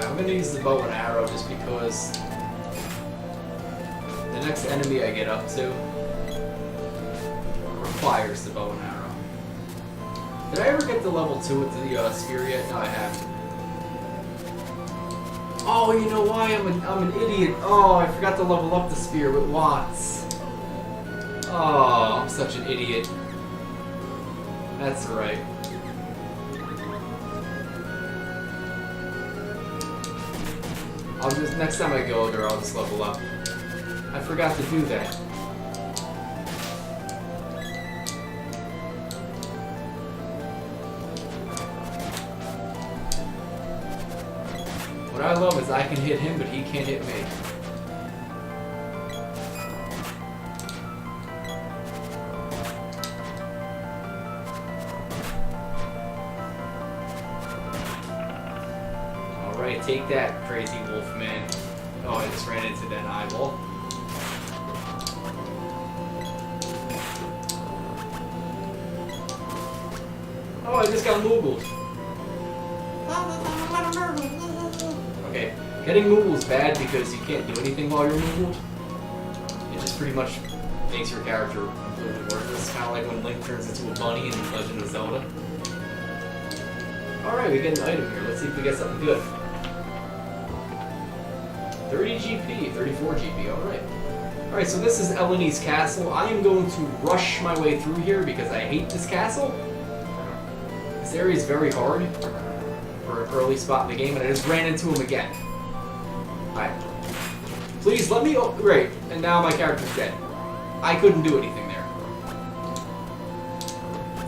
S1: I'm gonna use the bow and arrow just because the next enemy I get up to requires the bow and arrow. Did I ever get to level 2 with the spear yet? No, I haven't. Oh, you know why? I'm an idiot. Oh, I forgot to level up the spear with Watts. Oh, I'm such an idiot. That's right. I'll just, next time I go there, I'll just level up. I forgot to do that. What I love is I can hit him, but he can't hit me. Alright, take that, crazy wolf man. Oh, I just ran into that eyeball. Oh, I just got moogled. Okay, getting moogled's bad because you can't do anything while you're moogled. It just pretty much makes your character completely worthless. Kind of like when Link turns into a bunny in Legend of Zelda. Alright, we get an item here. Let's see if we get something good. 30 GP, 34 GP, alright. Alright, so this is Eleni's castle. I am going to rush my way through here because I hate this castle. This area is very hard for an early spot in the game, and I just ran into him again. Alright. Please, let me... Oh, great, and now my character's dead. I couldn't do anything there.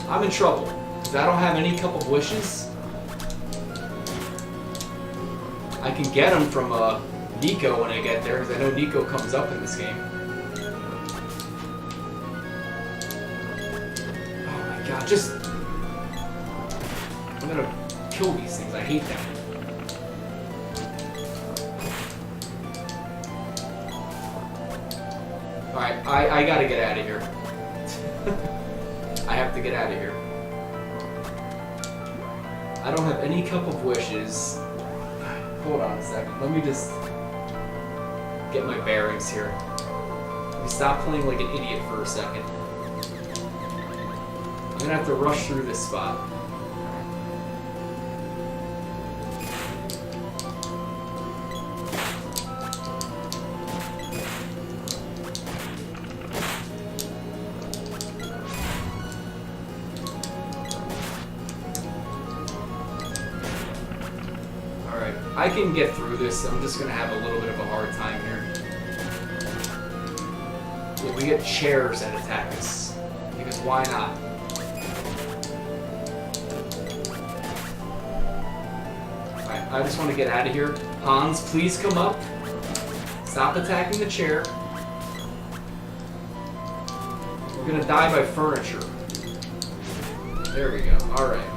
S1: I'm in trouble, because I don't have any Cup of Wishes. I can get them from, Nico when I get there, because I know Nico comes up in this game. Oh my god, just... I'm gonna kill these things, I hate them. Alright, I gotta get out of here. I have to get out of here. I don't have any Cup of Wishes. Hold on a second, let me just... get my bearings here. Let me stop playing like an idiot for a second. I'm gonna have to rush through this spot. Alright, I can get through this. I'm just gonna have a little bit of a hard time here. Yeah, we get chairs that attack us. Because why not? Alright, I just want to get out of here. Hans, please come up. Stop attacking the chair. We're gonna die by furniture. There we go. Alright.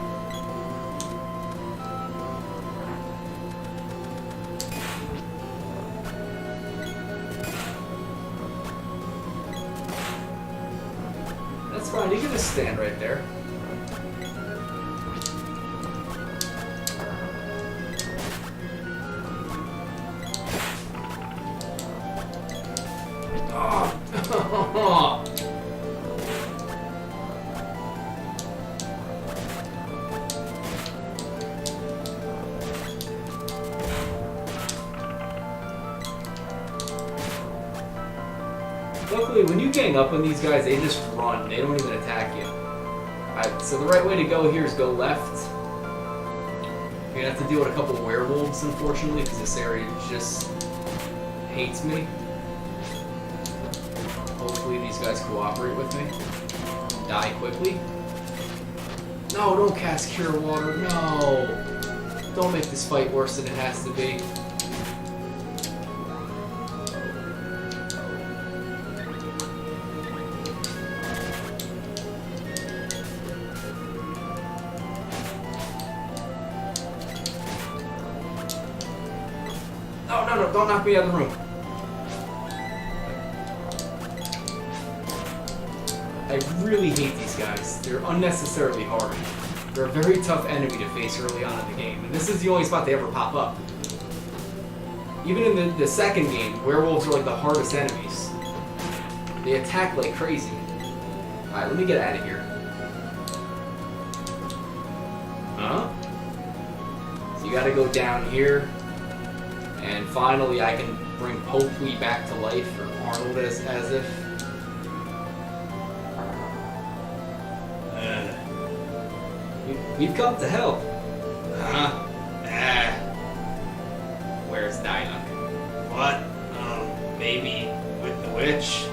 S1: That's fine, you can just stand right there. Oh. Luckily, when you gang up on these guys, they just run. They don't even attack you. Alright, so the right way to go here is go left. You're gonna have to deal with a couple werewolves, unfortunately, because this area just hates me. Hopefully these guys cooperate with me. Die quickly. No, don't cast Cure Water. No. Don't make this fight worse than it has to be. No, don't knock me out of the room. I really hate these guys. They're unnecessarily hard. They're a very tough enemy to face early on in the game, and this is the only spot they ever pop up. Even in the second game, werewolves are like the hardest enemies. They attack like crazy. Alright, let me get out of here. Huh? So you gotta go down here. And finally, I can bring Poe Pro back to life, or Arnold as if. We've come to help. Huh? Where's Dialogue? What? Maybe with the witch?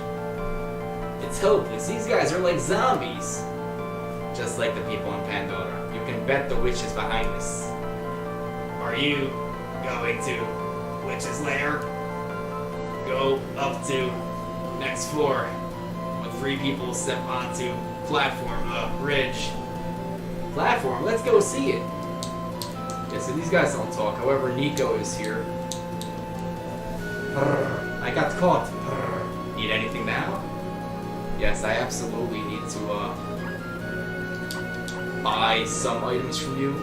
S1: It's hopeless. These guys are like zombies. Just like the people in Pandora. You can bet the witch is behind this. Are you going to Witch's Lair? Go up to next floor. When 3 people step onto platform, ridge. Platform? Let's go see it. Yeah, so these guys don't talk. However, Nico is here. I got caught. Need anything now? Yes, I absolutely need to buy some items from you.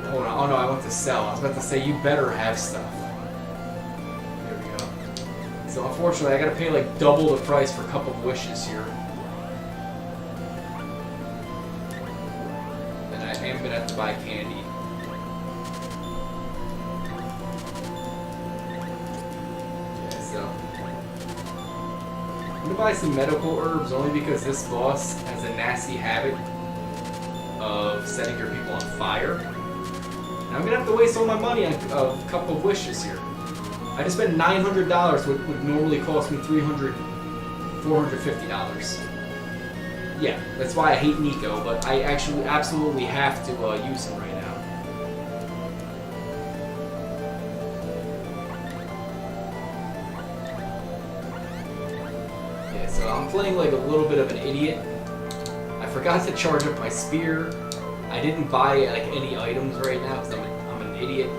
S1: Hold on. Oh no, I want to sell. I was about to say, you better have stuff. There we go. So unfortunately, I gotta pay like double the price for a Cup of Wishes here. And I am gonna have to buy candy. Yeah, so I'm gonna buy some medical herbs only because this boss has a nasty habit of setting your people on fire. And I'm gonna have to waste all my money on a Cup of Wishes here. I just spent $900, what would normally cost me $300, $450. Yeah, that's why I hate Nico, but I actually absolutely have to use him right now. Yeah, so I'm playing like a little bit of an idiot. I forgot to charge up my spear. I didn't buy like any items right now because I'm an idiot.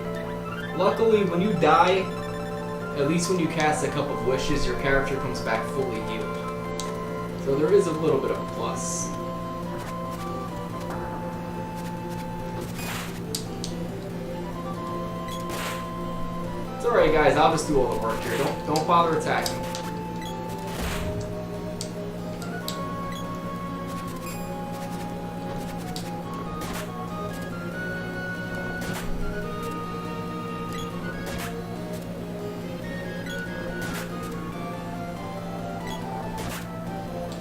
S1: Luckily, when you die, at least when you cast a Cup of Wishes, your character comes back fully healed. So there is a little bit of a plus. It's alright guys, I'll just do all the work here. Don't bother attacking.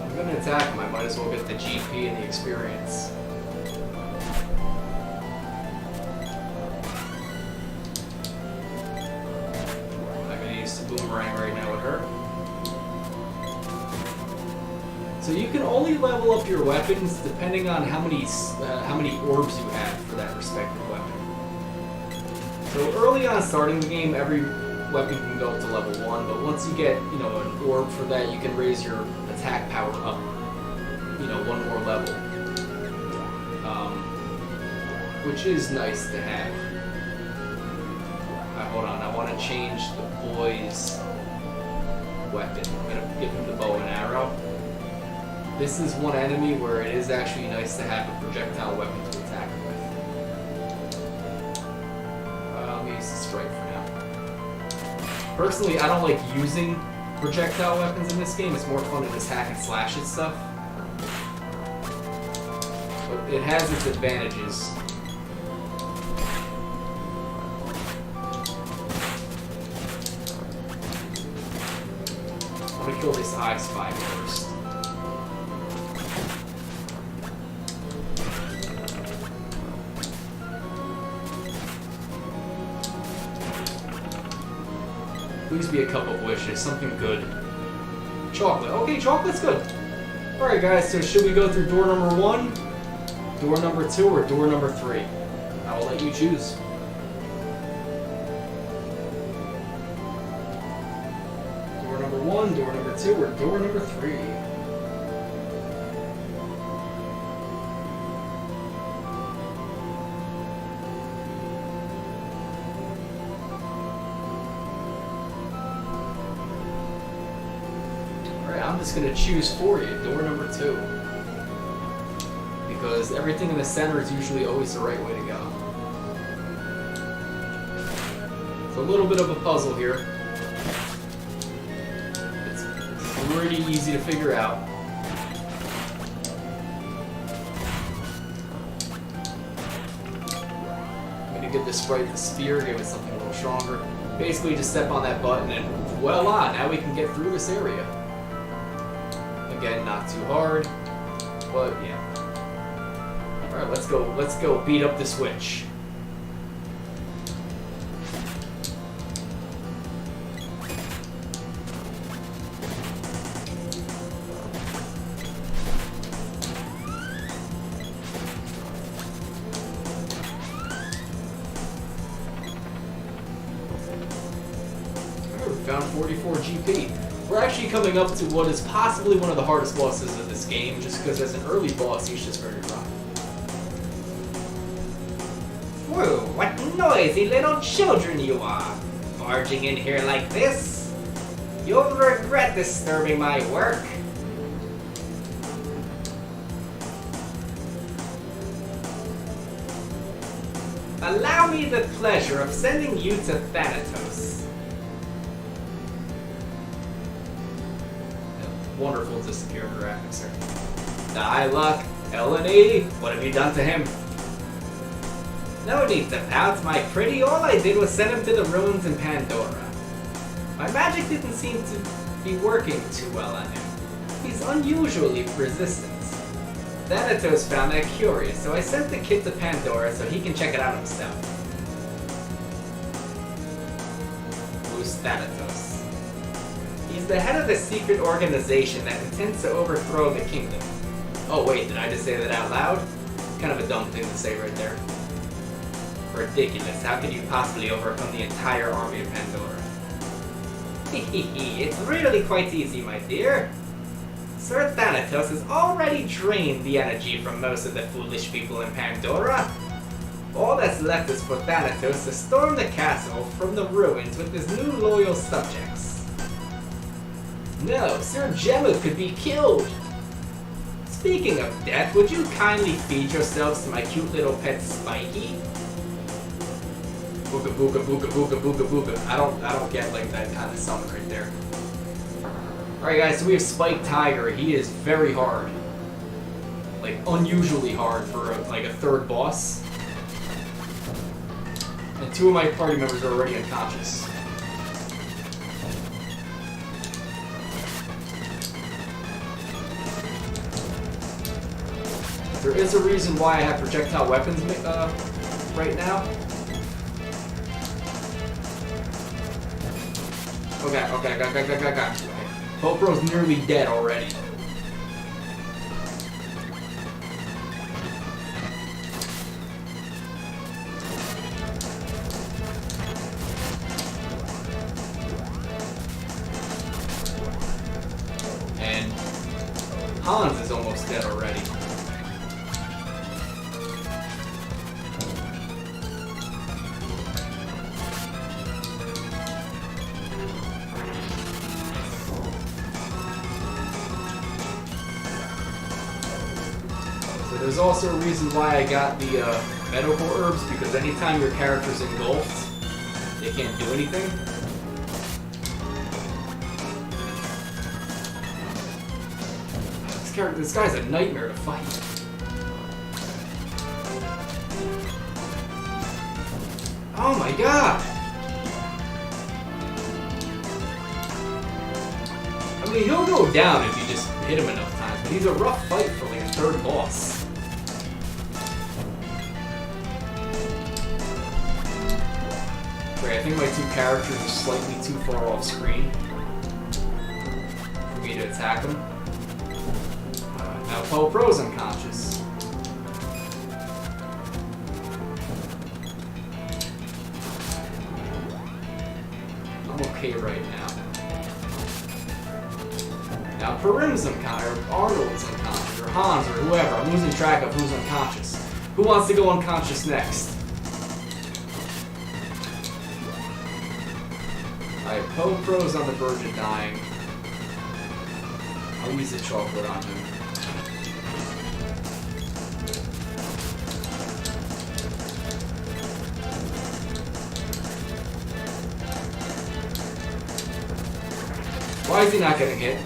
S1: I'm gonna attack him, I might as well get the GP and the experience. I'm gonna use the boomerang right now with her. So you can only level up your weapons depending on how many orbs you have for that respective weapon. So early on starting the game, every weapon can go up to level 1, but once you get, an orb for that, you can raise your attack power up, 1 more level. Which is nice to have. Alright, hold on, I want to change the boy's weapon. I'm going to give him the bow and arrow. This is one enemy where it is actually nice to have a projectile weapon to attack with. Let me use the strike for now. Personally, I don't like using projectile weapons in this game. It's more fun to just hack and slash at stuff. But it has its advantages. gonna kill this Eye Spy first. Please be a cup of wishes, something good. Chocolate. Okay, chocolate's good. Alright guys, so should we go through door number 1, door number 2, or door number 3? I will let you choose. Door number 1, door number 2, or door number 3? I'm just going to choose for you, door number 2. Because everything in the center is usually always the right way to go. It's a little bit of a puzzle here. It's pretty easy to figure out. I'm going to give this sprite the spear, give it something a little stronger. Basically just step on that button and voila, now we can get through this area. Again, not too hard, but yeah. Alright, let's go beat up the switch. Alright, we found 44 GP. We're actually coming up to what is possibly one of the hardest bosses of this game, just because as an early boss, he's just very rough.
S2: Whoa, what noisy little children you are! Barging in here like this? You'll regret disturbing my work. Allow me the pleasure of sending you to Thanatos.
S1: Wonderful disappearing graphics here. Die luck, Eleni, what have you done to him?
S2: No need to pout, my pretty. All I did was send him to the ruins in Pandora. My magic didn't seem to be working too well on him. He's unusually resistant. Thanatos found that curious, so I sent the kid to Pandora so he can check it out himself. Who's Thanatos? He's the head of the secret organization that intends to overthrow the kingdom.
S1: Oh wait, did I just say that out loud? Kind of a dumb thing to say right there.
S2: Ridiculous, how could you possibly overcome the entire army of Pandora? Hehehe, it's really quite easy, my dear. Sir Thanatos has already drained the energy from most of the foolish people in Pandora. All that's left is for Thanatos to storm the castle from the ruins with his new loyal subjects. No, Sir Gemma could be killed! Speaking of death, would you kindly feed yourselves to my cute little pet Spiky?
S1: Booga booga booga booga booga booga. I don't get like that kind of summon right there. Alright guys, so we have Spike Tiger. He is very hard. Like unusually hard for like a third boss. And 2 of my party members are already unconscious. There is a reason why I have projectile weapons right now. Okay. Poe Pro's nearly dead already. And Hans is almost dead already. There's also a reason why I got the medical herbs, because anytime your character's engulfed, they can't do anything. This guy's a nightmare to fight. Oh my god! I mean, he'll go down if you just hit him enough times, but he's a rough fight for like a third boss. Wait, I think my two characters are slightly too far off screen for me to attack them. Now Poe Pro's unconscious. I'm okay right now. Now Perim's unconscious, or Arnold's unconscious, or Hans, or whoever. I'm losing track of who's unconscious. Who wants to go unconscious next? Alright, Poe Pro's on the verge of dying. I'll use the chocolate on him. Why is he not getting hit?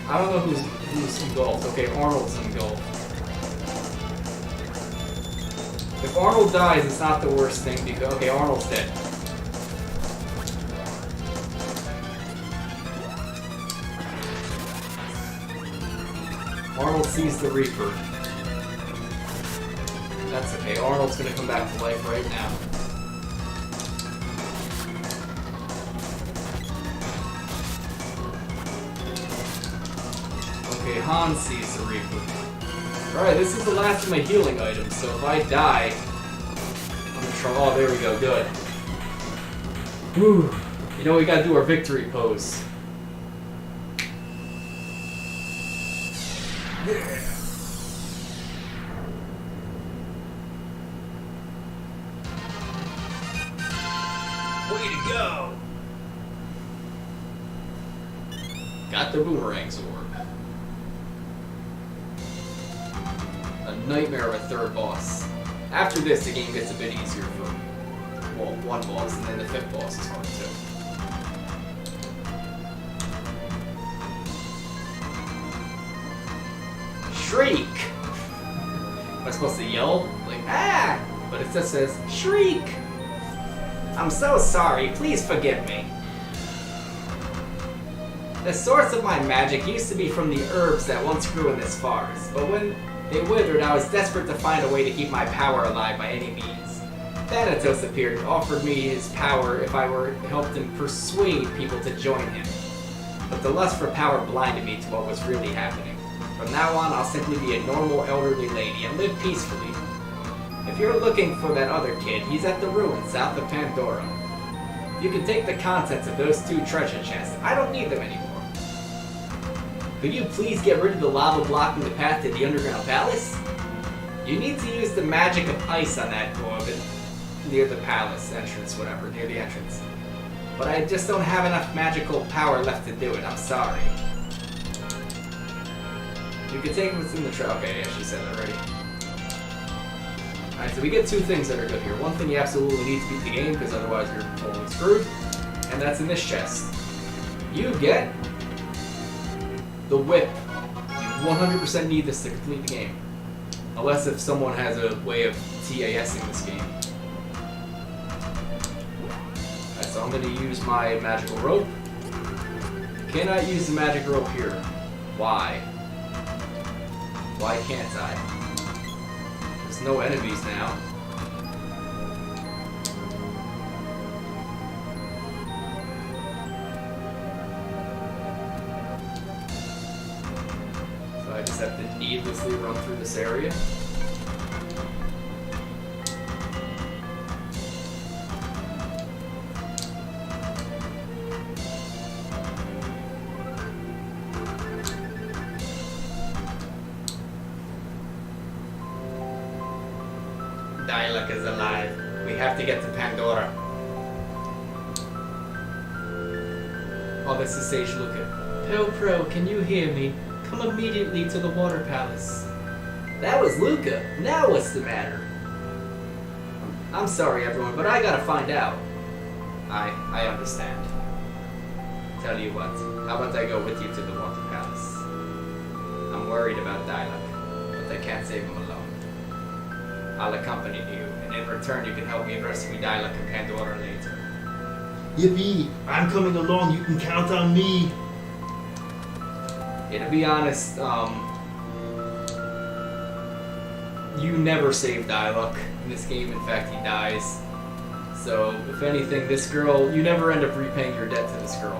S1: I don't know who's engulfed. Okay, Arnold's engulfed. If Arnold dies, it's not the worst thing because okay, Arnold's dead. Arnold sees the Reaper. That's okay. Arnold's gonna come back to life right now. Okay, Hans sees the Reaper. Alright, this is the last of my healing items, so if I die, I'm in trouble. Oh, there we go, good. Whew. You know, we gotta do our victory pose. Yeah.
S2: Way to go!
S1: Got the boomerang sword. A nightmare of a third boss. After this, the game gets a bit easier for, well, one boss, and then the fifth boss is hard too. Shriek! Am I supposed to yell? Like, ah! But it just says, shriek!
S2: I'm so sorry, please forgive me. The source of my magic used to be from the herbs that once grew in this forest, but when they withered, I was desperate to find a way to keep my power alive by any means. Thanatos appeared and offered me his power if I were helped him persuade people to join him. But the lust for power blinded me to what was really happening. From now on, I'll simply be a normal elderly lady and live peacefully. If you're looking for that other kid, he's at the ruins south of Pandora. You can take the contents of those two treasure chests. I don't need them anymore. Could you please get rid of the lava blocking the path to the underground palace? You need to use the magic of ice on that orb near the palace entrance, whatever, near the entrance. But I just don't have enough magical power left to do it, I'm sorry. You can take what's in the trail. Okay, yeah, she said that already. Alright, so we get two things that are good here. One thing you absolutely need to beat the game, because otherwise you're totally screwed. And that's in this chest. You get the whip. You 100% need this to complete the game. Unless if someone has a way of TASing this game. Alright, so I'm going to use my magical rope. Cannot use the magic rope here. Why? Why can't I? There's no enemies now. So I just have to needlessly run through this area. Dialog is alive. We have to get to Pandora. Oh, this is Sage Luca.
S5: Poe Pro, can you hear me? Come immediately to the water palace.
S1: That was Luca. Now what's the matter? I'm sorry, everyone, but I gotta find out. I understand. Tell you what, how about I go with you to the water palace? I'm worried about Dialog, but I can't save him alone. I'll accompany you, and return, you can help me rescue Dialog and Pandora later.
S7: Yippee! I'm coming along. You can count on me.
S1: Yeah, to be honest, you never save Dialog in this game. In fact, he dies. So, if anything, this girl, you never end up repaying your debt to this girl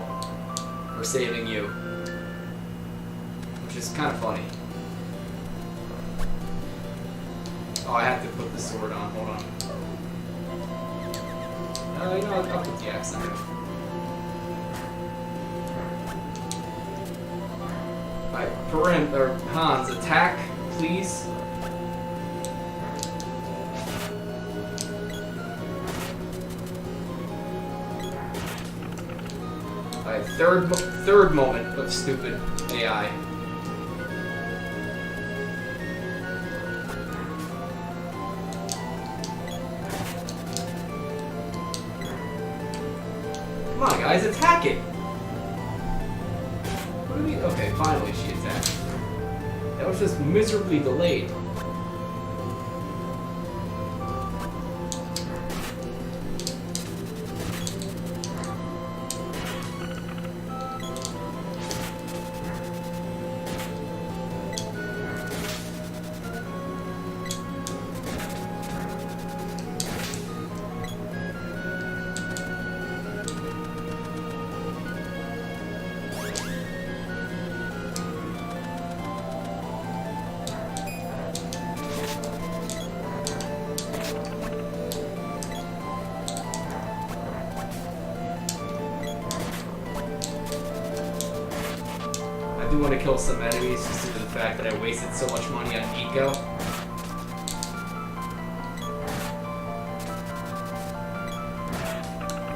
S1: for saving you, which is kind of funny. Oh, I have to put the sword on. Hold on. You know, I'll put the axe on. Alright, Hans, attack, please. Alright, third moment of stupid AI. Come on, guys, attack it! What do we... Okay, finally she attacked. That was just miserably delayed. I do want to kill some enemies just due to the fact that I wasted so much money on Nico.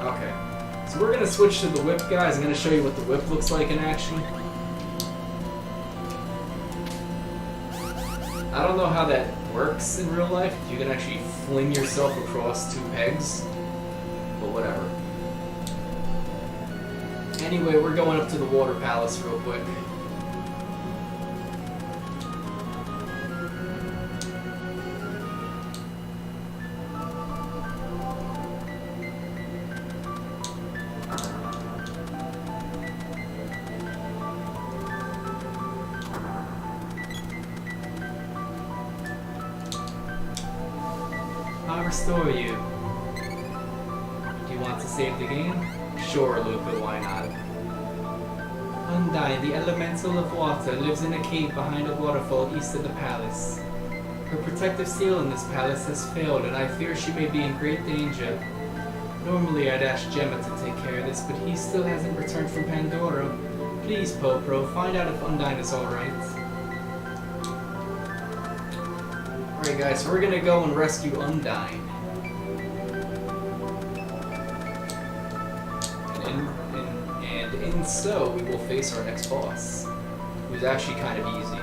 S1: Okay, so we're going to switch to the whip, guys. I'm going to show you what the whip looks like in action. I don't know how that works in real life, if you can actually fling yourself across two pegs, but whatever. Anyway, we're going up to the water palace real quick. I'll restore you. Do you want to save the game? Sure, Luca, why not? Undyne, the elemental of water, lives in a cave behind a waterfall east of the palace. Her protective seal in this palace has failed, and I fear she may be in great danger. Normally I'd ask Gemma to take care of this, but he still hasn't returned from Pandora. Please, Poe Pro, find out if Undyne is alright. Alright guys, so we're gonna go and rescue Undyne. And in so, we will face our next boss, who's actually kind of easy.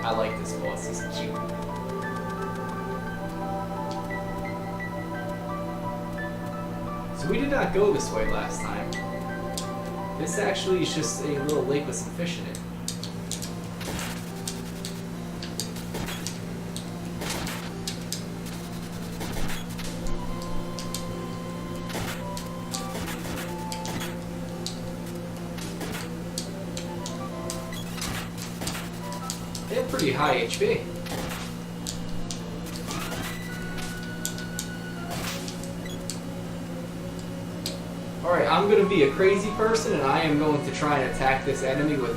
S1: I like this boss, he's cute. So we did not go this way last time. This actually is just a little lake with some fish in it. They have pretty high HP. Alright, I'm gonna be a crazy person and I am going to try and attack this enemy with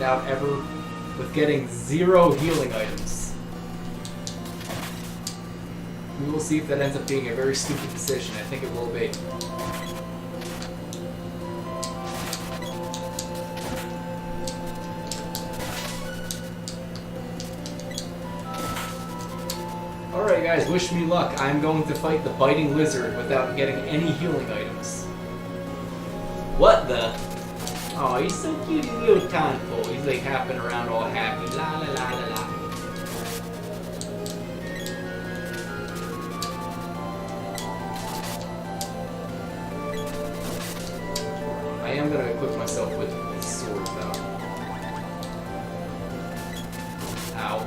S1: getting 0 healing items. We will see if that ends up being a very stupid decision. I think it will be. Alright guys, wish me luck. I'm going to fight the biting lizard without getting any healing items. What the? Oh, he's so cute, he's a little tadpole. He's like hopping around all happy. La la la la la. I am gonna equip myself with this sword though. Ow.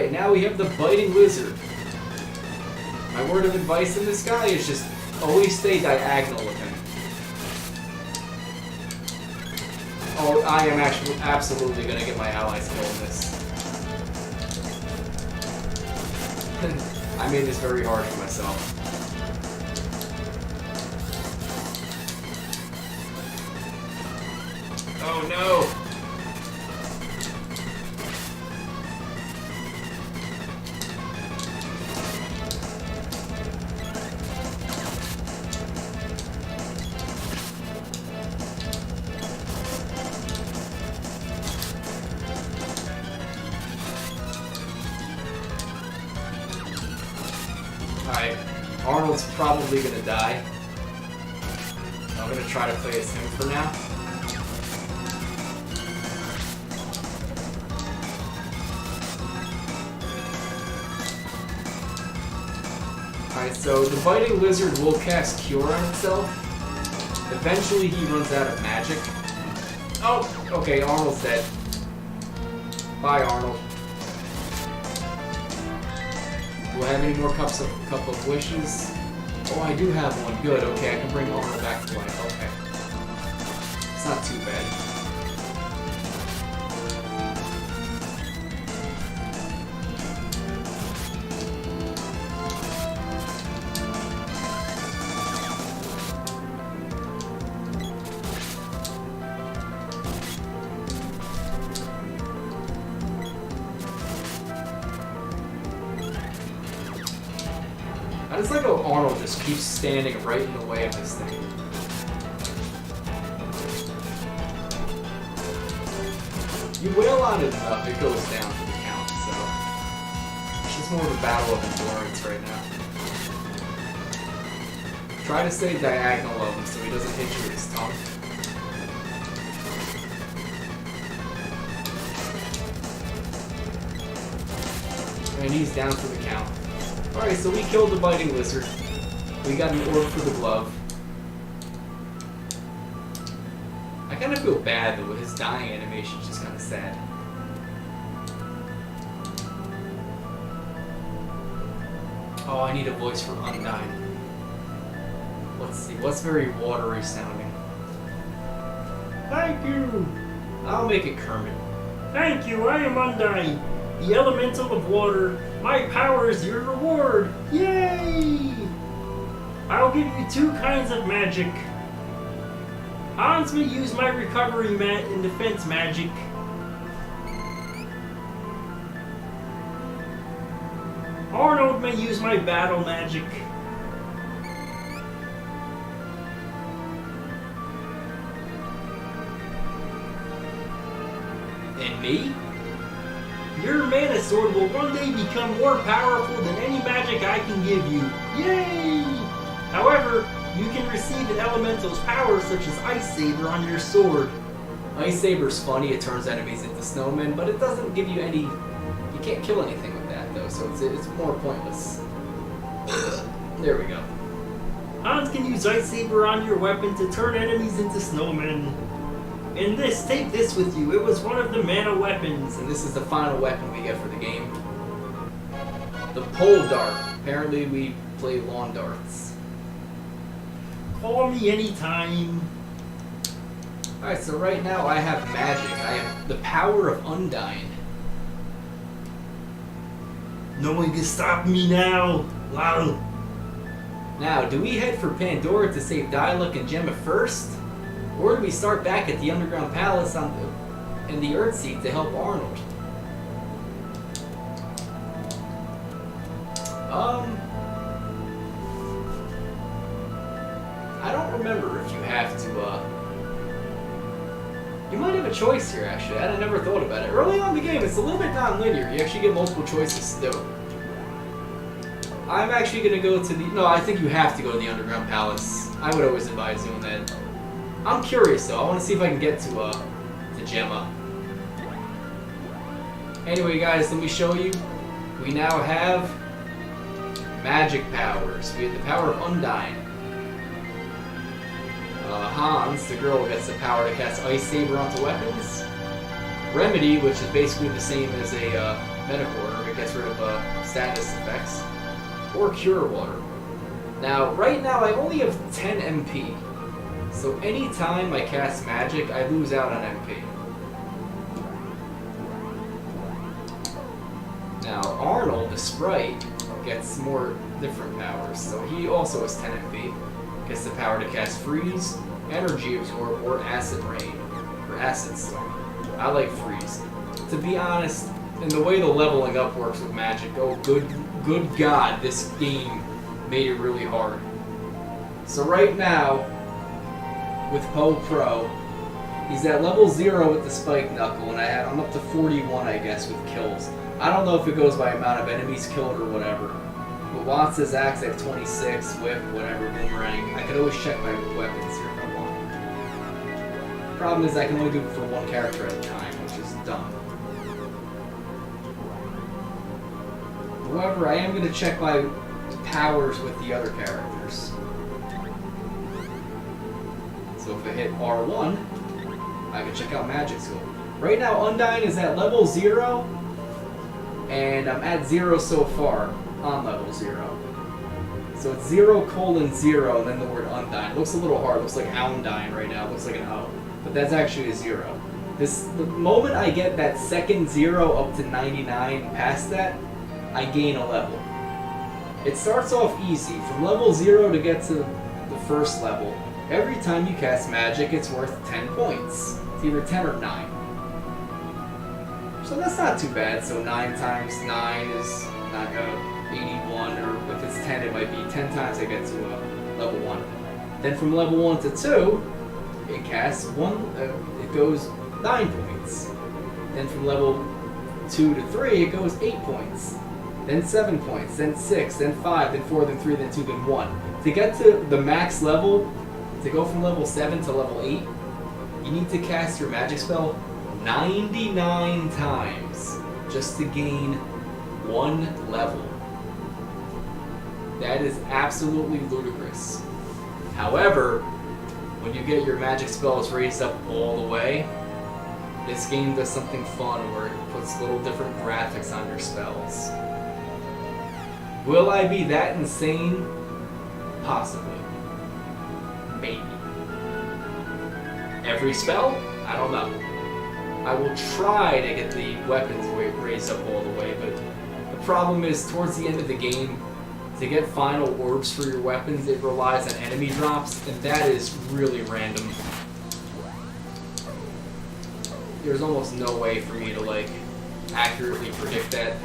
S1: Alright, now we have the biting lizard. My word of advice in this guy is just always stay diagonal with him. Oh, I am actually absolutely gonna get my allies killed in this. I made this very hard for myself. Oh no! Alright, Arnold's probably gonna die. I'm gonna try to play as him for now. Alright, so the biting lizard will cast Cure on itself. Eventually he runs out of magic. Oh, okay, Arnold's dead. Bye, Arnold. Do I have any more cup of wishes? Oh, I do have one. Good. Okay, I can bring Arnold back to life. Okay. It's not too bad. I just like how Arnold just keeps standing right in the way of this thing. You wail on it enough, it goes down for the count, so... It's just more of a battle of endurance right now. Try to stay diagonal of him so he doesn't hit you with his tongue. And he's down for the count. Alright, so we killed the biting lizard. We got an orb for the glove. I kind of feel bad though, his dying animation is just kind of sad. Oh, I need a voice for Undyne. Let's see, what's very watery sounding?
S7: Thank you!
S1: I'll make it Kermit.
S7: Thank you, I am Undyne, the elemental of water. My power is your reward! Yay! I'll give you two kinds of magic. Hans may use my recovery mat and defense magic. Arnold may use my battle magic.
S1: And me?
S7: Your mana sword will one day become more powerful than any magic I can give you. Yay! However, you can receive an elemental's power such as Ice Saber on your sword.
S1: Ice Saber's funny, it turns enemies into snowmen, but it doesn't give you any... You can't kill anything with that though, so it's more pointless. There we go.
S7: Hans can use Ice Saber on your weapon to turn enemies into snowmen. And this, take this with you. It was one of the mana weapons.
S1: And this is the final weapon we get for the game. The pole dart. Apparently we play lawn darts.
S7: Call me anytime.
S1: Alright, so right now I have magic. I have the power of Undyne.
S7: No one can stop me now. Lol.
S1: Now, do we head for Pandora to save Dialuk and Gemma first? Or do we start back at the Underground Palace in the Earthseed to help Arnold? I don't remember if you have to, You might have a choice here, actually. I never thought about it. Early on in the game, it's a little bit non-linear. You actually get multiple choices to do. I'm actually going to go to the... No, I think you have to go to the Underground Palace. I would always advise doing that. I'm curious, though. I want to see if I can get to Gemma. Anyway, guys, let me show you. We now have magic powers. We have the power of Undyne. Hans, the girl, gets the power to cast Ice Saber onto weapons. Remedy, which is basically the same as a medical herb. It gets rid of status effects. Or cure water. Now, right now I only have 10 MP. So anytime I cast magic, I lose out on MP. Now, Arnold, the sprite, gets more different powers. So he also has 10 MP. Gets the power to cast Freeze, Energy Absorb, or Acid Rain. Or Acid Storm. I like Freeze. To be honest, in the way the leveling up works with magic, oh good God, this game made it really hard. So right now, with Poe Pro, he's at level 0 with the Spike Knuckle, and I'm up to 41, I guess, with kills. I don't know if it goes by amount of enemies killed or whatever. But Watts' axe, I have 26, whip, whatever, boomerang. I could always check my weapons here if I want. Problem is I can only do it for one character at a time, which is dumb. However, I am going to check my powers with the other characters. So if I hit R1, I can check out Magic School. Right now, Undyne is at level 0, and I'm at 0 so far on level 0. So it's 0:0, and then the word Undyne. It looks a little hard. It looks like Houndyne right now. It looks like an O. But that's actually a 0. The moment I get that second 0 up to 99 past that, I gain a level. It starts off easy. From level 0 to get to the first level, every time you cast magic, it's worth 10 points. It's either 10 or 9. So that's not too bad. So 9 times 9 is not 81, or if it's 10, it might be 10 times I get to level 1. Then from level 1 to 2, it casts it goes 9 points. Then from level 2 to 3, it goes 8 points. Then 7 points, then 6, then 5, then 4, then 3, then 2, then 1. To get to the max level, to go from level 7 to level 8, you need to cast your magic spell 99 times just to gain 1 level. That is absolutely ludicrous. However, when you get your magic spells raised up all the way, this game does something fun where it puts little different graphics on your spells. Will I be that insane? Possibly. Maybe. Every spell? I don't know. I will try to get the weapons raised up all the way, but the problem is towards the end of the game, to get final orbs for your weapons, it relies on enemy drops, and that is really random. There's almost no way for me to, accurately predict that.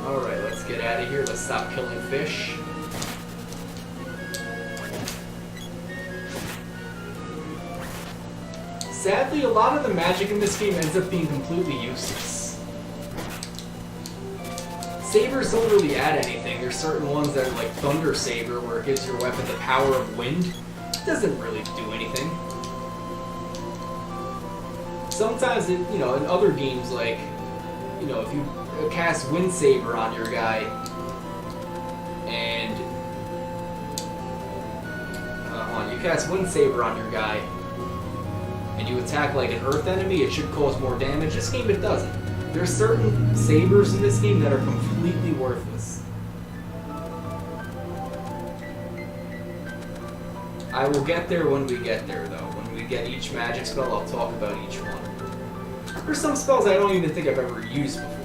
S1: Alright, let's get out of here. Let's stop killing fish. Sadly, a lot of the magic in this game ends up being completely useless. Sabers don't really add anything. There's certain ones that are like Thunder Saber, where it gives your weapon the power of wind. It doesn't really do anything. Sometimes, in other games, if you cast Wind Saber on your guy, and you cast Wind Saber on your guy, and you attack like an Earth enemy, it should cause more damage. This game, it doesn't. There's certain sabers in this game that are completely worthless. I will get there when we get there, though. When we get each magic spell, I'll talk about each one. There's some spells I don't even think I've ever used before.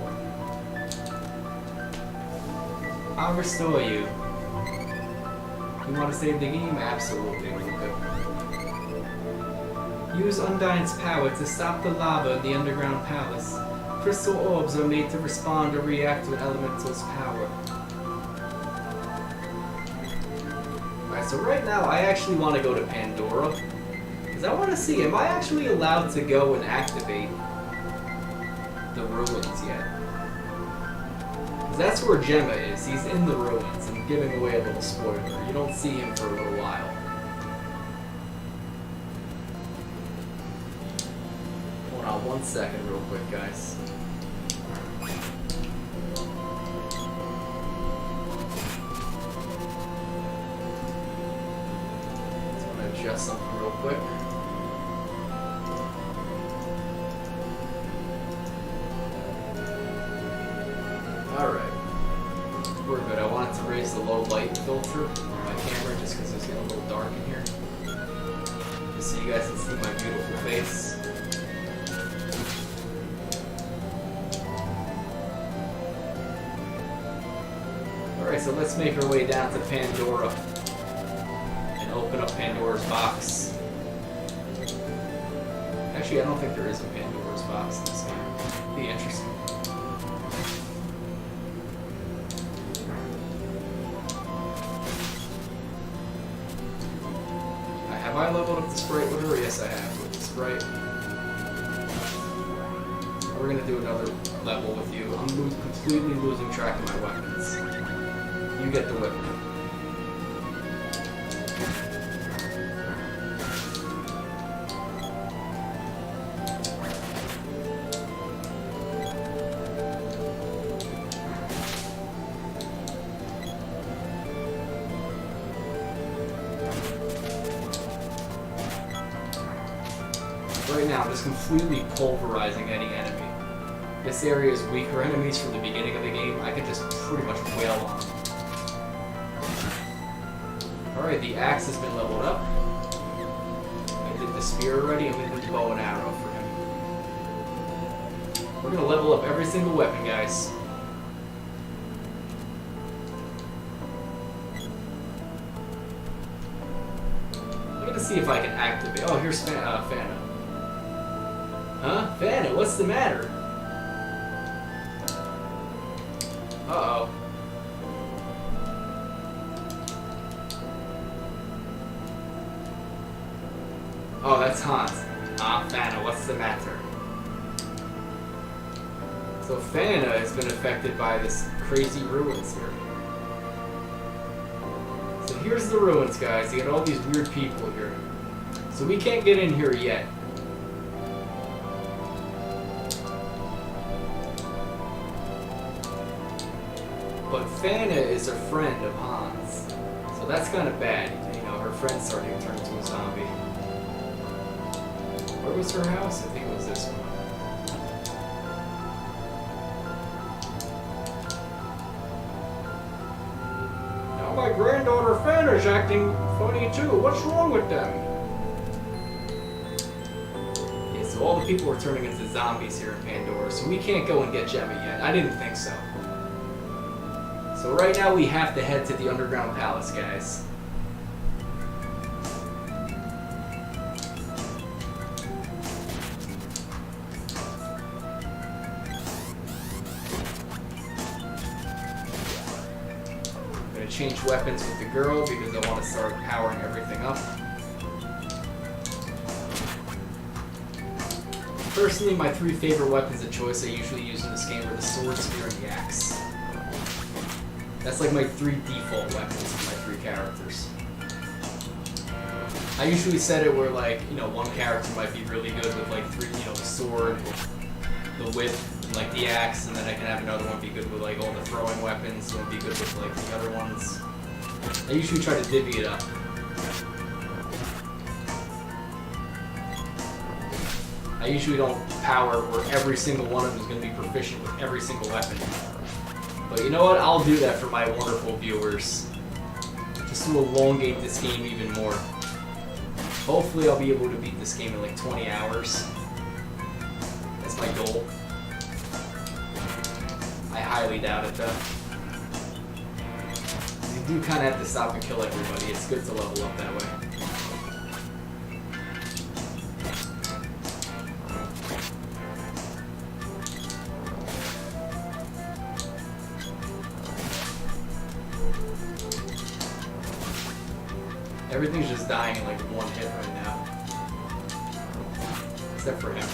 S1: I'll restore you. You want to save the game? Absolutely, Luca. Use Undyne's power to stop the lava in the underground palace. Crystal orbs are made to respond or react to an elemental's power. Alright, so right now I actually want to go to Pandora. Because I want to see, am I actually allowed to go and activate the ruins yet? Because that's where Gemma is. He's in the ruins. I'm giving away a little spoiler. You don't see him for a little while. Hold on 1 second real quick, guys. adjust something real quick. Alright. We're good. I wanted to raise the low light filter on my camera just because it's getting a little dark in here. Just so you guys can see my beautiful face. Alright, so let's make our way down to Pandora and open up Pandora's box. Actually, I don't think there is a Pandora's box in this game. It'd be interesting. Have I leveled up the sprite with her? Yes, I have with the sprite. We're gonna do another level with you. I'm completely losing track of my weapons. You get the weapon. Right now, I'm just completely pulverizing any enemy. This area is weaker enemies from the beginning of the game. I can just pretty much wail on them. Alright, the axe has been leveled up. I did the spear already. I'm going to do the bow and arrow for him. We're going to level up every single weapon, guys. I'm going to see if I can activate. Oh, here's Fana. Huh? Fana, what's the matter? Uh-oh. Oh, that's Hans. Fana, what's the matter? So Fana has been affected by this crazy ruins here. So here's the ruins, guys. You got all these weird people here. So we can't get in here yet. But Fana is a friend of Hans. So that's kind of bad. You know, her friend's starting to turn into a zombie. Where was her house? I think it was this one. Now my granddaughter Fana's acting funny too. What's wrong with them? Yeah, so all the people are turning into zombies here in Pandora, so we can't go and get Gemma yet. I didn't think so. So right now we have to head to the underground palace, guys. I'm gonna change weapons with the girl because I want to start powering everything up. Personally, my 3 favorite weapons of choice I usually use in this game are the sword, spear, and the axe. That's like my 3 default weapons for my 3 characters. I usually set it where, like, you know, one character might be really good with like 3, you know, the sword, the whip, and like the axe, and then I can have another one be good with like all the throwing weapons, one be good with like the other ones. I usually try to divvy it up. I usually don't power where every single one of them is going to be proficient with every single weapon. But you know what? I'll do that for my wonderful viewers. Just to elongate this game even more. Hopefully I'll be able to beat this game in like 20 hours. That's my goal. I highly doubt it though. You do kind of have to stop and kill everybody. It's good to level up that way. Everything's just dying in like one hit right now. Except for him.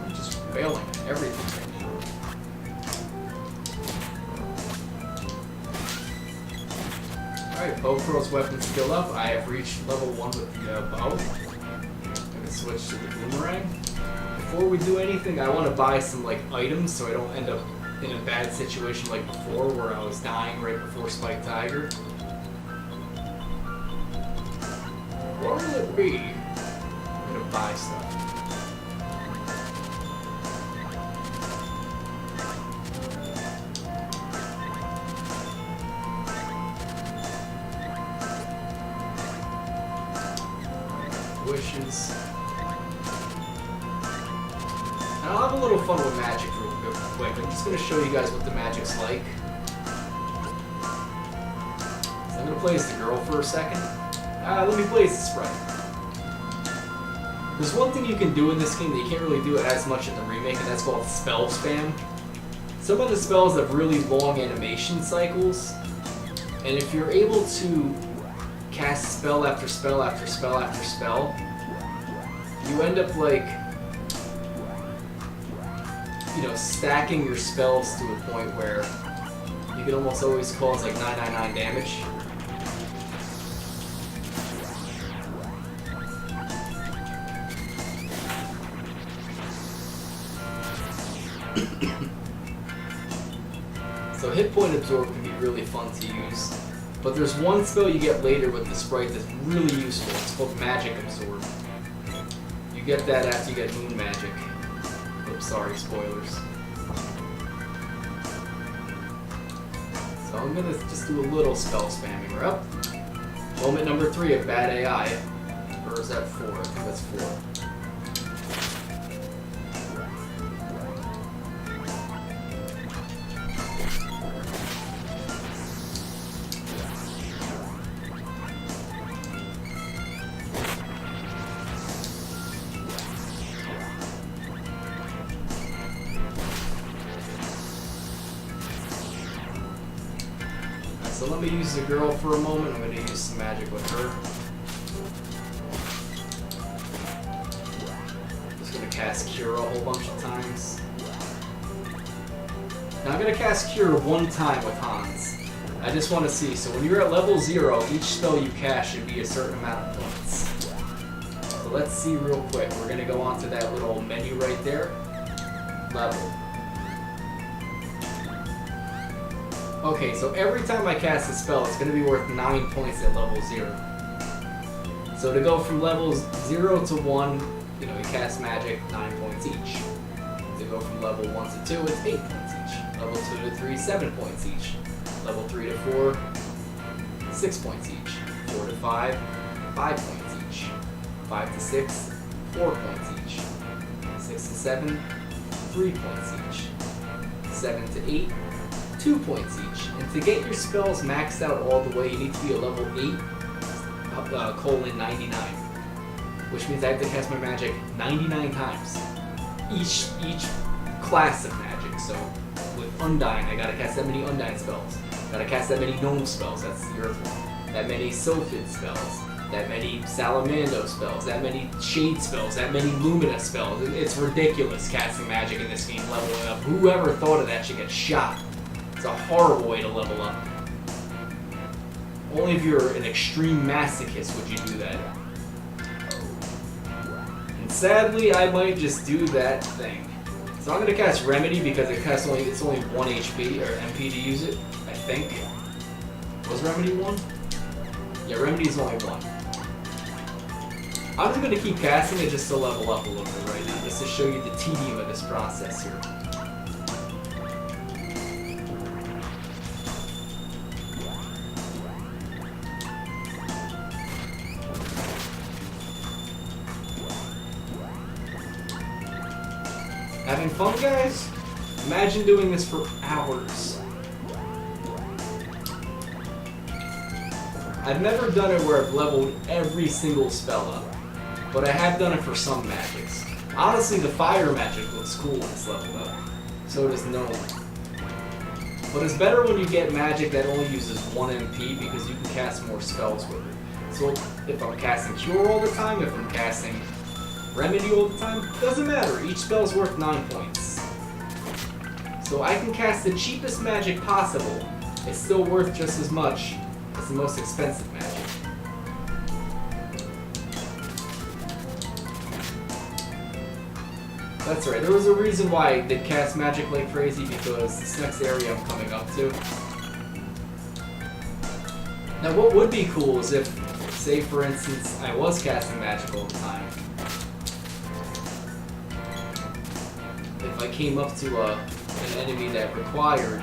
S1: I'm just failing at everything right now. Alright, Alright, Poe Pro's weapon skill up. I have reached level 1 with the bow. I'm gonna switch to the boomerang. Before we do anything, I want to buy some like items so I don't end up in a bad situation like before where I was dying right before Spike Tiger. What will it be? I'm gonna buy stuff. Wishes. And I'll have a little fun with magic real quick. I'm just gonna show you guys what the magic's like. So I'm gonna play as the girl for a second. Let me play as the sprite. There's one thing you can do in this game that you can't really do as much in the remake, and that's called spell spam. Some of the spells have really long animation cycles, and if you're able to cast spell after spell after spell after spell, you end up like, you know, stacking your spells to a point where you can almost always cause like 999 damage. So hit point absorb can be really fun to use. But there's one spell you get later with the sprite that's really useful. It's called Magic Absorb. You get that after you get Moon Magic. Oops, sorry, spoilers. So I'm gonna just do a little spell spamming. We're up. Moment number 3 of Bad AI. Or is that 4? I think that's 4. So let me use the girl for a moment. I'm going to use some magic with her. Just going to cast Cure a whole bunch of times. Now I'm going to cast Cure one time with Hans. I just want to see. So when you're at level 0, each spell you cast should be a certain amount of points. So let's see real quick. We're going to go onto that little menu right there. Level. Okay, so every time I cast a spell, it's going to be worth 9 points at level 0. So to go from levels 0 to 1, you know, you cast magic, 9 points each. To go from level 1 to 2, it's 8 points each. Level 2 to 3, 7 points each. Level 3 to 4, 6 points each. 4 to 5, 5 points each. 5 to 6, 4 points each. 6 to 7, 3 points each. 7 to 8, 2 points each. And to get your spells maxed out all the way, you need to be a level 8, colon 99. Which means I have to cast my magic 99 times. Each class of magic. So with Undyne, I gotta cast that many Undyne spells. Gotta cast that many Gnome spells, that's the Earth one. That many Sophid spells. That many Salamando spells. That many Shade spells. That many Lumina spells. It's ridiculous casting magic in this game, leveling up. Whoever thought of that should get shot. It's a horrible way to level up. Only if you're an extreme masochist would you do that. And sadly, I might just do that thing. So I'm gonna cast Remedy because it's only 1 HP or MP to use it, I think. Was Remedy 1? Yeah, Remedy is only 1. I'm just gonna keep casting it just to level up a little bit right now, just to show you the tedium of this process here. Having fun, guys? Imagine doing this for hours. I've never done it where I've leveled every single spell up, but I have done it for some magics. Honestly, the fire magic looks cool when it's leveled up. So does Gnome. But it's better when you get magic that only uses 1 MP because you can cast more spells with it. So if I'm casting Cure all the time, if I'm casting Remedy all the time, doesn't matter. Each spell's worth 9 points. So I can cast the cheapest magic possible. It's still worth just as much That's the most expensive magic. That's right, there was a reason why I did cast magic like crazy, because this next area I'm coming up to. Now what would be cool is if, say for instance, I was casting magic all the time. If I came up to an enemy that required,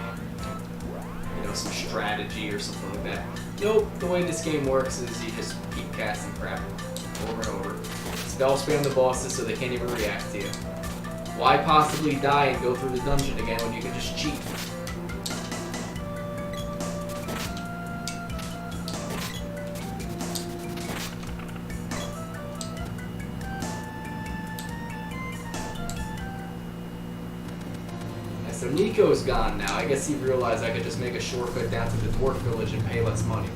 S1: you know, some strategy or something like that. Nope, the way this game works is you just keep casting crap over and over. Spell spam the bosses so they can't even react to you. Why possibly die and go through the dungeon again when you can just cheat? So Nico's gone now. I guess he realized I could just make a shortcut down to the dwarf village and pay less money.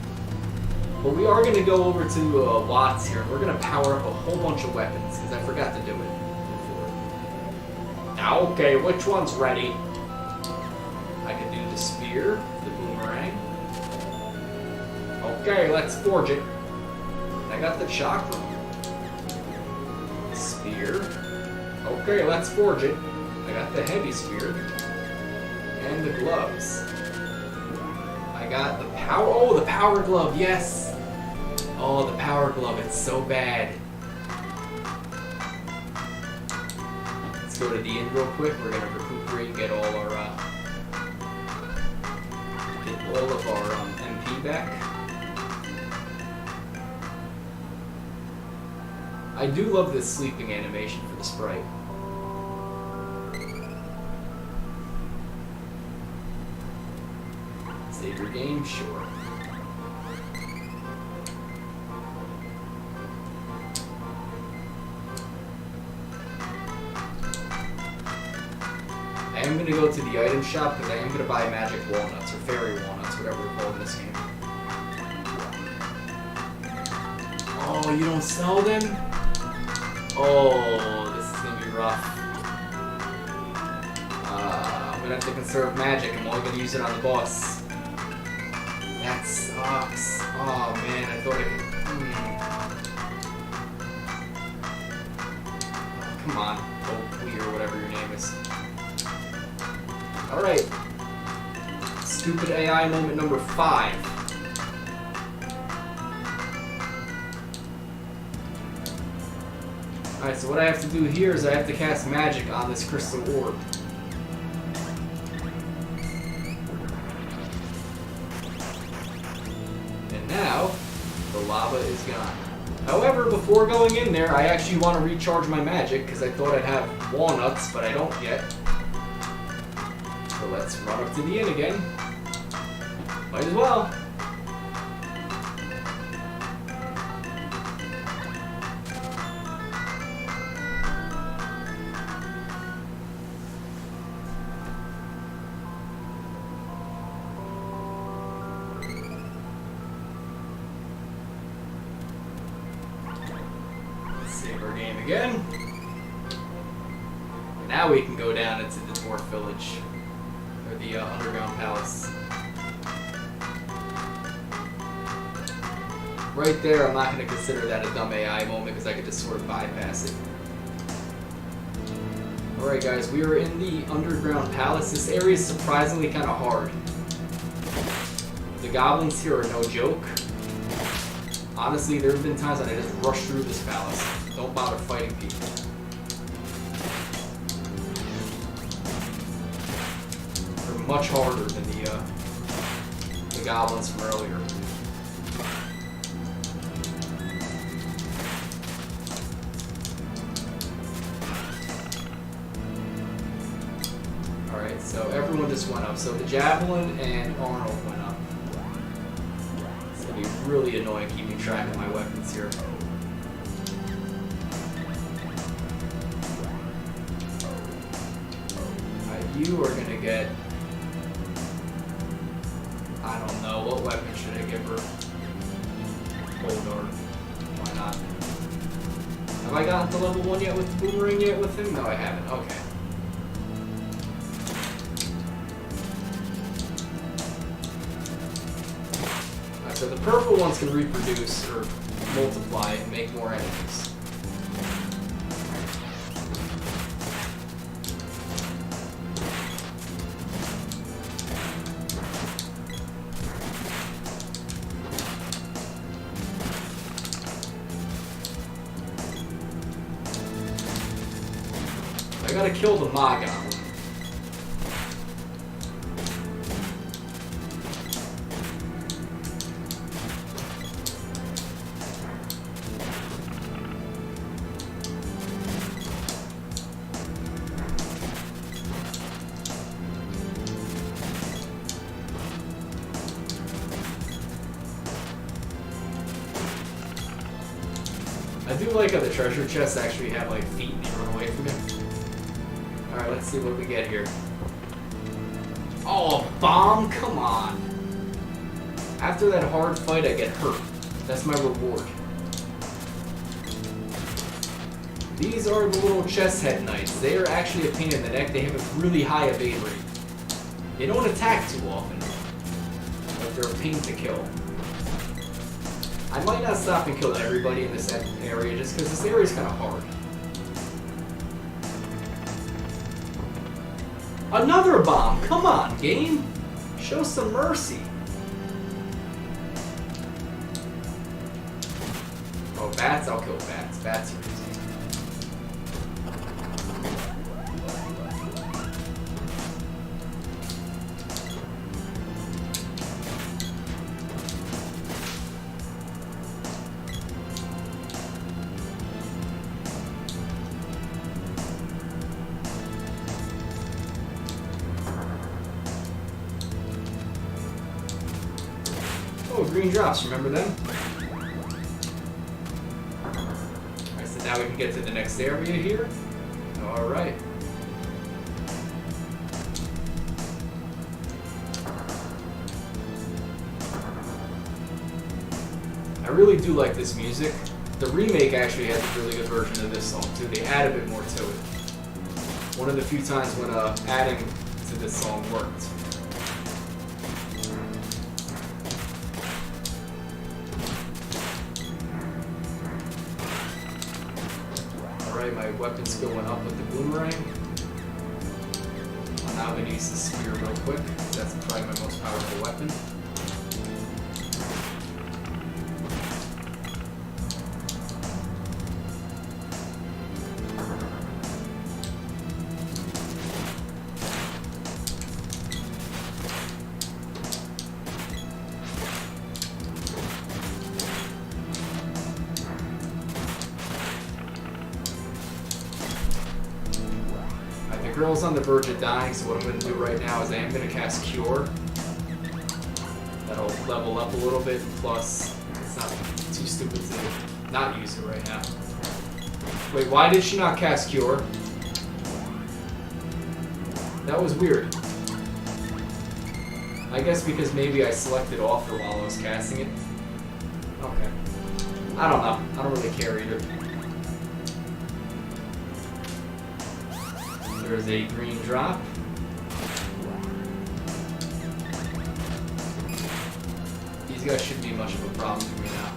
S1: But we are going to go over to Watts here. We're going to power up a whole bunch of weapons, because I forgot to do it before. Now, okay, which one's ready? I can do the spear, the boomerang. Okay, let's forge it. I got the chakra. Spear. Okay, let's forge it. I got the heavy spear. And the gloves. I got the power. Oh, the power glove, yes! Oh, the power glove, it's so bad. Let's go to the inn real quick. We're gonna recuperate and get all our MP back. I do love this sleeping animation for the sprite. Save your game, sure. I am going to go to the item shop because I am going to buy magic walnuts, or fairy walnuts, whatever they're called in this game. Oh, you don't sell them? Oh, this is going to be rough. I'm going to have to conserve magic. I'm only going to use it on the boss. That sucks. Oh man, I thought I could... Come on, Poe or whatever your name is. Alright. Stupid AI moment number 5. Alright, so what I have to do here is I have to cast magic on this crystal orb. Now, the lava is gone. However, before going in there, I actually want to recharge my magic because I thought I'd have walnuts, but I don't yet. So let's run up to the inn again. Might as well. Save our game again. Now we can go down into the dwarf village, or the underground palace. Right there, I'm not going to consider that a dumb AI moment because I could just sort of bypass it. Alright guys, we are in the underground palace. This area is surprisingly kind of hard. The goblins here are no joke. Honestly, there have been times that I just rush through this palace. Don't bother fighting people. They're much harder than the goblins from earlier. Alright, so everyone just went up. So the Javelin and Arnold went up. It's going to be really annoying keeping track of my weapons here. You are gonna get... I don't know, what weapon should I give her? Hold on. Why not? Have I gotten to level 1 yet with the boomerang yet with him? No, I haven't. Okay. Alright, so the purple ones can reproduce or multiply and make more enemies. I gotta kill the Ma Goblin. I do like how the treasure chests actually have like feet and you run away from it. Alright, let's see what we get here. Oh, a bomb? Come on. After that hard fight, I get hurt. That's my reward. These are the little chest head knights. They are actually a pain in the neck. They have a really high evade rate. They don't attack too often, but they're a pain to kill. I might not stop and kill everybody in this area just because this area is kind of hard. Another bomb! Come on, game! Show some mercy! Oh, bats? I'll kill bats. Bats are easy. Oh, green drops, remember them? Alright, so now we can get to the next area here. Alright. I really do like this music. The remake actually has a really good version of this song too. They add a bit more to it. One of the few times when adding to this song worked. Alright, my weapon skill went up with the boomerang. I'm now going to use the spear real quick. That's probably my most powerful weapon. The girl's on the verge of dying, so what I'm going to do right now is I am going to cast Cure. That'll level up a little bit, plus it's not too stupid to not use it right now. Wait, why did she not cast Cure? That was weird. I guess because maybe I selected off her while I was casting it. Okay. I don't know. I don't really care either. There's a green drop. These guys shouldn't be much of a problem for me now.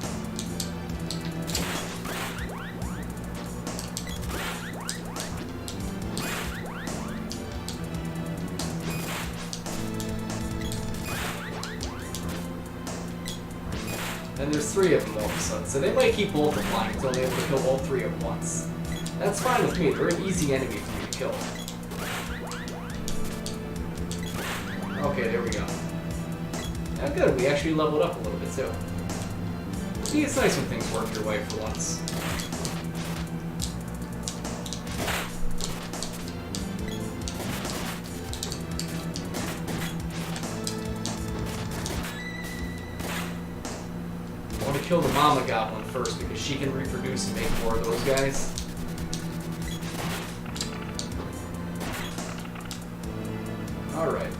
S1: And there's 3 of them all of a sudden, so they might keep multiplying until they're able to kill all 3 at once. That's fine with me. They're an easy enemy for me to kill. Okay, there we go. Yeah, good. We actually leveled up a little bit, too. See, it's nice when things work your way for once. I want to kill the Mama Goblin first, because she can reproduce and make more of those guys. Alright.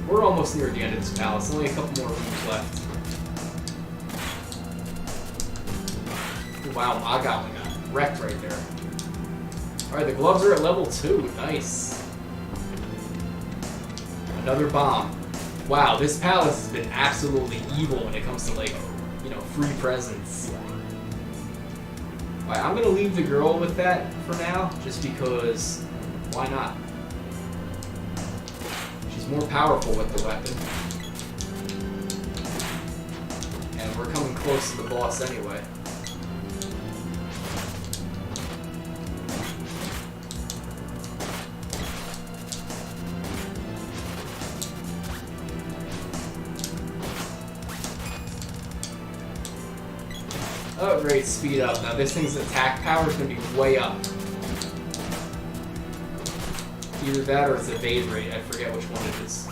S1: We're almost near the end of this palace. Only a couple more rooms left. Ooh, wow, Ma Goblin got wrecked right there. Alright, the gloves are at level 2. Nice. Another bomb. Wow, this palace has been absolutely evil when it comes to, like, free presents. Alright, I'm gonna leave the girl with that for now, just because, why not? She's more powerful with the weapon. And we're coming close to the boss anyway. Oh, great, speed up. Now this thing's attack power is going to be way up. Either that or its evade rate. I forget which one it is.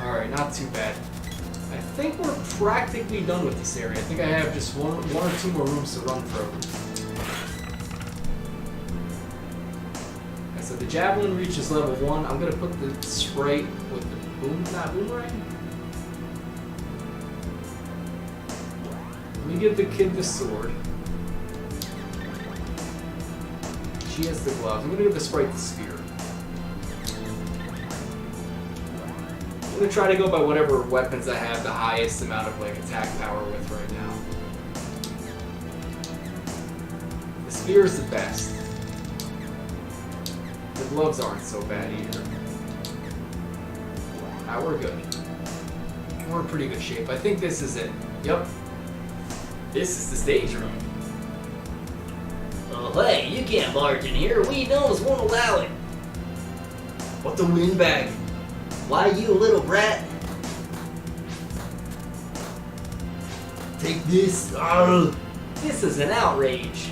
S1: Alright, not too bad. I think we're practically done with this area. I think I have just one or two more rooms to run through. So the javelin reaches level 1. I'm gonna put the sprite with the boomerang. Let me give the kid the sword. She has the gloves. I'm gonna give the sprite the spear. I'm gonna try to go by whatever weapons I have the highest amount of like attack power with right now. The spear is the best. The gloves aren't so bad either. Now we're good. We're in pretty good shape. I think this is it. Yep. This is the stage room.
S2: Oh, hey, you can't barge in here. We gnomes won't allow it.
S8: What the windbag?
S2: Why, you little brat?
S8: Take this. Arr.
S2: This is an outrage.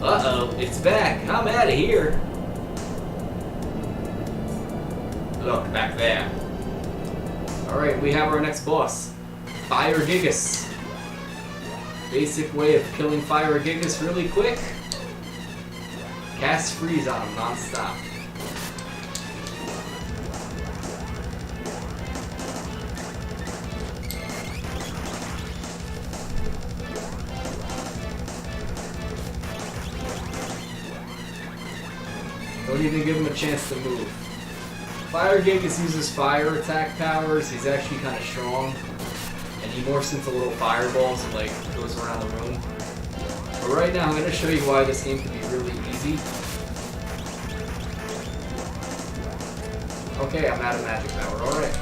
S2: Uh-oh, it's back. I'm out of here.
S1: Look, back there. Alright, we have our next boss. Fire Gigas. Basic way of killing Fire Gigas really quick. Cast freeze on him non-stop. Don't even give him a chance to move. Fire Gigas uses fire attack powers. He's actually kind of strong. And he morphs into little fireballs and like goes around the room. But right now I'm going to show you why this game can be really easy. Okay, I'm out of magic power. Alright.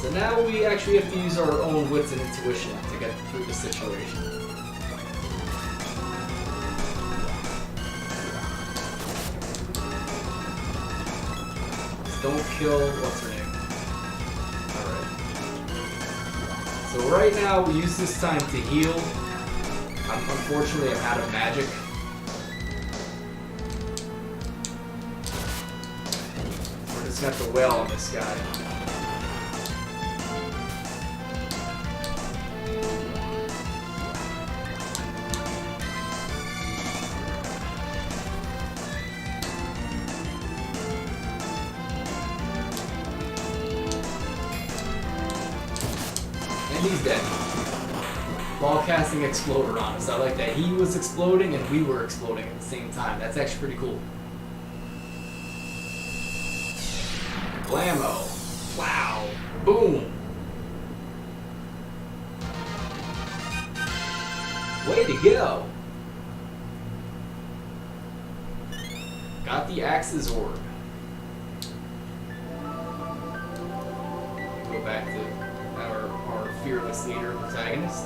S1: So now we actually have to use our own wits and intuition to get through the situation. Don't kill what's her name. Alright. So right now we use this time to heal. Unfortunately I'm out of magic. We're just gonna have to wail on this guy. And he's dead. Ball casting exploder on us. I like that. He was exploding and we were exploding at the same time. That's actually pretty cool. Blammo. Wow. Boom. Way to go. Got the Axe's orb. Go back to our fearless leader protagonist.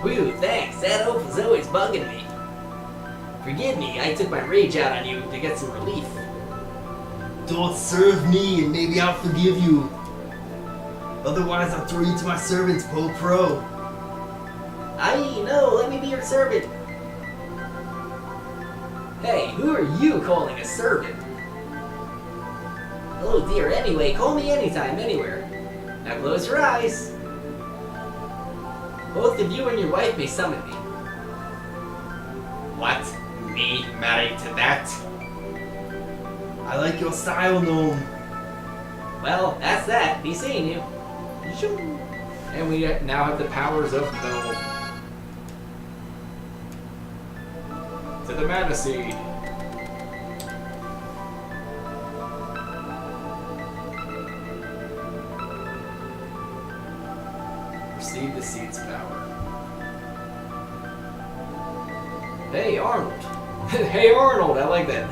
S2: Whew, thanks. That oaf was always bugging me. Forgive me, I took my rage out on you to get some relief.
S8: Don't serve me and maybe I'll forgive you. Otherwise I'll throw you to my servants, Poe Pro.
S2: No, let me be your servant. Hey, who are you calling a servant? Oh dear, anyway, call me anytime, anywhere. Now close your eyes. Both of you and your wife may summon me.
S4: What? Me married to that?
S8: I like your style, gnome.
S5: Well, that's that. Be seeing you.
S1: And we now have the powers of no. To the mana seed. Receive the seed's power. Hey Arnold. Hey Arnold, I like that.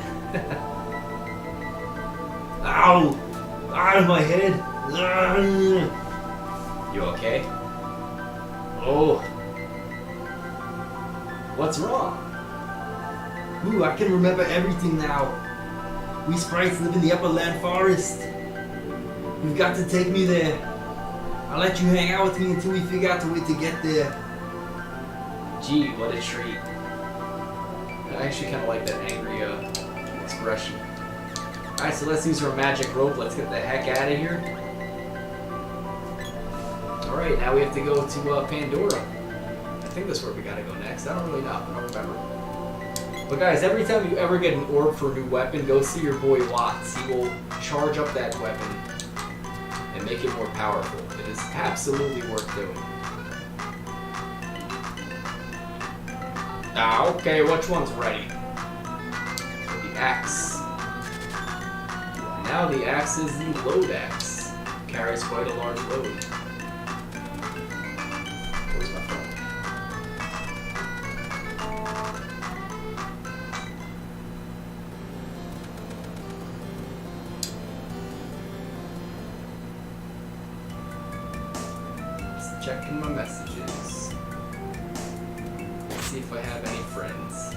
S8: Ow! Out of my head!
S1: You okay? Oh. What's wrong?
S8: Ooh, I can remember everything now. We sprites live in the Upperland Forest. You've got to take me there. I'll let you hang out with me until we figure out the way to get there.
S1: Gee, what a treat. I actually kind of like that angry expression. Alright, so let's use our magic rope. Let's get the heck out of here. Alright, now we have to go to Pandora. I think that's where we gotta go next. I don't really know. I don't remember. But guys, every time you ever get an orb for a new weapon, go see your boy Watts. He will charge up that weapon and make it more powerful. It is absolutely worth doing. Ah, okay, which one's ready? The axe. Now the axe is the load axe. Carries quite a large load. Where's my phone? Just checking my messages. Let's see if I have any friends.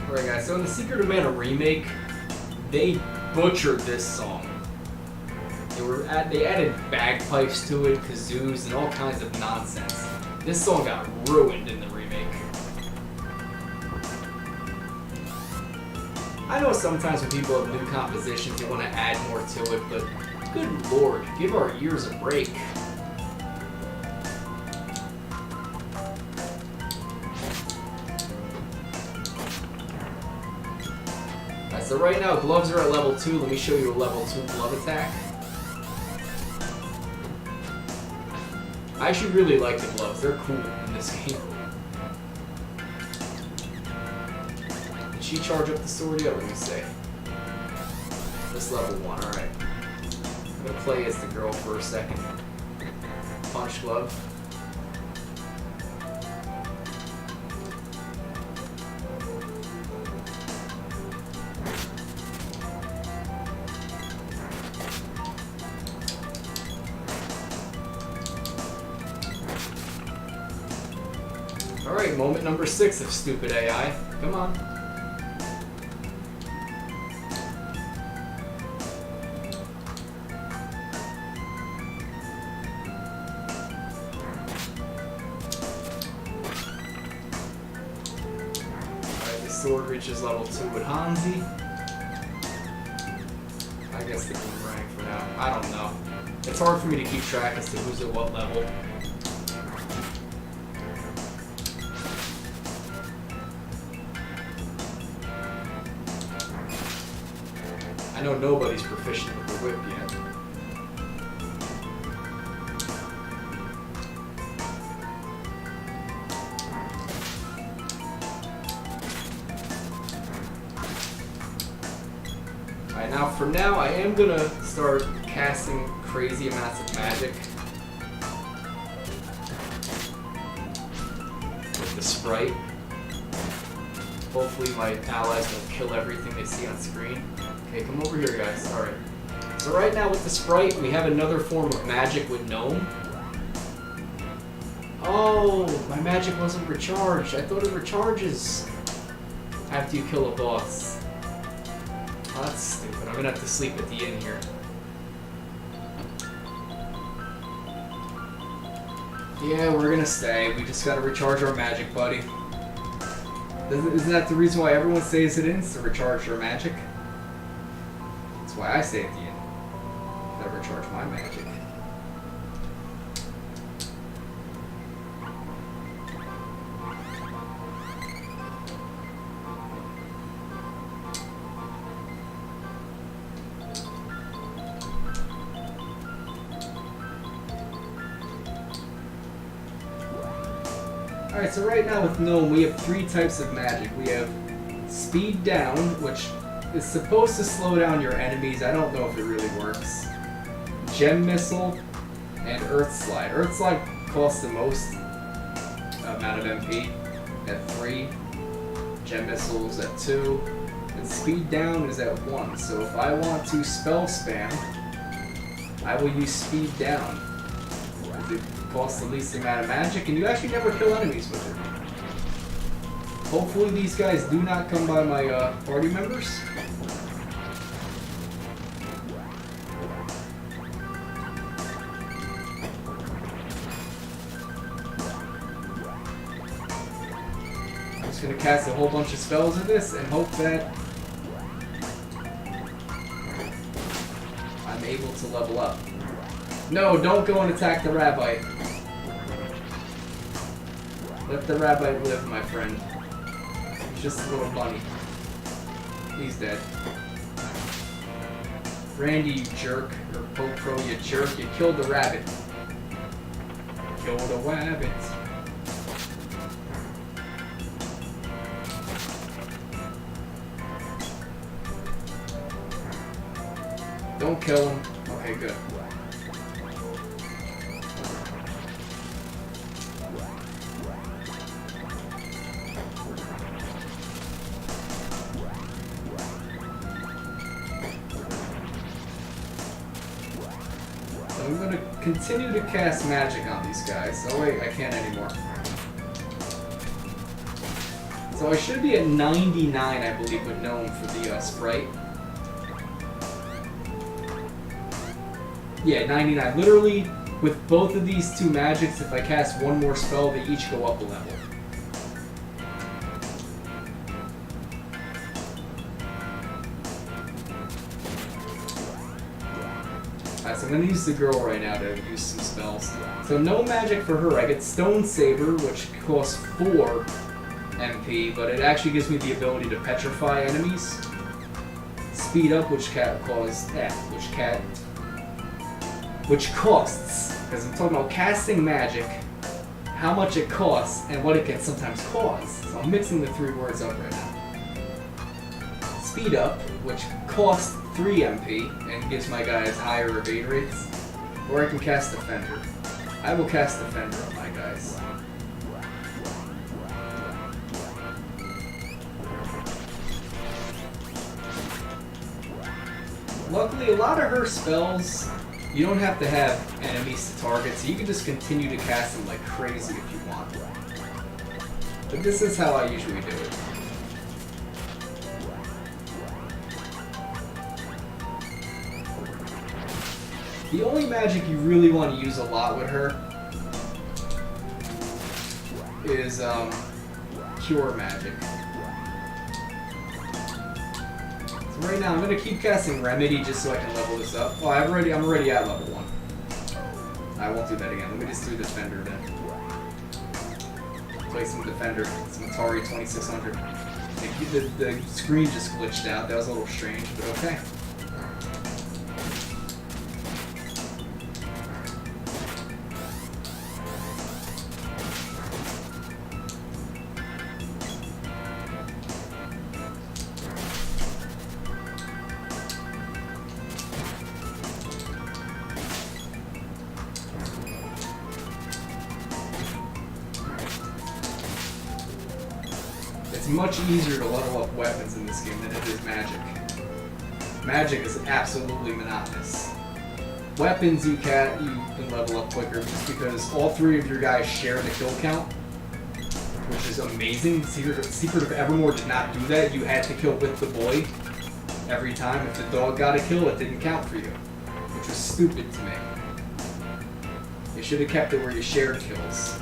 S1: Alright guys, so in the Secret of Mana remake, they butchered this song. They added bagpipes to it, kazoos, and all kinds of nonsense. This song got ruined in the remake. I know sometimes when people have new compositions, they want to add more to it, but good lord, give our ears a break. Alright, so right now gloves are at level 2. Let me show you a level 2 glove attack. I actually really like the gloves. They're cool in this game. Did she charge up the sword yet? Let me see. This level 1, alright. I'm gonna play as the girl for a second. Punch glove. Alright, moment number 6 of stupid AI. Come on. Alright, the sword reaches level 2 with Hansi. I guess the boomerang for now. I don't know. It's hard for me to keep track as to who's at what level. I know nobody's proficient with the whip yet. Alright, now for now I am gonna start casting crazy amounts of magic with the sprite. Hopefully my allies won't kill everything they see on screen. Okay, come over here, guys. Alright. So right now with the sprite, we have another form of magic with Gnome. Oh, my magic wasn't recharged. I thought it recharges after you kill a boss. Oh, that's stupid. I'm gonna have to sleep at the inn here. Yeah, we're gonna stay. We just gotta recharge our magic, buddy. Isn't that the reason why everyone stays it in? To recharge their magic? That's why I stay at the end. Gotta recharge my magic. Alright, so right now with Gnome, we have 3 types of magic. We have Speed Down, which is supposed to slow down your enemies. I don't know if it really works. Gem Missile, and Earth Slide. Earth Slide costs the most amount of MP at 3. Gem Missile is at 2. And Speed Down is at 1. So if I want to spell spam, I will use Speed Down. It costs the least amount of magic, and you actually never kill enemies with it. Hopefully these guys do not come by my party members. I'm just going to cast a whole bunch of spells in this and hope that I'm able to level up. No, don't go and attack the rabbit. Let the rabbit live, my friend. He's just a little bunny. He's dead. Randy, you jerk. Or Poe Pro, you jerk. You killed the rabbit. Killed a rabbit. Don't kill him. Okay, good. I'm going to continue to cast magic on these guys. Oh wait, I can't anymore. So I should be at 99, I believe, with Gnome for the Sprite. Yeah, 99. Literally, with both of these 2 magics, if I cast one more spell, they each go up a level. So I'm going to use the girl right now to use some spells. So no magic for her. I get Stone Saber, which costs 4 MP, but it actually gives me the ability to petrify enemies. Speed Up, which costs, because I'm talking about casting magic, how much it costs, and what it can sometimes cause. So I'm mixing the 3 words up right now. Speed Up, which costs 3 MP and gives my guys higher evade rates, or I can cast Defender. I will cast Defender on my guys. Luckily, a lot of her spells, you don't have to have enemies to target, so you can just continue to cast them like crazy if you want. But this is how I usually do it. The only magic you really want to use a lot with her is Cure Magic. So right now I'm going to keep casting Remedy just so I can level this up. Oh, I'm already at level 1. I won't do that again. Let me just do Defender then. Play some Defender, some Atari 2600. The screen just glitched out. That was a little strange, but okay. It's much easier to level up weapons in this game than it is magic. Magic is absolutely monotonous. Weapons you can level up quicker just because all 3 of your guys share the kill count, which is amazing. Secret of Evermore did not do that. You had to kill with the boy every time. If the dog got a kill, it didn't count for you, which was stupid to me. You should have kept it where you shared kills.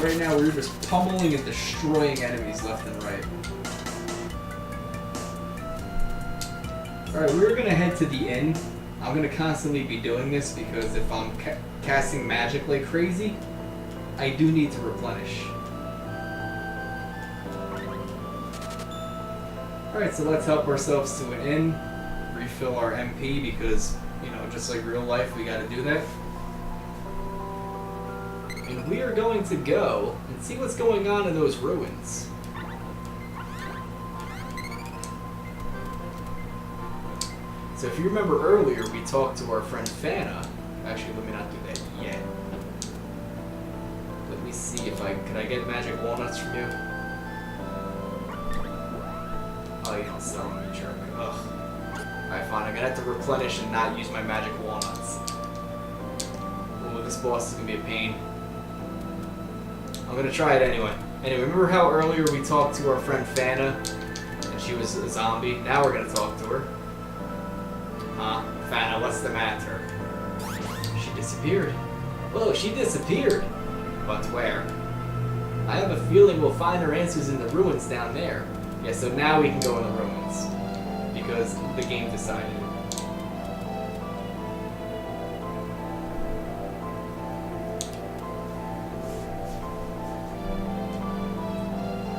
S1: Right now, we're just pummeling and destroying enemies left and right. Alright, we're gonna head to the inn. I'm gonna constantly be doing this because if I'm casting magic like crazy, I do need to replenish. Alright, so let's help ourselves to an inn, refill our MP because, you know, just like real life, we gotta do that. And we are going to go and see what's going on in those ruins. So if you remember earlier, we talked to our friend Fana. Actually, let me not do that yet. Let me see if can I get magic walnuts from you? Oh, you don't sell them, you jerk. Ugh. Alright, fine. I'm gonna have to replenish and not use my magic walnuts. Oh, this boss is gonna be a pain. I'm gonna try it anyway. Anyway, remember how earlier we talked to our friend Fana and she was a zombie? Now we're gonna talk to her. Huh? Fana, what's the matter? She disappeared. Oh, she disappeared. But where? I have a feeling we'll find our answers in the ruins down there. Yeah, so now we can go in the ruins. Because the game decided it.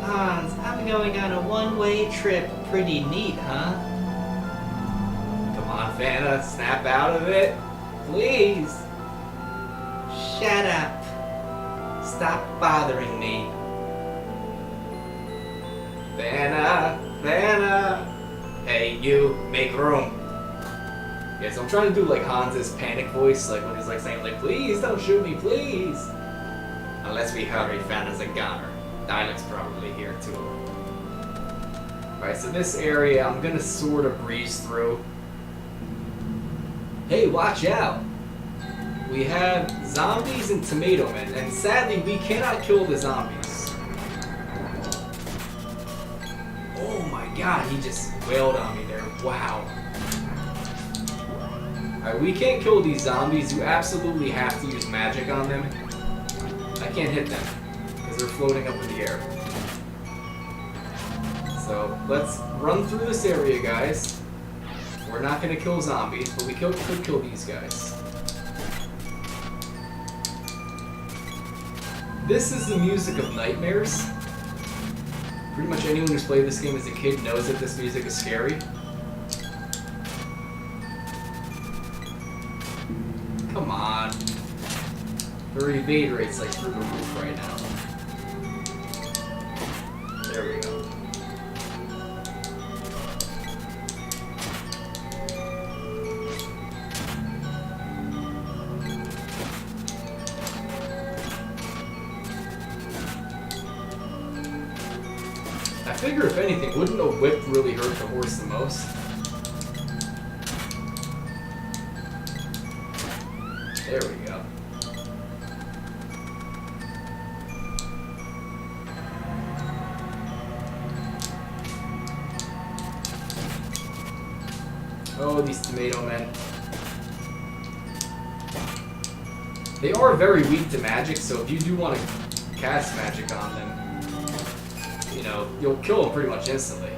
S5: Hans, I'm going on a one-way trip. Pretty neat, huh?
S1: Come on, Fana, snap out of it. Please.
S5: Shut up. Stop bothering me.
S1: Fana, Fana. Hey, you, make room. Yeah, so I'm trying to do like Hans's panic voice, like when he's like saying like, please don't shoot me, please. Unless we hurry, Fana's a goner. Dialect's probably here too. Alright, so this area I'm gonna sort of breeze through. Hey, watch out! We have zombies and tomato men, and sadly we cannot kill the zombies. Oh my god, he just wailed on me there. Wow. Alright, we can't kill these zombies. You absolutely have to use magic on them. I can't hit them because they're floating up in the air. So let's run through this area, guys. We're not going to kill zombies, but we could kill these guys. This is the music of nightmares. Pretty much anyone who's played this game as a kid knows that this music is scary. Come on. Her evade rate's like through the roof right now. There we go. I figure if anything, wouldn't a whip really hurt the horse the most? There we go. Oh, these tomato men. They are very weak to magic, so if you do want to cast magic on them, you know, you'll kill them pretty much instantly.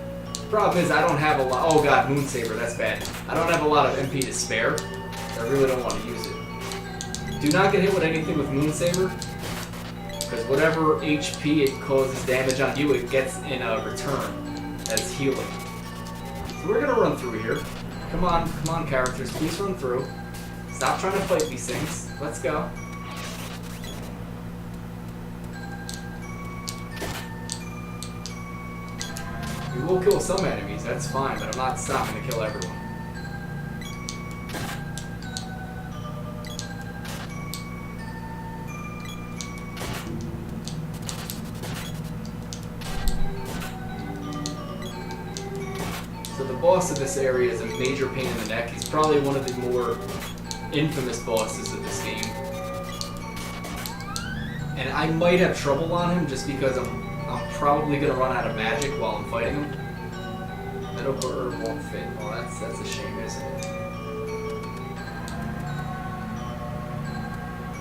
S1: Problem is, I don't have a lot. Oh god, Moonsaber, that's bad. I don't have a lot of MP to spare. I really don't want to use it. Do not get hit with anything with Moonsaber, because whatever HP it causes damage on you, it gets in a return as healing. So we're gonna run through here. Come on, characters, please run through. Stop trying to fight these things. Let's go. We will kill some enemies, that's fine, but I'm not stopping to kill everyone. So the boss of this area is a major pain in the neck. He's probably one of the more infamous bosses of this game. And I might have trouble on him just because I'm probably gonna run out of magic while I'm fighting him. Medical herb won't fit. Oh, that's a shame, isn't it?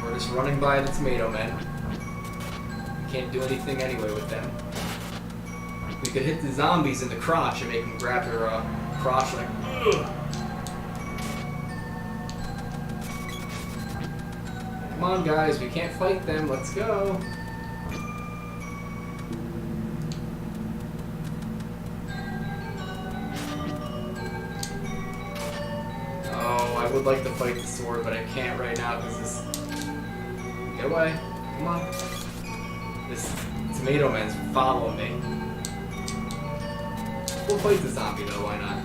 S1: We're just running by the tomato men. can't do anything anyway with them. We could hit the zombies in the crotch and make them grab their crotch like, ugh. Come on, guys, we can't fight them. Let's go. Oh, I would like to fight the sword, but I can't right now because this... Get away. Come on. This tomato man's following me. We'll fight the zombie though, why not?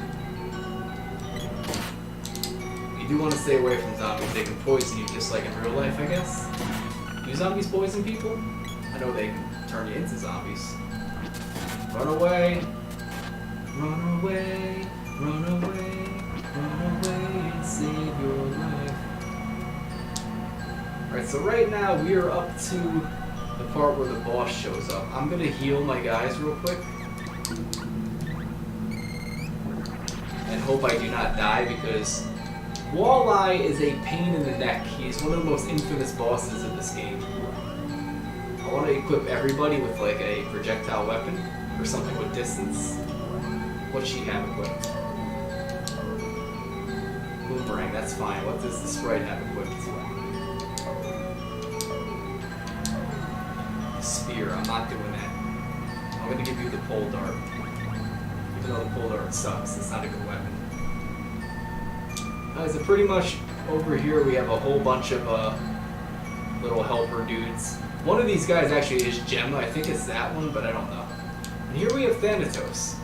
S1: You do want to stay away from zombies. They can poison you just like in real life, I guess. Do zombies poison people? I know they can turn you into zombies. Run away. Run away. Run away. Run away and save your life. Alright, so right now we are up to the part where the boss shows up. I'm gonna heal my guys real quick. And hope I do not die because Walleye is a pain in the neck. He's one of the most infamous bosses in this game. I want to equip everybody with like a projectile weapon or something with distance. What's she have equipped? Boomerang, that's fine. What does the sprite have equipped? Spear, I'm not doing that. I'm going to give you the pole dart. Even though the pole dart sucks, it's not a good weapon. So pretty much over here we have a whole bunch of little helper dudes. One of these guys actually is Gemma, I think it's that one, but I don't know. And here we have Thanatos.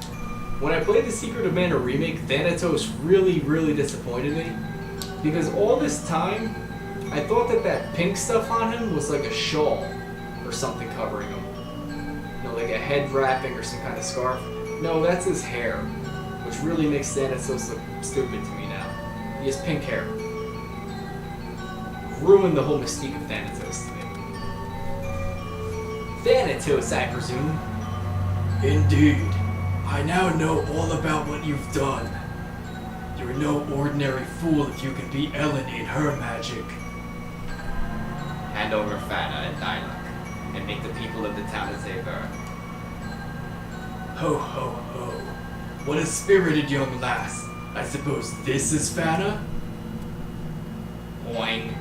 S1: When I played the Secret of Mana remake, Thanatos really, really disappointed me. Because all this time, I thought that that pink stuff on him was like a shawl or something covering him. You know, like a head wrapping or some kind of scarf. No, that's his hair, which really makes Thanatos look stupid to me now. He has pink hair. Ruined the whole mystique of Thanatos to me. Thanatos, I presume.
S6: Indeed. I now know all about what you've done. You're no ordinary fool if you can beat Ellen in her magic.
S4: Hand over Fana and Dyluck, and make the people of the town as they burn.
S6: Ho ho ho. What a spirited young lass. I suppose this is Fana?
S4: Boing.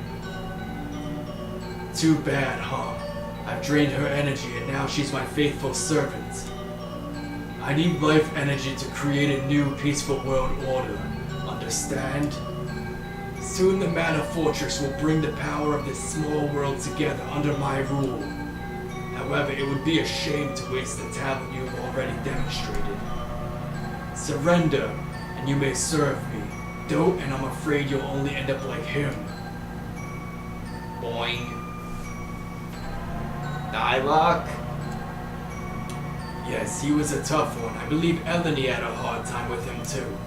S6: Too bad, huh? I've drained her energy and now she's my faithful servant. I need life energy to create a new peaceful world order. Understand? Soon the Mana Fortress will bring the power of this small world together under my rule. However, it would be a shame to waste the talent you have already demonstrated. Surrender, and you may serve me. Don't, and I'm afraid you'll only end up like him.
S4: Boing. Dyluck.
S6: Yes, he was a tough one. I believe Eleni had a hard time with him too.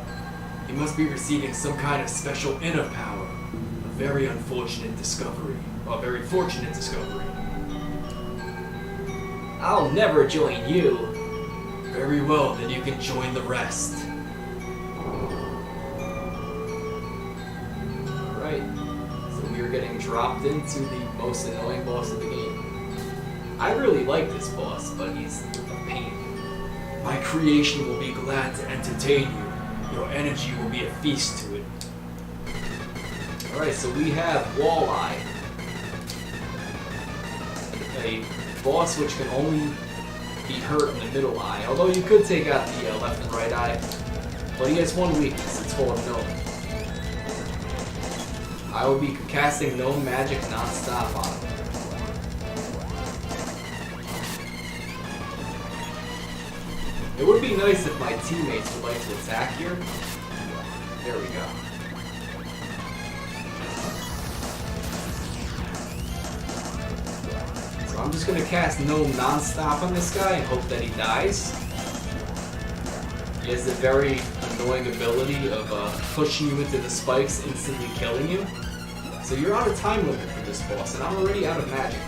S6: He must be receiving some kind of special inner power. A very unfortunate discovery. Well, a very fortunate discovery.
S1: I'll never join you.
S6: Very well, then you can join the rest.
S1: Alright, so we are getting dropped into the most annoying boss of the game. I really like this boss, but he's a pain.
S6: My creation will be glad to entertain you. Your energy will be a feast to it.
S1: Alright, so we have Walleye. A boss which can only be hurt in the middle eye, although you could take out the left and right eye. But he has one weakness, it's called Gnome. I will be casting Gnome magic non-stop on him. It would be nice if my teammates would like to attack here. There we go. So I'm just going to cast Gnome non-stop on this guy and hope that he dies. He has a very annoying ability of pushing you into the spikes, instantly killing you. So you're on a time limit for this boss, and I'm already out of magic.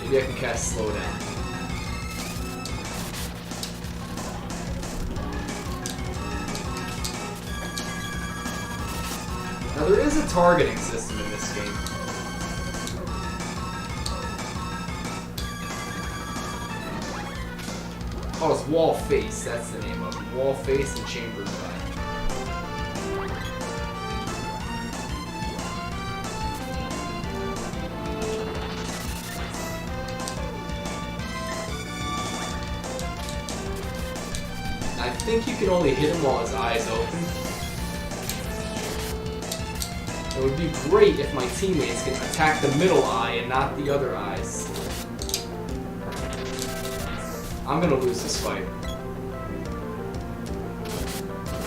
S1: Maybe I can cast Slow Down. Now there is a targeting system in this game. Oh, it's Wall Face. That's the name of it. Wall Face and Chamber Guy. I think you can only hit him while his eyes open. It would be great if my teammates can attack the middle eye and not the other eyes. I'm gonna lose this fight.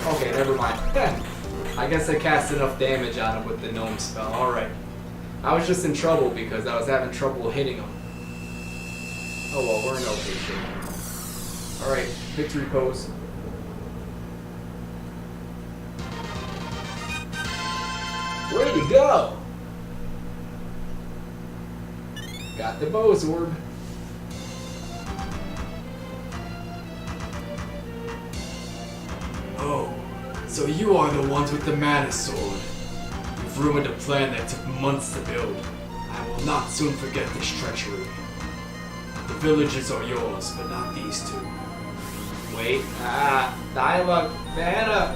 S1: Okay, never mind. I guess I cast enough damage on him with the gnome spell. Alright. I was just in trouble because I was having trouble hitting him. Oh well, we're in okay shape. Alright, victory pose. Way to go! Got the Bo's orb.
S6: Oh, so you are the ones with the mana sword. You've ruined a plan that took months to build. I will not soon forget this treachery. The villages are yours, but not these two.
S1: Wait, dialogue, mana!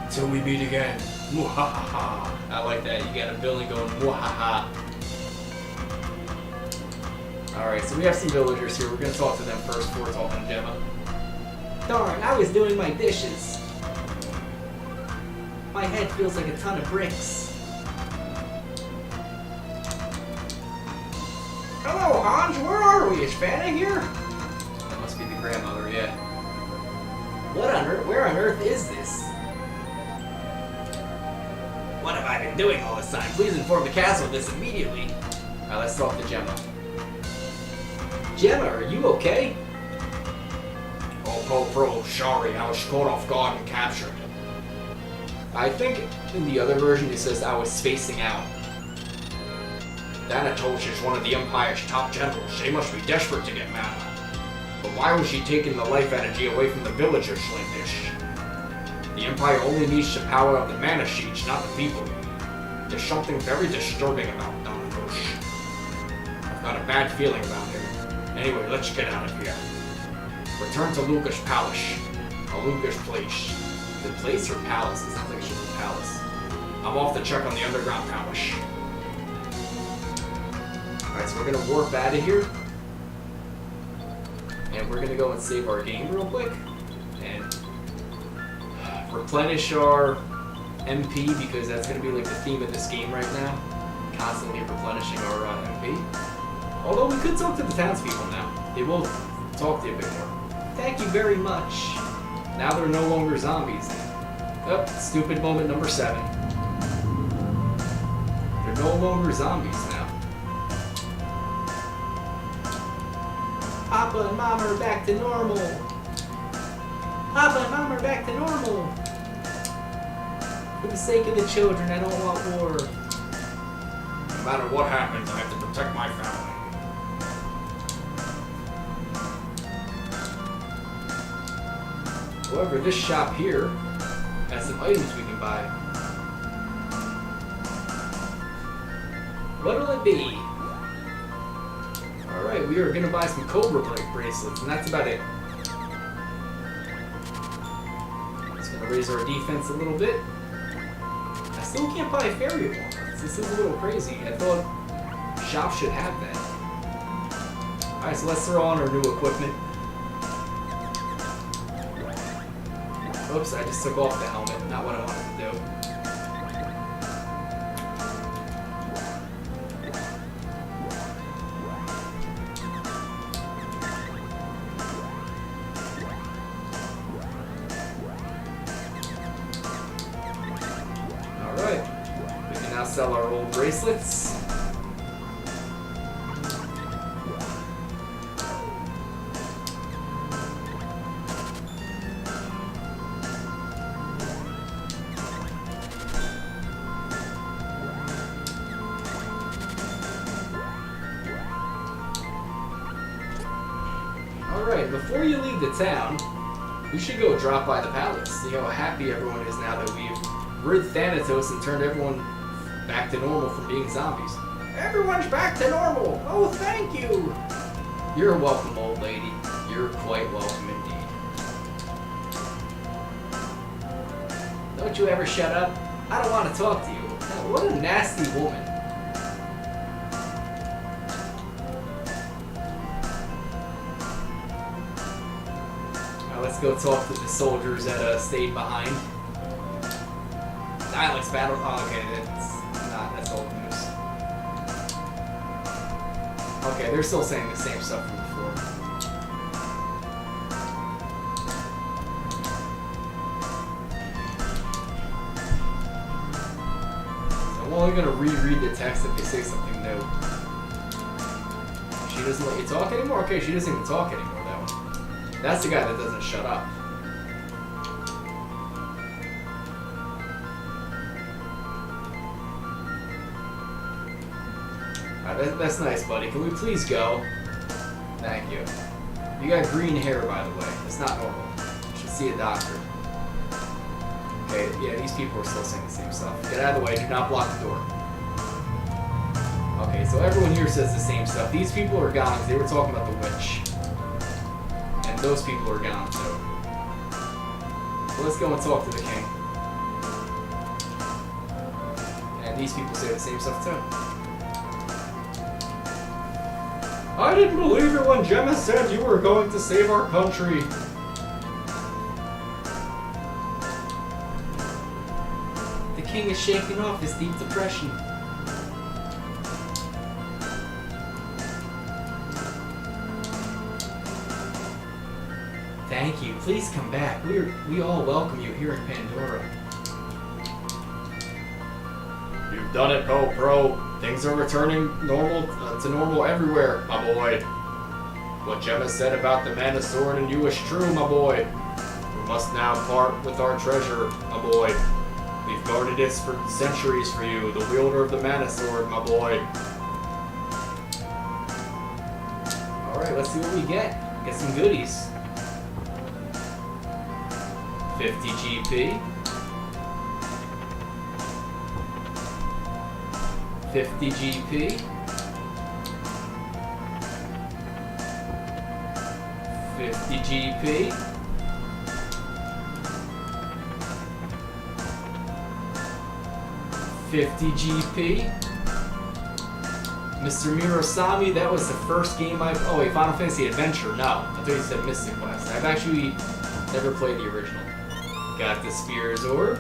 S6: Till we meet again. Muhahaha.
S1: I like that, you got a villain going, mwahaha. Alright, so we have some villagers here. We're gonna talk to them first before talking to Gemma.
S5: Darn, I was doing my dishes. My head feels like a ton of bricks.
S2: Hello, Hans. Where are we? Is Fanna here?
S1: That must be the grandmother, yeah.
S5: What on earth? Where on earth is this?
S2: What have I been doing all this time? Please inform the castle of this immediately.
S1: Alright, let's talk to Gemma.
S5: Gemma, are you okay?
S4: Oh, Poe Pro, sorry, I was caught off guard and captured.
S1: I think in the other version it says I was spacing out.
S4: Thanatos is one of the Empire's top generals. She must be desperate to get mana. But why was she taking the life energy away from the villagers like this? The Empire only needs to power up the mana sheets, not the people. There's something very disturbing about Thanatos. I've got a bad feeling about him. Anyway, let's get out of here. Return to Lucas Palace. Or Lucas Place.
S1: The place or palace? It sounds like it should be palace.
S4: I'm off to check on the underground palace.
S1: Alright, so we're gonna warp out of here. And we're gonna go and save our game real quick. And replenish our MP because that's gonna be like the theme of this game right now. Constantly replenishing our MP. Although we could talk to the townspeople now. They will talk to you a bit more.
S5: Thank you very much.
S1: Now they're no longer zombies. Oh, stupid moment number 7. They're no longer zombies now.
S5: Papa and Mama are back to normal. Papa and Mama are back to normal. For the sake of the children, I don't want war.
S4: No matter what happens, I have to protect my family.
S1: However, this shop here has some items we can buy. What'll it be? Alright, we are going to buy some Cobra bracelets, and that's about it. It's going to raise our defense a little bit. I still can't buy fairy walnuts. This is a little crazy. I thought shops should have that. Alright, so let's throw on our new equipment. Oops, I just took off the helmet, not what I wanted to do. Alright, we can now sell our old bracelets. Alright, before you leave the town, we should go drop by the palace. See how happy everyone is now that we've rid Thanatos and turned everyone back to normal from being zombies.
S2: Everyone's back to normal. Oh, thank you.
S1: You're welcome, old lady. You're quite welcome indeed. Don't you ever shut up? I don't want to talk to you. What a nasty woman. Now let's go talk to the soldiers that stayed behind. Dialects battle. Oh, okay, that's old news. Okay, they're still saying the same stuff from before. I'm only gonna reread the text if they say something new. She doesn't let you talk anymore? Okay, she doesn't even talk anymore, that one. That's the guy that doesn't shut up. That's nice, buddy. Can we please go? Thank you. You got green hair, by the way. It's not normal. You should see a doctor. Okay, yeah, these people are still saying the same stuff. Get out of the way. Do not block the door. Okay, so everyone here says the same stuff. These people are gone because they were talking about the witch. And those people are gone, too. So let's go and talk to the king. And these people say the same stuff, too.
S6: I didn't believe it when Gemma said you were going to save our country.
S5: The king is shaking off his deep depression. Thank you. Please come back. We all welcome you here in Pandora.
S4: You've done it, Poe Pro. Things are returning to normal everywhere, my boy. What Gemma said about the Mana Sword and you is true, my boy. We must now part with our treasure, my boy. We've guarded it for centuries for you, the wielder of the Mana Sword, my boy.
S1: Alright, let's see what we get. Get some goodies. 50 GP. 50 GP. 50 GP. 50 GP. Mr. Mirosami, that was the first game I've... Oh wait, Final Fantasy Adventure, no. I thought you said Mystic Quest. I've actually never played the original. Got the Spear's Orb.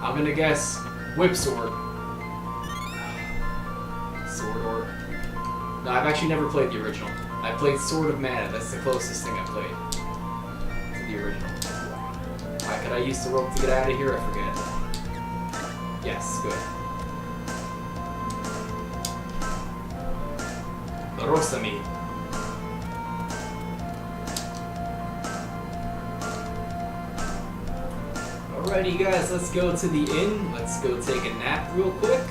S1: I'm gonna guess Whip Sword. Sword Orb. No, I've actually never played the original. I played Sword of Mana. That's the closest thing I played to the original. Alright, could I use the rope to get out of here? I forget. Yes, good. Rosami. Alrighty guys, let's go to the inn. Let's go take a nap real quick.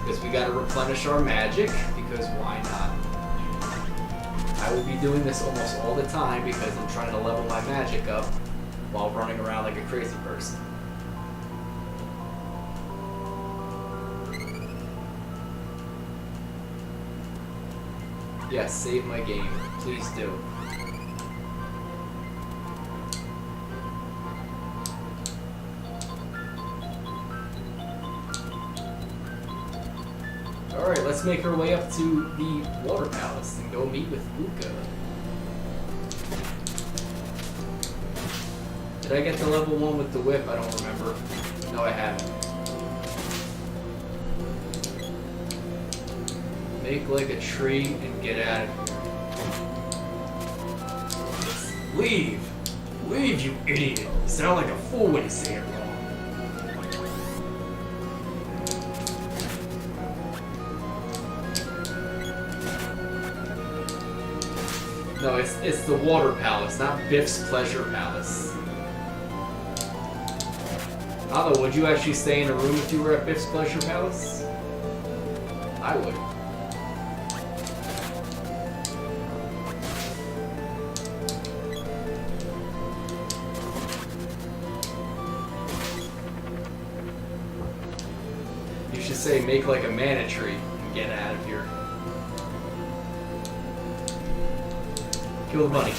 S1: Because we gotta replenish our magic, because why not? I will be doing this almost all the time because I'm trying to level my magic up while running around like a crazy person. Yes, save my game. Please do. Alright, let's make our way up to the Water Palace and go meet with Luca. Did I get to level 1 with the whip? I don't remember. No, I haven't. Make like a tree and get out of here. Leave! Leave, you idiot! You sound like a fool when you say it wrong. No, it's the Water Palace, not Biff's Pleasure Palace. I don't know, would you actually stay in a room if you were at Biff's Pleasure Palace? I would. You should say make like a mana tree and get out of here. Kill the bunny.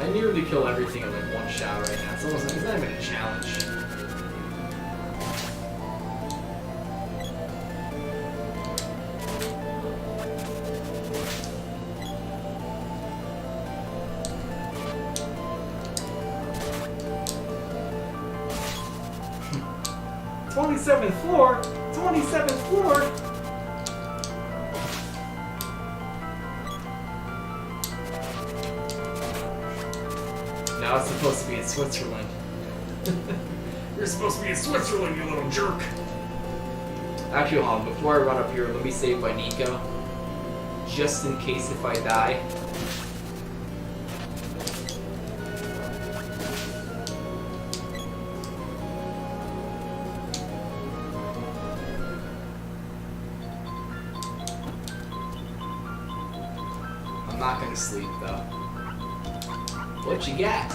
S1: I nearly kill everything in like one shot right now. It's almost like it's not even a challenge.
S6: '27th floor? 27th floor?
S1: Now it's supposed to be in Switzerland.
S2: You're supposed to be in Switzerland, you little jerk.
S1: Actually, hold on. Before I run up here, let me save by Nico. Just in case if I die. I'm not gonna sleep though. What you got?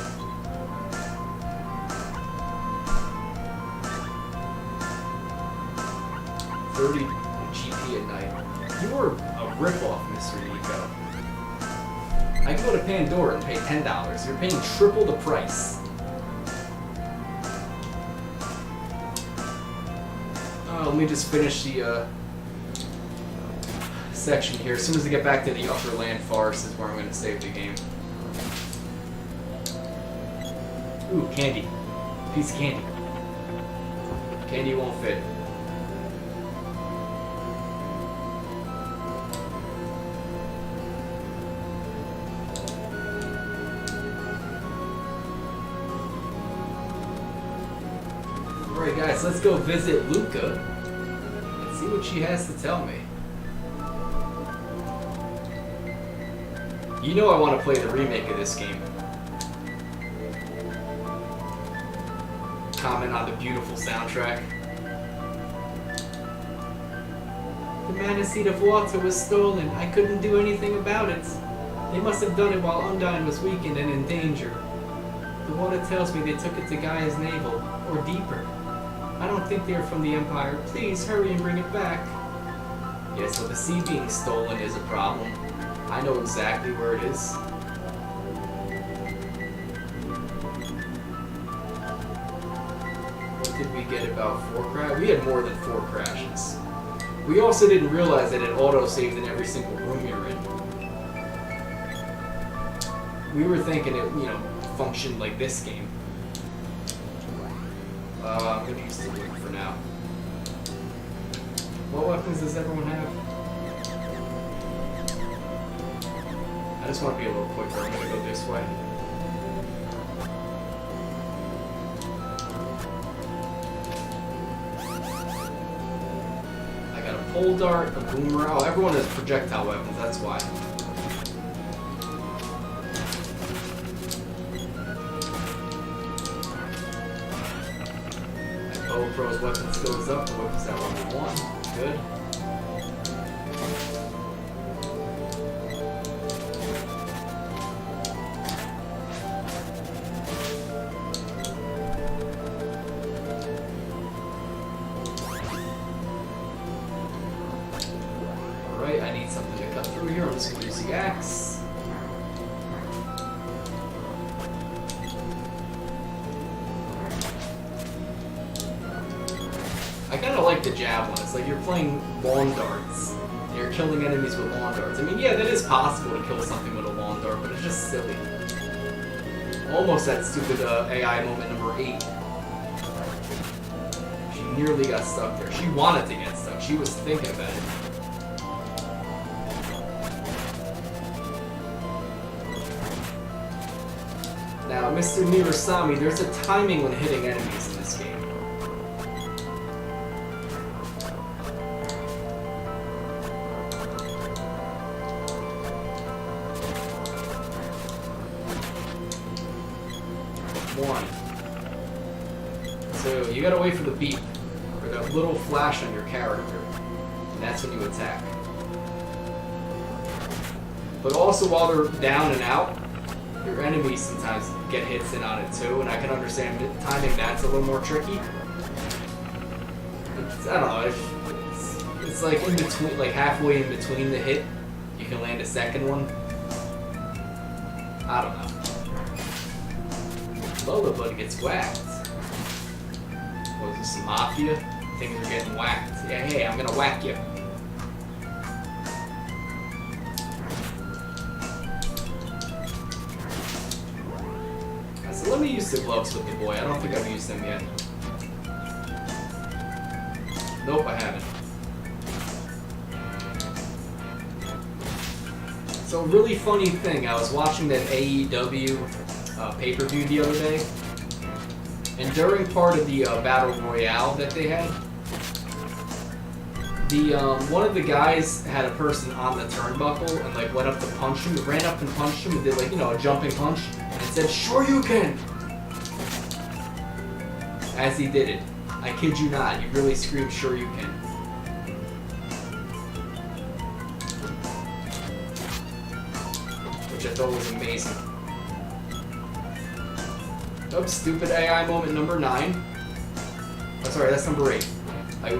S1: $30 GP at night. You were a ripoff, Mr. Nico. I can go to Pandora and pay $10. You're paying triple the price. Let me just finish the section here. As soon as I get back to the upper land forest is where I'm going to save the game. Ooh, candy. Piece of candy. Candy won't fit. Alright guys, let's go visit Luca and see what she has to tell me. You know I want to play the remake of this game. Comment on the beautiful soundtrack.
S5: The mana seed of water was stolen. I couldn't do anything about it. They must have done it while Undyne was weakened and in danger. The water tells me they took it to Gaia's navel, or deeper. I don't think they're from the Empire. Please hurry and bring it back.
S1: Yeah, so the seed being stolen is a problem. I know exactly where it is. What did we get about 4 crashes? We had more than 4 crashes. We also didn't realize that it auto-saved in every single room you're in. We were thinking it, you know, functioned like this game. I'm gonna use the loot for now. What weapons does everyone have? I just want to be a little quicker. I'm gonna go this way. I got a pole dart, a boomerang. Oh, everyone has projectile weapons, that's why. Poe Pro's weapon skill is up. The weapon's at level 1. Good. Alright, I need something to cut through here. I'm just going to use the axe. I kind of like the javelin. It's like you're playing lawn darts. And you're killing enemies with lawn darts. I mean, yeah, that is possible to kill something with a lawn dart, but it's just silly. Almost that stupid AI moment number 8. She nearly got stuck there. She wanted to get stuck. She was thinking about it. Now, Mr. Mirasami, there's a timing when hitting enemies in this game. So you gotta wait for the beep, or that little flash on your character, and that's when you attack. But also while they're down and out, your enemies sometimes get hits in on it too, and I can understand timing that's a little more tricky. I don't know. It's like in between, like halfway in between the hit. You can land a second one. I don't know. Lola Bud gets whacked. What is this, Mafia? Things are getting whacked. Yeah, hey, I'm gonna whack you. So let me use the gloves with the boy. I don't think I've used them yet. Nope, I haven't. So a really funny thing, I was watching that AEW pay-per-view the other day, and during part of the Battle Royale that they had, one of the guys had a person on the turnbuckle and like went up to punch him, ran up and punched him and did like, you know, a jumping punch, and said, "Sure you can!" As he did it. I kid you not, he really screamed, "Sure you can." Which I thought was amazing. Oops, stupid AI moment number 9. Oh, sorry, that's number 8.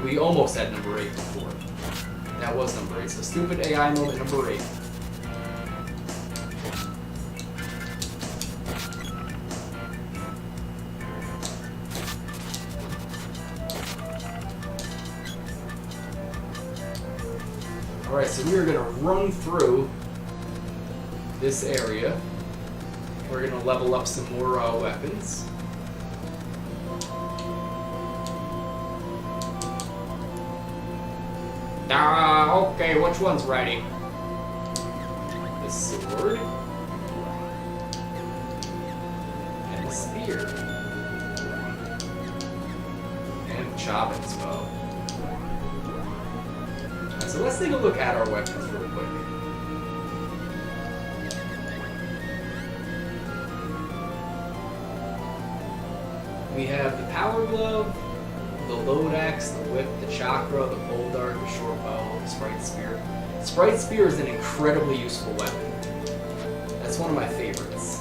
S1: We almost had number 8 before. That was number 8. So stupid AI moment number 8. Alright, so we are going to run through this area. We're going to level up some more weapons. Okay, which one's ready? The sword. And the spear. And the chopping bow. So let's take a look at our weapons real quick. We have the power glove, the load axe, the whip, the chakra, the pole dart, the short bow, the sprite spear. Sprite spear is an incredibly useful weapon. That's one of my favorites.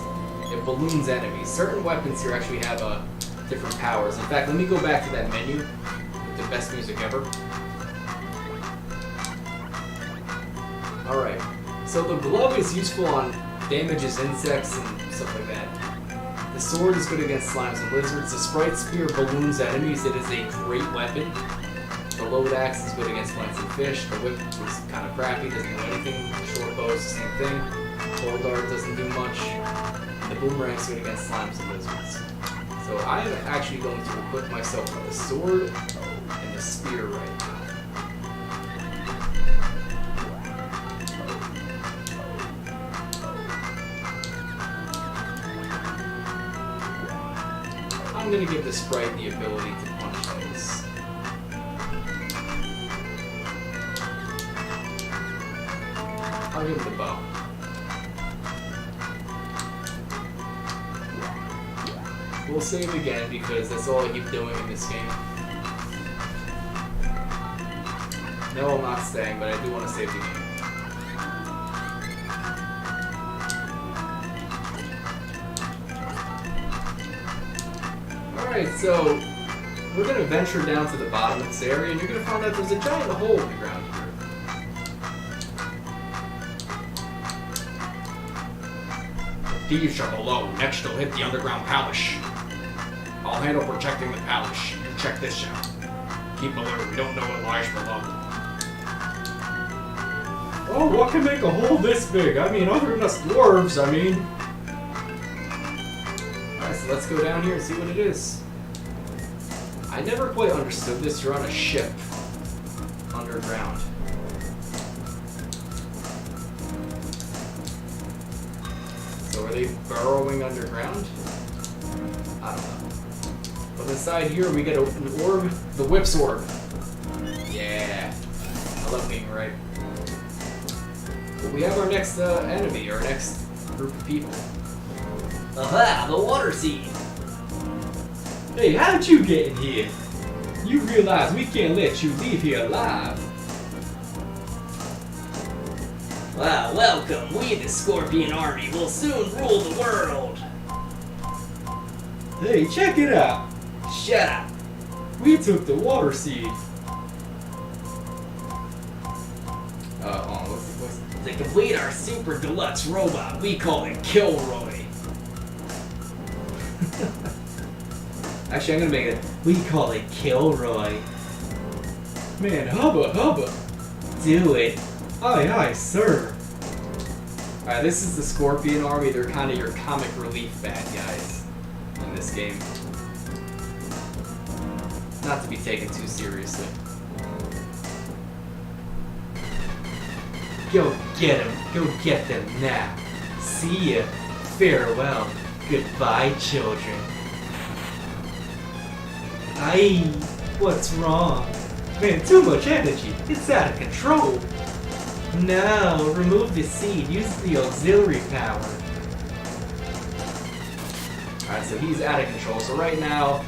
S1: It balloons enemies. Certain weapons here actually have different powers. In fact, let me go back to that menu with the best music ever. Alright, so the glove is useful on damages insects and stuff like that. The sword is good against slimes and lizards. The sprite spear balloons enemies. It is a great weapon. The load axe is good against plants and fish. The whip is kind of crappy, doesn't do anything. The short bow is the same thing. Pole dart doesn't do much. The boomerang is good against slimes and lizards. So I am actually going to equip myself with the sword and the spear right now. I'm going to give the sprite the ability to punch things. I'll give it the bow. We'll save again because that's all I keep doing in this game. No, I'm not staying, but I do want to save the game. Alright, so we're going to venture down to the bottom of this area and you're going to find out there's a giant hole in the ground here.
S4: Thieves are below. Next they'll hit the underground palace. I'll handle protecting the palace. You check this out. Keep alert. We don't know what lies below.
S6: Oh, what can make a hole this big? I mean, other than us dwarves, I mean.
S1: Alright, so let's go down here and see what it is. I never quite understood this. You're on a ship underground. So are they burrowing underground? I don't know. But inside here we get an orb, the whip's orb. Yeah, I love being right. But we have our next enemy, our next group of people.
S5: Aha, the water seed.
S6: Hey, how did you get in here? You realize we can't let you leave here alive.
S5: Well, welcome. We, the Scorpion Army, will soon rule the world.
S6: Hey, check it out.
S5: Shut up.
S6: We took the water seed.
S5: To complete our super deluxe robot, we call it Kilroy.
S1: Actually, I'm gonna make it.
S5: We call it Kilroy.
S6: Man, hubba.
S5: Do it.
S6: Aye, aye, sir.
S1: Alright, this is the Scorpion Army. They're kind of your comic relief bad guys in this game. Not to be taken too seriously.
S5: Go get him. Go get them now. See ya. Farewell. Goodbye, children. Aye. What's wrong?
S6: Man, too much energy. It's out of control.
S5: No, remove the seed. Use the auxiliary power.
S1: Alright, so he's out of control. So right now,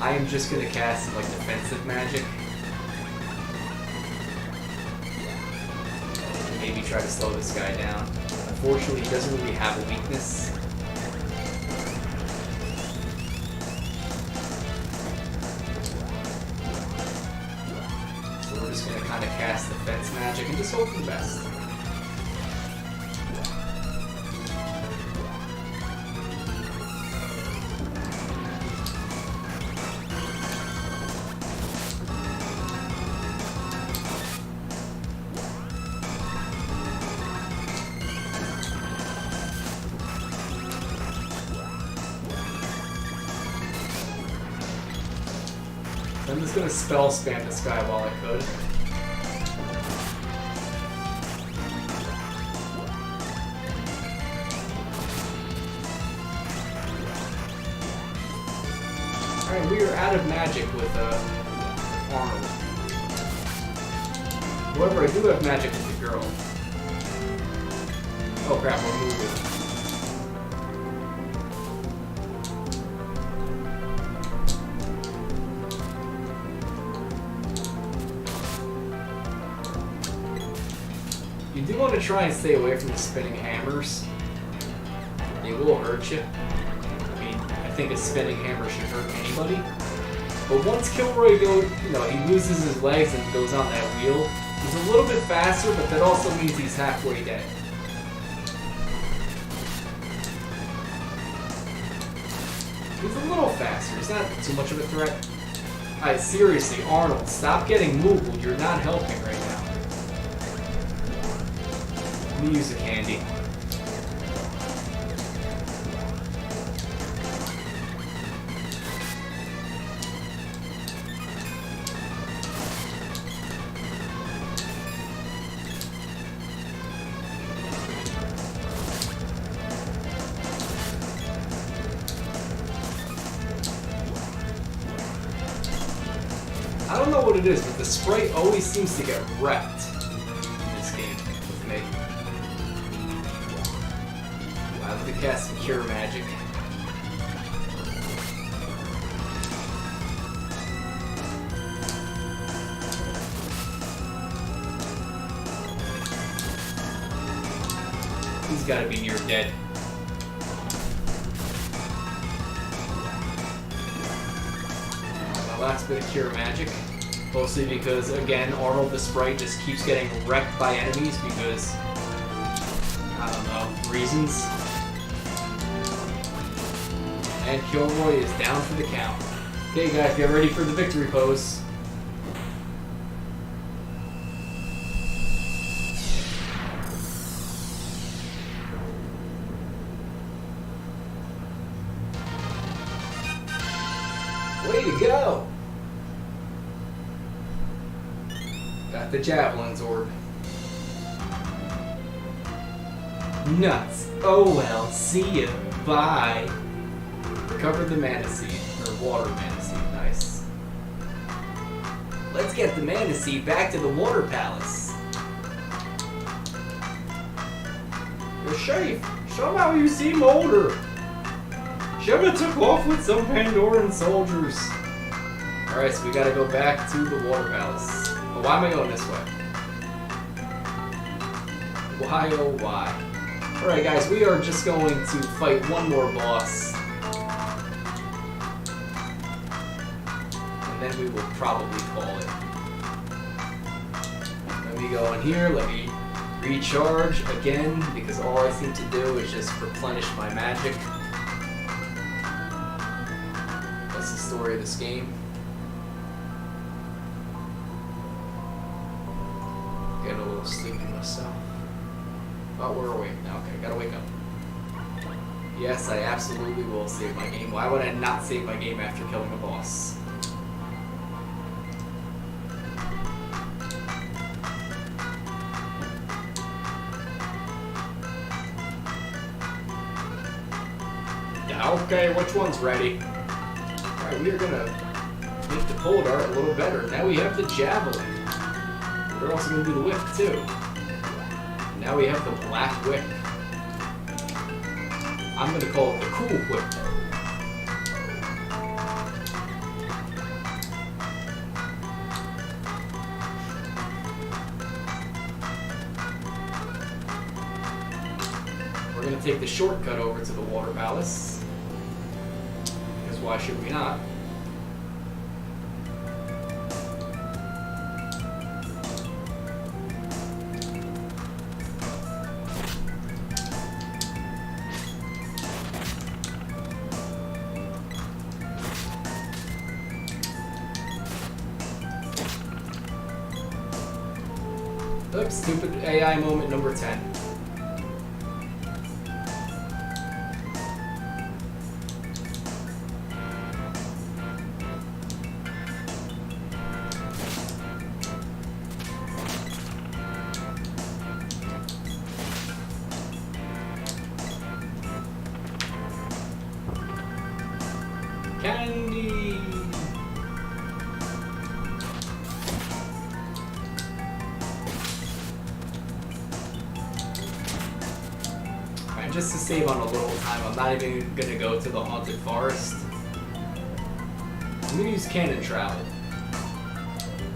S1: I am just gonna cast like defensive magic. And maybe try to slow this guy down. Unfortunately, he doesn't really have a weakness. So we're just gonna kind of cast defense magic and just hope for the best. I'm just gonna spell spam this guy while I could. Alright, we are out of magic with Arnold. However, I do have magic with the girl. Oh crap, we're moving. You do want to try and stay away from the spinning hammers. They will hurt you. I mean, I think a spinning hammer should hurt anybody. But once Kilroy goes, he loses his legs and goes on that wheel, he's a little bit faster, but that also means he's halfway dead. He's a little faster. He's not too much of a threat. Alright, seriously, Arnold, stop getting moved. You're not helping right now. Let me use the candy. I don't know what it is, but the sprite always seems to get wrecked in this game with me. I have to cast some Cure Magic. He's gotta be near dead. My last bit of Cure Magic. Mostly because, again, Arnold the Sprite just keeps getting wrecked by enemies because, I don't know, reasons. And Kilroy is down for the count. Okay guys, get ready for the victory pose. Way to go! Got the Javelin Sword.
S5: Nuts. Oh well, see ya. Bye.
S1: Recovered the Mana Seed, or Water Mana Seed, nice.
S5: Let's get the Mana Seed back to the Water Palace.
S6: You're safe. Somehow you seem older. Sheva took off with some Pandoran soldiers.
S1: Alright, so we gotta go back to the Water Palace. Well, why am I going this way? Why, oh why? Alright guys, we are just going to fight one more boss. And then we will probably call it. Let me go in here, let me Recharge again, because all I seem to do is just replenish my magic. That's the story of this game. Getting a little sleepy myself. Oh, where are we? Okay, gotta wake up. Yes, I absolutely will save my game. Why would I not save my game after killing a boss? Yeah, okay, which one's ready? Alright, we are gonna make the pole dart a little better. Now we have the javelin. We're also gonna do the whip too. Now we have the black whip. I'm gonna call it the cool whip. We're gonna take the shortcut over to the water palace. Because why should we not? Oops, stupid AI moment number 10. Candy! Alright, just to save on a little time, I'm not even gonna go to the haunted forest. I'm gonna use cannon travel.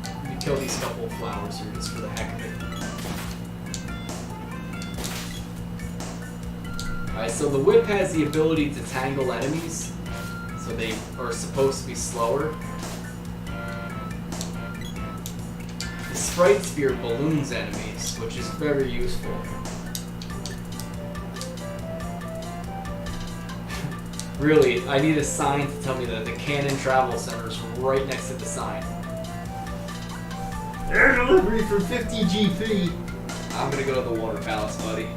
S1: Let me kill these couple of flowers here just for the heck of it. Alright, so the whip has the ability to tangle enemies, so they are supposed to be slower. The Sprite Spear balloons enemies, which is very useful. Really, I need a sign to tell me that the Cannon Travel Center is right next to the sign.
S8: Air delivery for 50 GP.
S1: I'm gonna go to the Water Palace, buddy.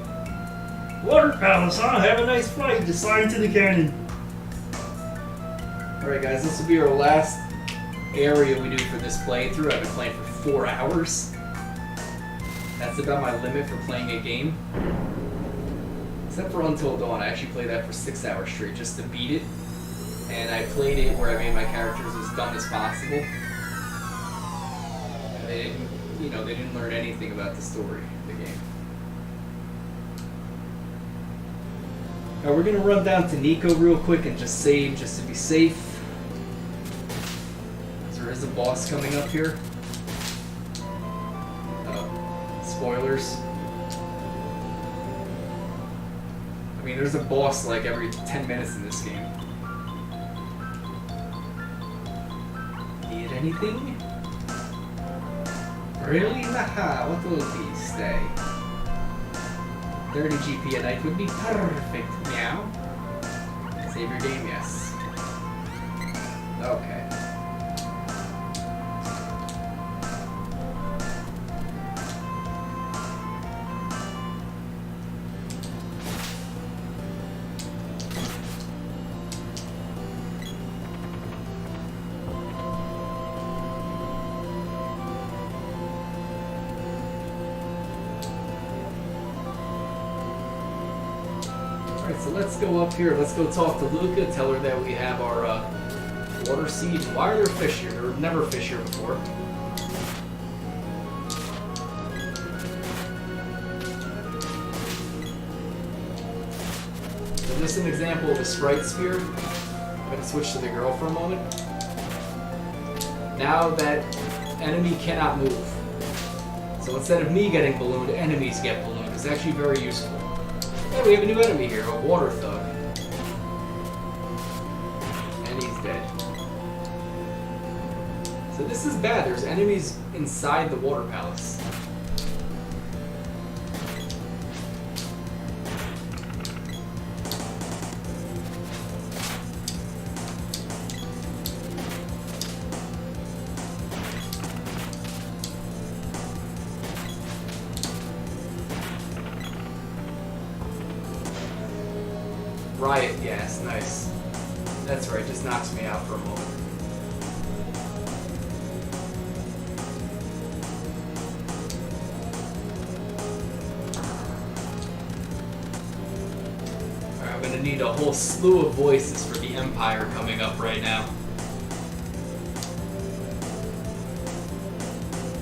S7: Water Palace, huh? Have a nice flight. Just sign to the cannon.
S1: Alright guys, this will be our last area we do for this playthrough. I've been playing for 4 hours. That's about my limit for playing a game. Except for Until Dawn, I actually played that for 6 hours straight just to beat it. And I played it where I made my characters as dumb as possible. And they didn't, they didn't learn anything about the story of the game. Now we're gonna run down to Nico real quick and just save, just to be safe. There is a boss coming up here. Spoilers. I mean, there's a boss like every 10 minutes in this game. Need anything? Really? Haha, what will these stay? 30 GP a night would be perfect. Meow. Save your game, yes. Okay. So let's go up here, let's go talk to Luca, tell her that we have our water siege. Why are there fish here? There were never fish here before. So this is an example of a Sprite Spear. I'm going to switch to the girl for a moment. Now that enemy cannot move. So instead of me getting ballooned, enemies get ballooned. It's actually very useful. Oh, we have a new enemy here, a water thug. And he's dead. So this is bad, there's enemies inside the water palace. Riot gas, nice. That's right, just knocks me out for a moment. Alright, I'm gonna need a whole slew of voices for the Empire coming up right now.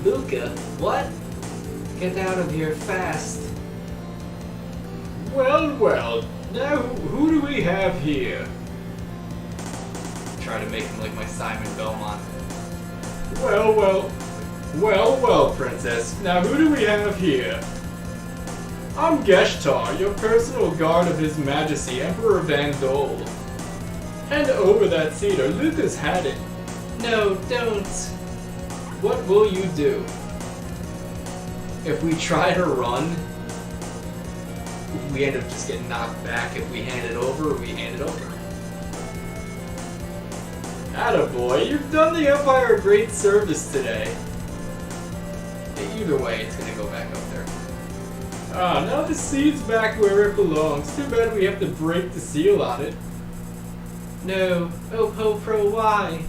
S1: Luca, what? Get out of here fast.
S6: Well, well. Now, who do we have here?
S1: Try to make him like my Simon Belmont.
S6: Well, well. Well, well, Princess. Now, who do we have here? I'm Geshtar, your personal guard of His Majesty, Emperor Van Dole. And over that cedar, Luca's had it.
S1: No, don't.
S6: What will you do?
S1: If we try to run, we end up just getting knocked back. If we hand it over, we hand it over.
S6: Attaboy, you've done the Empire a great service today.
S1: Either way, it's gonna go back up there.
S6: Ah, now the seed's back where it belongs. Too bad we have to break the seal on it.
S5: No. Oh, Poe Pro, why?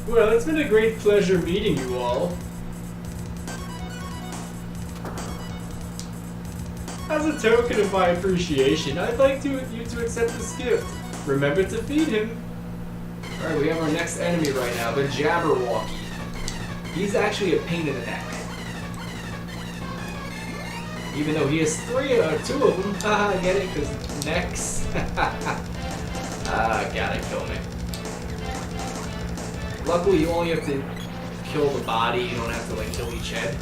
S6: Well, it's been a great pleasure meeting you all. As a token of my appreciation, I'd like you to accept this gift. Remember to feed him.
S1: Alright, we have our next enemy right now, the Jabberwocky. He's actually a pain in the neck. Even though he has two of them. Haha, get it? Because necks. Gotta kill me. Luckily, you only have to kill the body, you don't have to like kill each head.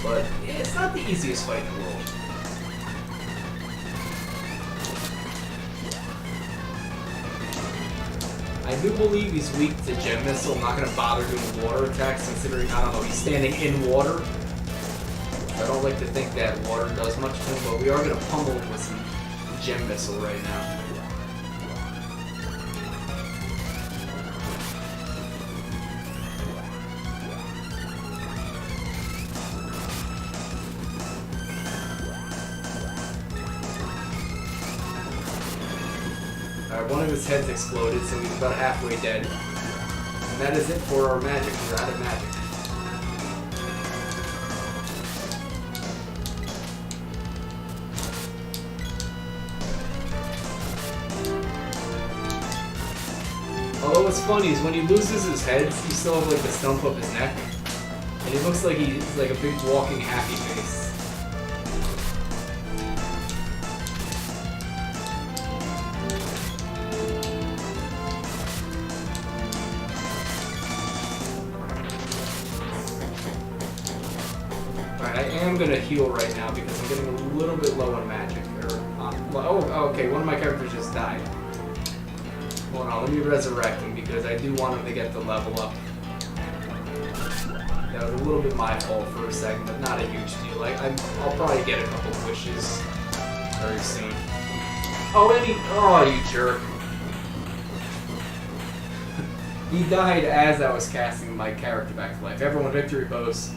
S1: But it's not the easiest fight in the world. I do believe he's weak to Gem Missile. I'm not going to bother doing water attacks considering, I don't know, he's standing in water. I don't like to think that water does much to him, but we are going to pummel him with some Gem Missile right now. Alright, one of his heads exploded, so he's about halfway dead. And that is it for our magic. We're out of magic. Although what's funny is when he loses his head, you still have like the stump of his neck. And he looks like he's like a big walking happy face. I'm gonna heal right now because I'm getting a little bit low on magic. Okay, one of my characters just died. Hold on, let me resurrect him because I do want him to get the level up. That was a little bit my fault for a second, but not a huge deal. I'll probably get a couple wishes very soon. Oh, you jerk. He died as I was casting my character back to life. Everyone, victory pose.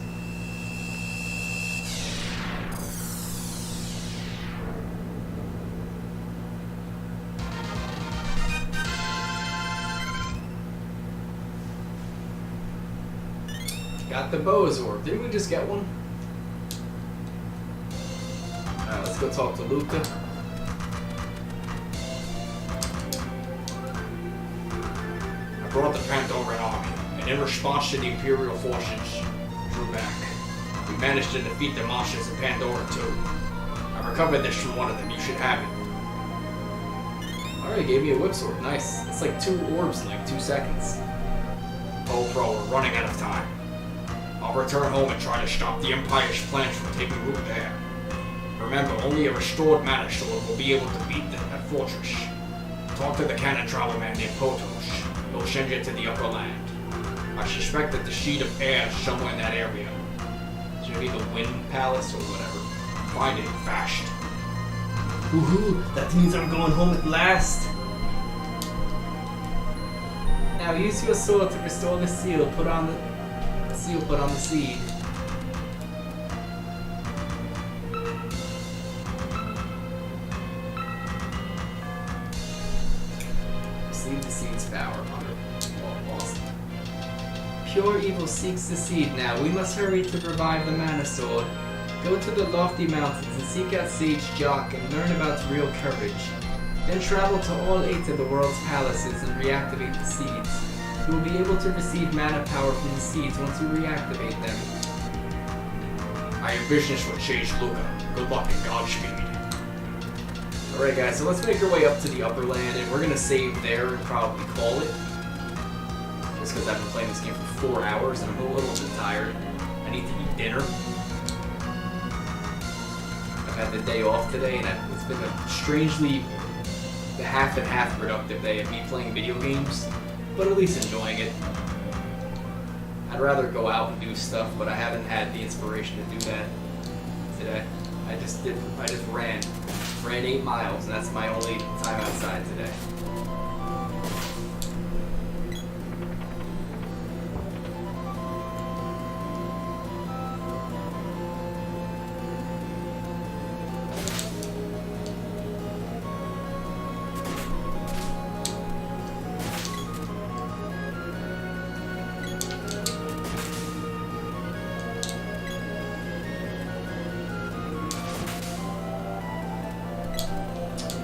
S1: Got the Boa's Orb. Didn't we just get one? Alright, let's go talk to Luca.
S4: I brought the Pandoran army, and in response to the Imperial forces drew back. We managed to defeat the monsters in Pandora too. I recovered this from one of them. You should have it.
S1: Alright, he gave me a whip sword. Nice. It's like 2 orbs in like 2 seconds.
S4: Poe Pro, we're running out of time. I'll return home and try to stop the Empire's plans from taking root there. Remember, only a restored mana sword will be able to beat that fortress. Talk to the cannon travel man named Potosh. He'll send you to the upper land. I suspect that the sheet of air is somewhere in that area.
S1: It's gonna be the Wind Palace or whatever.
S4: Find it fast.
S8: Woohoo! That means I'm going home at last.
S5: Now use your sword to restore the seal put on the seed.
S1: seed's power. Awesome.
S5: Pure evil seeks the seed now. We must hurry to revive the mana sword. Go to the lofty mountains and seek out Sage Jock and learn about real courage. Then travel to all 8 of the world's palaces and reactivate the seeds. You will be able to receive mana power from the seeds once you reactivate them.
S4: I envision this will change Luca. Good luck and Godspeed.
S1: Alright guys, so let's make our way up to the upper land, and we're gonna save there and probably call it. Just because I've been playing this game for 4 hours and I'm a little bit tired. I need to eat dinner. I've had the day off today, and it's been a strangely half and half productive day of me playing video games, but at least enjoying it. I'd rather go out and do stuff, but I haven't had the inspiration to do that today. I just ran 8 miles, and that's my only time outside today.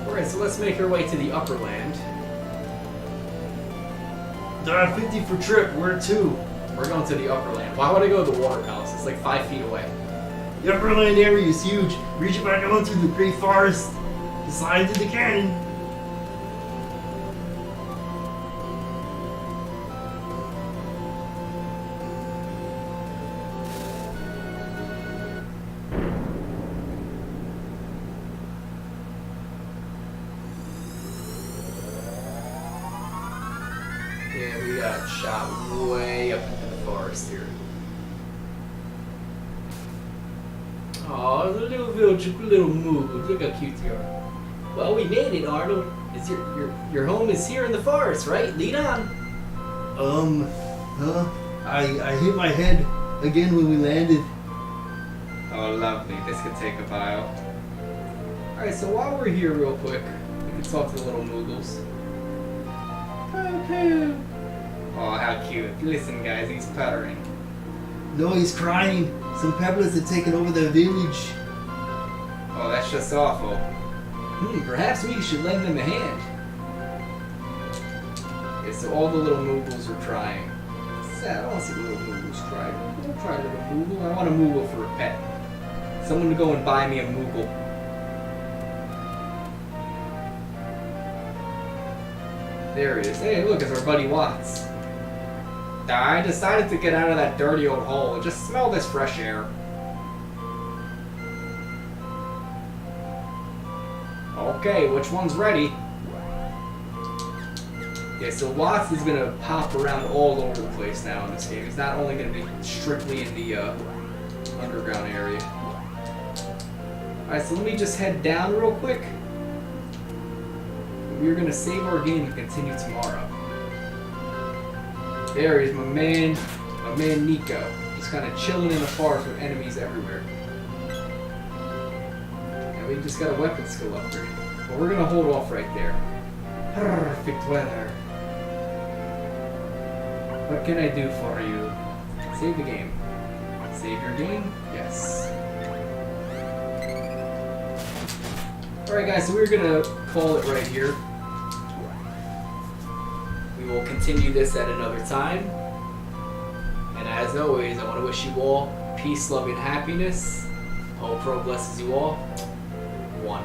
S1: Alright, so let's make our way to the upper land.
S8: There are 50 for trip. Where to?
S1: We're going to the upper land. Why would I go to the water palace? It's like 5 feet away.
S8: The upper land area is huge. Reach it by going through the great forest. Slide into the canyon.
S1: Yeah, we got shot way up into the forest here.
S5: Oh, the little village, little Moogle. Look how cute you are.
S1: Well, we made it, Arnold. Is your home is here in the forest, right? Lead on.
S8: I hit my head again when we landed.
S1: Oh, lovely. This could take a while. Alright, so while we're here real quick, we can talk to the little Moogles. Poe Pro. Oh, how cute. Listen, guys, he's puttering.
S8: No, he's crying. Some pebblers have taken over the village.
S1: Oh, that's just awful. Perhaps we should lend them a hand. Okay, so all the little Moogles are crying. Sad, I don't want to see the little Moogles cry. Don't cry, little Moogle. I want a Moogle for a pet. Someone to go and buy me a Moogle. There he is. Hey, look, it's our buddy Watts. I decided to get out of that dirty old hole and just smell this fresh air. Okay, which one's ready? Yeah, so Watts is gonna pop around all over the place now in this game. He's not only gonna be strictly in the underground area. Alright, so let me just head down real quick. We're gonna save our game and continue tomorrow. There is my man Nico. Just kind of chilling in the forest with enemies everywhere. And we just got a weapon skill upgrade. But we're gonna hold off right there. Perfect weather. What can I do for you? Save the game. Save your game? Yes. Alright guys, so we're gonna call it right here. We will continue this at another time. And as always, I want to wish you all peace, love, and happiness. Poe Pro blesses you all. 1.